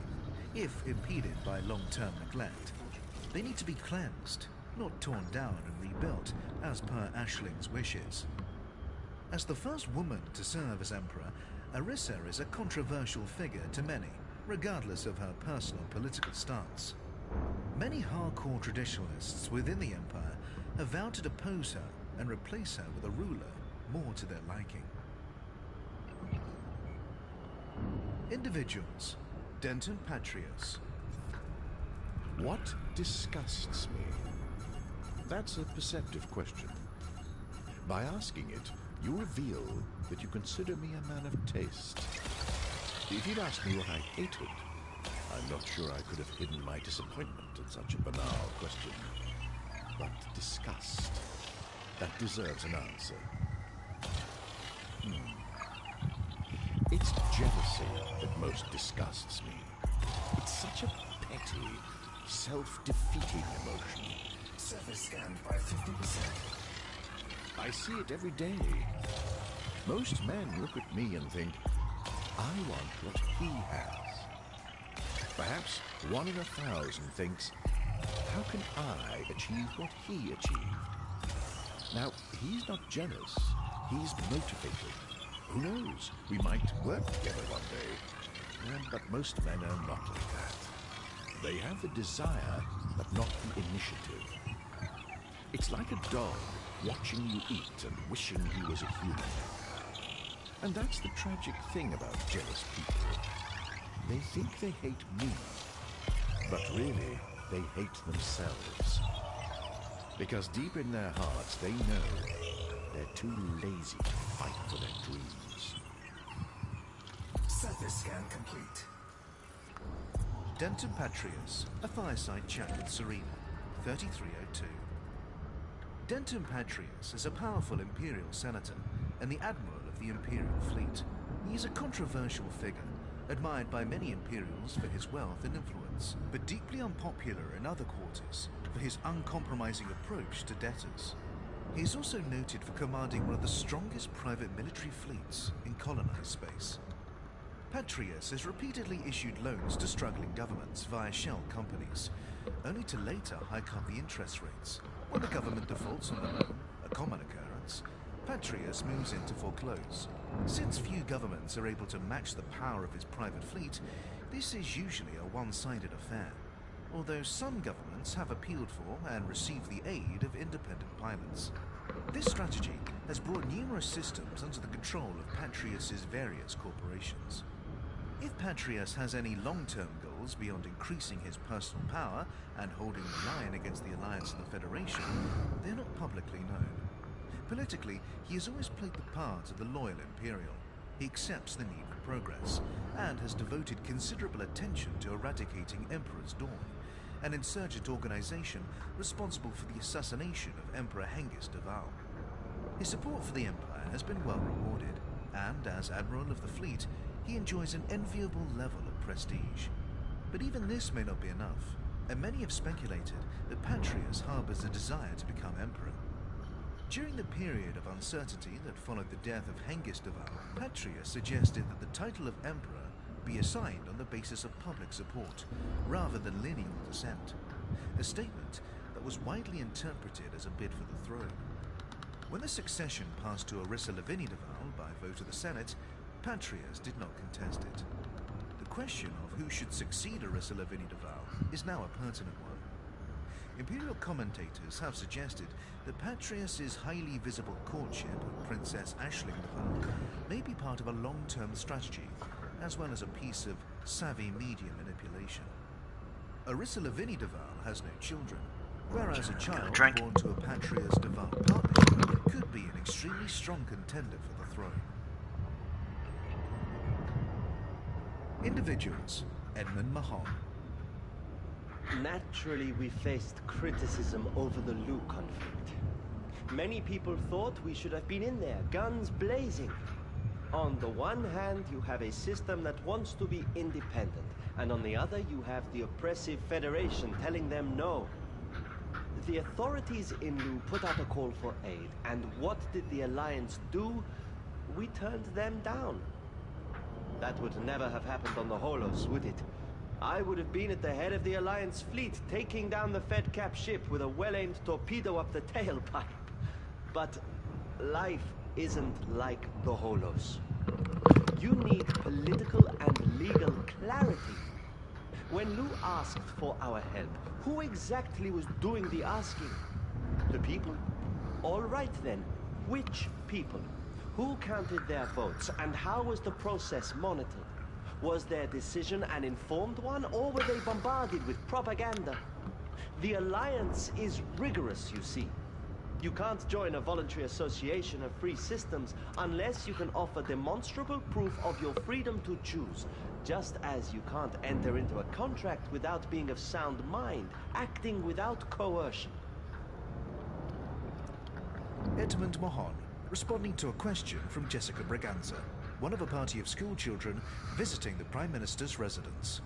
if impeded by long-term neglect. They need to be cleansed, not torn down and rebuilt, as per Aisling's wishes. As the first woman to serve as emperor, Arissa is a controversial figure to many, regardless of her personal political stance. Many hardcore traditionalists within the empire have vowed to depose her and replace her with a ruler more to their liking. Individuals. Denton Patrios. What disgusts me? That's a perceptive question. By asking it, you reveal that you consider me a man of taste. If you'd asked me what I hated, I'm not sure I could have hidden my disappointment at such a banal question. But disgust, that deserves an answer. It's jealousy that most disgusts me. It's such a petty, self-defeating emotion. Surface scanned by 50%. I see it every day. Most men look at me and think, I want what he has. Perhaps 1 in 1,000 thinks, how can I achieve what he achieved? Now, he's not jealous. He's motivated. Who knows? We might work together one day. But most men are not like that. They have the desire, but not the initiative. It's like a dog watching you eat and wishing he was a human. And that's the tragic thing about jealous people. They think they hate me, but really, they hate themselves. Because deep in their hearts, they know they're too lazy to fight for their dreams. Surface scan complete. Denton Patrius, a fireside chat with Serena, 3302. Denton Patrius is a powerful Imperial senator and the Admiral of the Imperial Fleet. He is a controversial figure, admired by many Imperials for his wealth and influence, but deeply unpopular in other quarters for his uncompromising approach to debtors. He is also noted for commanding one of the strongest private military fleets in colonized space. Patrius has repeatedly issued loans to struggling governments via shell companies, only to later hike up the interest rates. When the government defaults on the loan, a common occurrence, Patrius moves in to foreclose. Since few governments are able to match the power of his private fleet, this is usually a one-sided affair, although some governments have appealed for and received the aid of independent pilots. This strategy has brought numerous systems under the control of Patrius's various corporations. If Patrius has any long-term goals beyond increasing his personal power and holding the line against the Alliance and the Federation, they're not publicly known. Politically, he has always played the part of the loyal Imperial. He accepts the need for progress, and has devoted considerable attention to eradicating Emperor's Dawn, an insurgent organization responsible for the assassination of Emperor Hengist de Val. His support for the Empire has been well rewarded, and as Admiral of the Fleet, he enjoys an enviable level of prestige. But even this may not be enough, and many have speculated that Patrius harbors a desire to become Emperor. During the period of uncertainty that followed the death of Hengist de Val, Patrius suggested that the title of Emperor be assigned on the basis of public support, rather than lineal descent, a statement that was widely interpreted as a bid for the throne. When the succession passed to Orissa Lavinia de Val by vote of the Senate, Patrius did not contest it. The question of who should succeed Orissa Lavinia de Val is now a pertinent one. Imperial commentators have suggested that Patrius's highly visible courtship of Princess Aisling de Val may be part of a long-term strategy, as well as a piece of savvy media manipulation. Orissa Lavinia de Val has no children, whereas a child born to a Patrius de Val partner could be an extremely strong contender for the throne. Individuals: Edmund Mahon. Naturally, we faced criticism over the Lu conflict. Many people thought we should have been in there, guns blazing. On the one hand, you have a system that wants to be independent, and on the other, you have the oppressive Federation telling them no. The authorities in Lu put out a call for aid, and what did the Alliance do? We turned them down. That would never have happened on the Holos, would it? I would have been at the head of the Alliance fleet, taking down the Fed-Cap ship with a well-aimed torpedo up the tailpipe. But life isn't like the Holos. You need political and legal clarity. When Lu asked for our help, who exactly was doing the asking? The people? All right then, which people? Who counted their votes, and how was the process monitored? Was their decision an informed one, or were they bombarded with propaganda? The Alliance is rigorous, you see. You can't join a voluntary association of free systems unless you can offer demonstrable proof of your freedom to choose, just as you can't enter into a contract without being of sound mind, acting without coercion. Edmund Mahon, responding to a question from Jessica Braganza, one of a party of school children visiting the Prime Minister's residence.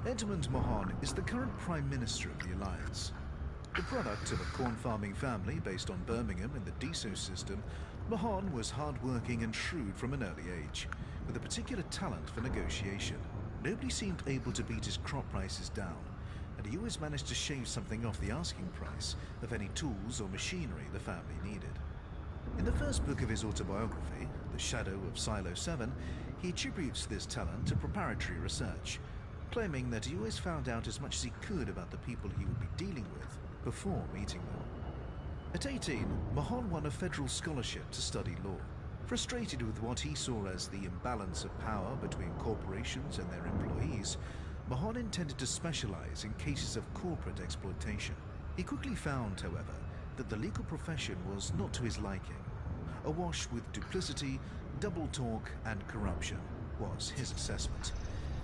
Edmund Mahon is the current Prime Minister of the Alliance. The product of a corn-farming family based on Birmingham in the DSO system, Mahon was hard-working and shrewd from an early age, with a particular talent for negotiation. Nobody seemed able to beat his crop prices down, and he always managed to shave something off the asking price of any tools or machinery the family needed. In the first book of his autobiography, The Shadow of Silo 7, he attributes this talent to preparatory research, claiming that he always found out as much as he could about the people he would be dealing with before meeting them. At 18, Mahon won a federal scholarship to study law. Frustrated with what he saw as the imbalance of power between corporations and their employees, Mahon intended to specialize in cases of corporate exploitation. He quickly found, however, that the legal profession was not to his liking. Awash with duplicity, double talk, and corruption was his assessment,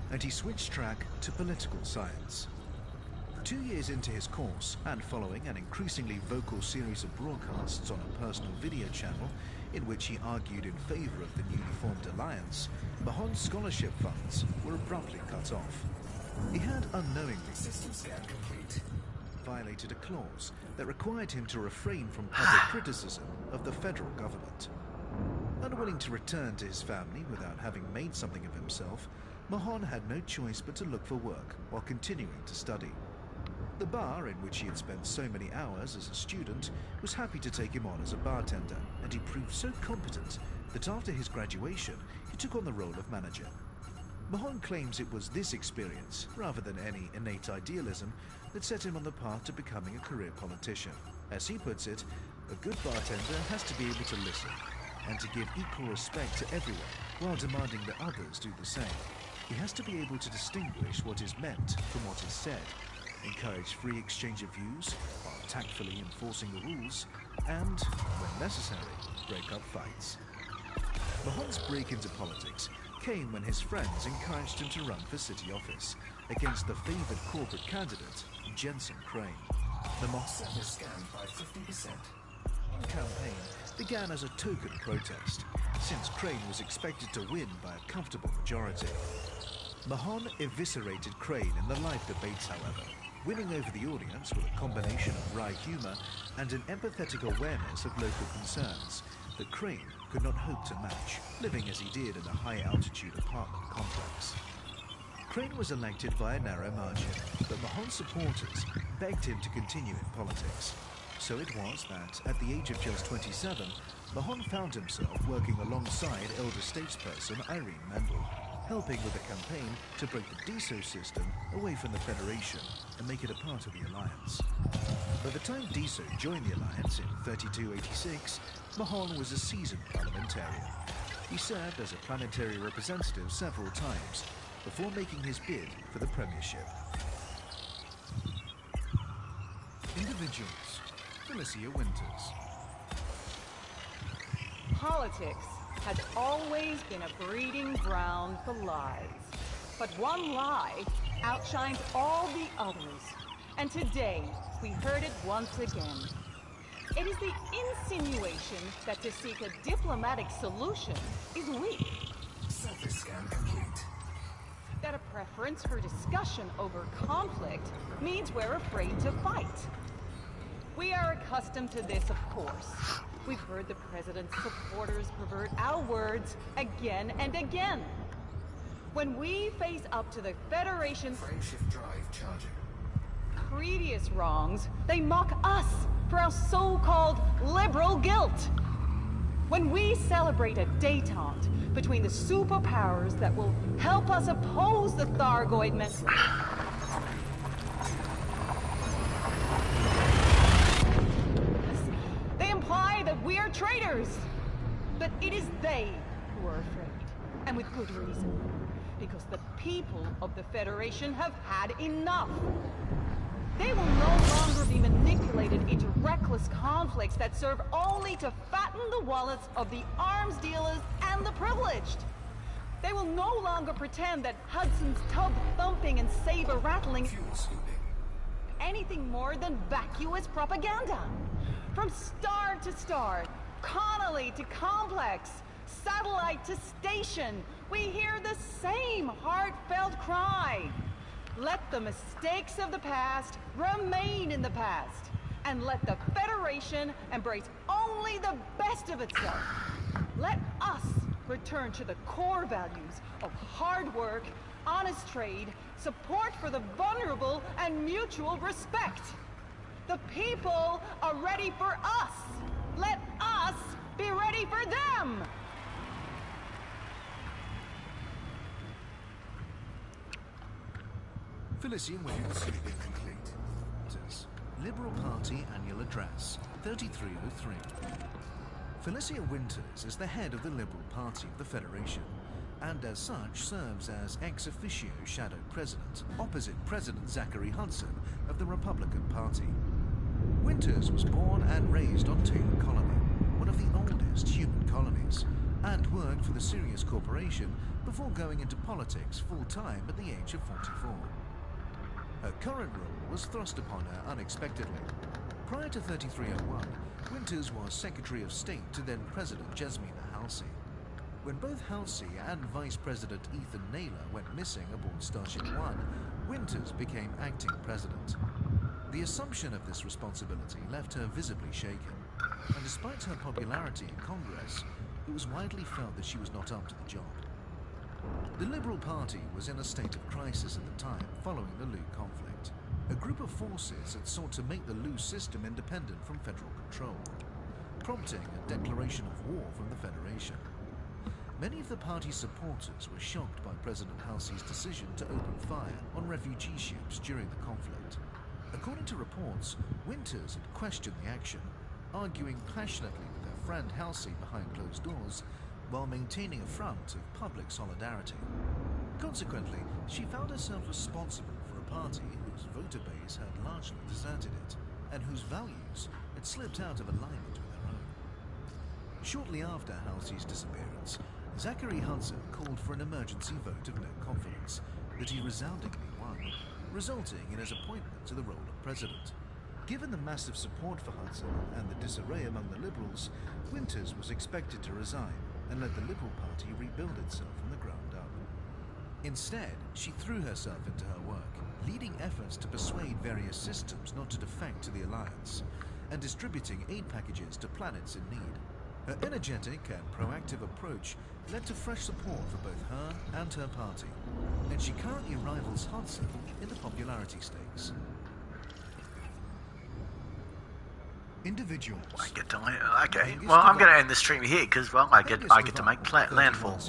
and he switched track to political science. 2 years into his course, and following an increasingly vocal series of broadcasts on a personal video channel in which he argued in favor of the newly formed alliance, Mahon's scholarship funds were abruptly cut off. He had unknowingly violated a clause that required him to refrain from public criticism of the federal government. Unwilling to return to his family without having made something of himself, Mahon had no choice but to look for work while continuing to study. The bar in which he had spent so many hours as a student was happy to take him on as a bartender, and he proved so competent that after his graduation he took on the role of manager. Mahon claims it was this experience, rather than any innate idealism, that set him on the path to becoming a career politician. As he puts it, a good bartender has to be able to listen, and to give equal respect to everyone, while demanding that others do the same. He has to be able to distinguish what is meant from what is said, encourage free exchange of views, while tactfully enforcing the rules, and, when necessary, break up fights. Mahon's break into politics came when his friends encouraged him to run for city office against the favoured corporate candidate, Jensen Crane. The Server scanned by 50%. campaign began as a token protest, since Crane was expected to win by a comfortable majority. Mahon eviscerated Crane in the live debates, however, winning over the audience with a combination of wry humour and an empathetic awareness of local concerns that Crane could not hope to match, living as he did in a high-altitude apartment complex. Crane was elected by a narrow margin, but Mahon's supporters begged him to continue in politics. So it was that, at the age of just 27, Mahon found himself working alongside elder statesperson Irene Mendel, helping with a campaign to break the DSO system away from the Federation and make it a part of the Alliance. By the time DSO joined the Alliance in 3286, Mahon was a seasoned parliamentarian. He served as a planetary representative several times before making his bid for the premiership. Individuals. Felicia Winters. Politics has always been a breeding ground for lies. But one lie outshines all the others. And today, we heard it once again. It is the insinuation that to seek a diplomatic solution is weak. Surface scan complete. That a preference for discussion over conflict means we're afraid to fight. We are accustomed to this, of course. We've heard the President's supporters pervert our words again and again. When we face up to the Federation's Frameshift drive charging. previous wrongs, they mock us for our so-called liberal guilt. When we celebrate a détente between the superpowers that will help us oppose the Thargoid message, they imply that we are traitors. But it is they who are afraid, and with good reason. Because the people of the Federation have had enough. They will no longer be manipulated into reckless conflicts that serve only to fatten the wallets of the arms dealers and the privileged. They will no longer pretend that Hudson's tub thumping and saber rattling anything more than vacuous propaganda. From star to star, Connolly to complex, satellite to station, we hear the same heartfelt cry. Let the mistakes of the past remain in the past, and let the Federation embrace only the best of itself. Let us return to the core values of hard work, honest trade, support for the vulnerable, and mutual respect. The people are ready for us. Let us be ready for them. Felicia Winters. Liberal Party Annual Address, 3303. Felicia Winters is the head of the Liberal Party of the Federation, and as such serves as ex officio shadow president, opposite President Zachary Hudson of the Republican Party. Winters was born and raised on Taylor Colony, one of the oldest human colonies, and worked for the Sirius Corporation before going into politics full-time at the age of 44. Her current role was thrust upon her unexpectedly. Prior to 3301, Winters was Secretary of State to then-President Jasmina Halsey. When both Halsey and Vice President Ethan Naylor went missing aboard Starship One, Winters became acting president. The assumption of this responsibility left her visibly shaken, and despite her popularity in Congress, it was widely felt that she was not up to the job. The Liberal Party was in a state of crisis at the time following the Lu conflict. A group of forces had sought to make the Lu system independent from federal control, prompting a declaration of war from the Federation. Many of the party's supporters were shocked by President Halsey's decision to open fire on refugee ships during the conflict. According to reports, Winters had questioned the action, arguing passionately with her friend Halsey behind closed doors, while maintaining a front of public solidarity. Consequently, she found herself responsible for a party whose voter base had largely deserted it, and whose values had slipped out of alignment with their own. Shortly after Halsey's disappearance, Zachary Hudson called for an emergency vote of no confidence that he resoundingly won, resulting in his appointment to the role of president. Given the massive support for Hudson and the disarray among the Liberals, Winters was expected to resign and let the Liberal Party rebuild itself from the ground up. Instead, she threw herself into her work, leading efforts to persuade various systems not to defect to the Alliance, and distributing aid packages to planets in need. Her energetic and proactive approach led to fresh support for both her and her party, and she currently rivals Hudson in the popularity stakes. Individuals. I get to okay. Well, I'm going to end the stream here because, well, I get to make landfall.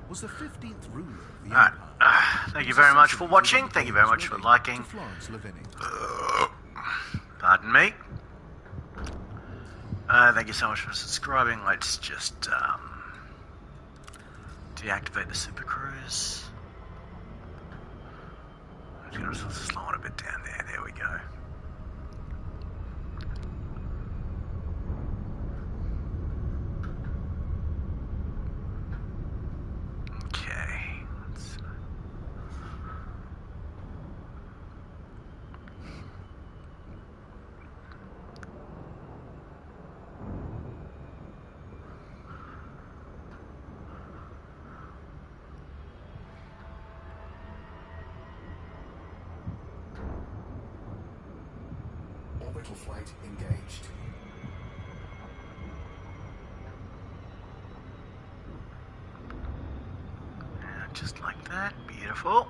Was the 15th ruler of the Alright. Empire. Thank you very much for watching. Thank you very much for liking. Pardon me. Thank you so much for subscribing. Let's just deactivate the super cruise. I'm going to slow it a bit down there. There we go. Orbital flight engaged. And just like that. Beautiful.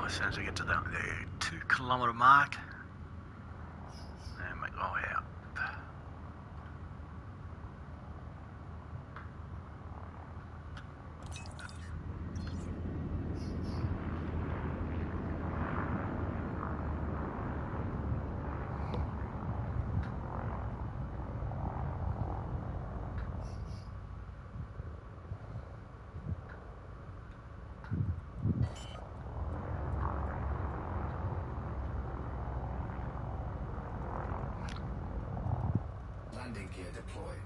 As soon as we get to the 2-kilometer mark, and make our way out. Landing gear deployed.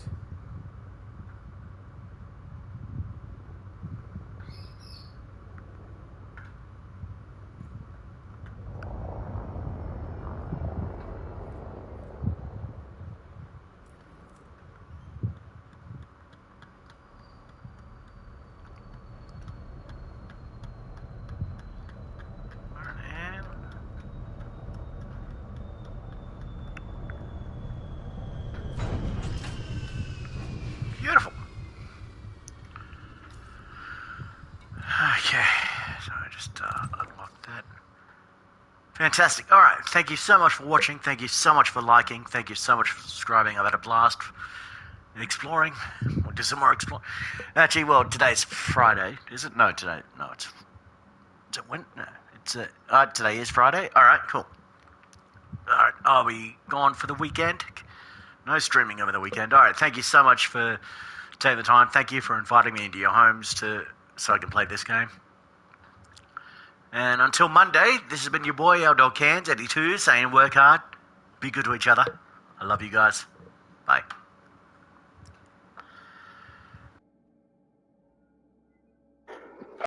Okay, so I just unlocked that. Fantastic. All right, thank you so much for watching. Thank you so much for liking. Thank you so much for subscribing. I've had a blast exploring. We'll do some more exploring. Actually, well, today's Friday, is it? No, today. No, it's. Is it when? No, it's. Today is Friday. All right, cool. All right, I'll be gone for the weekend. No streaming over the weekend. All right, thank you so much for taking the time. Thank you for inviting me into your homes so I can play this game. And until Monday, this has been your boy, L Dog Cans 82, saying work hard, be good to each other. I love you guys.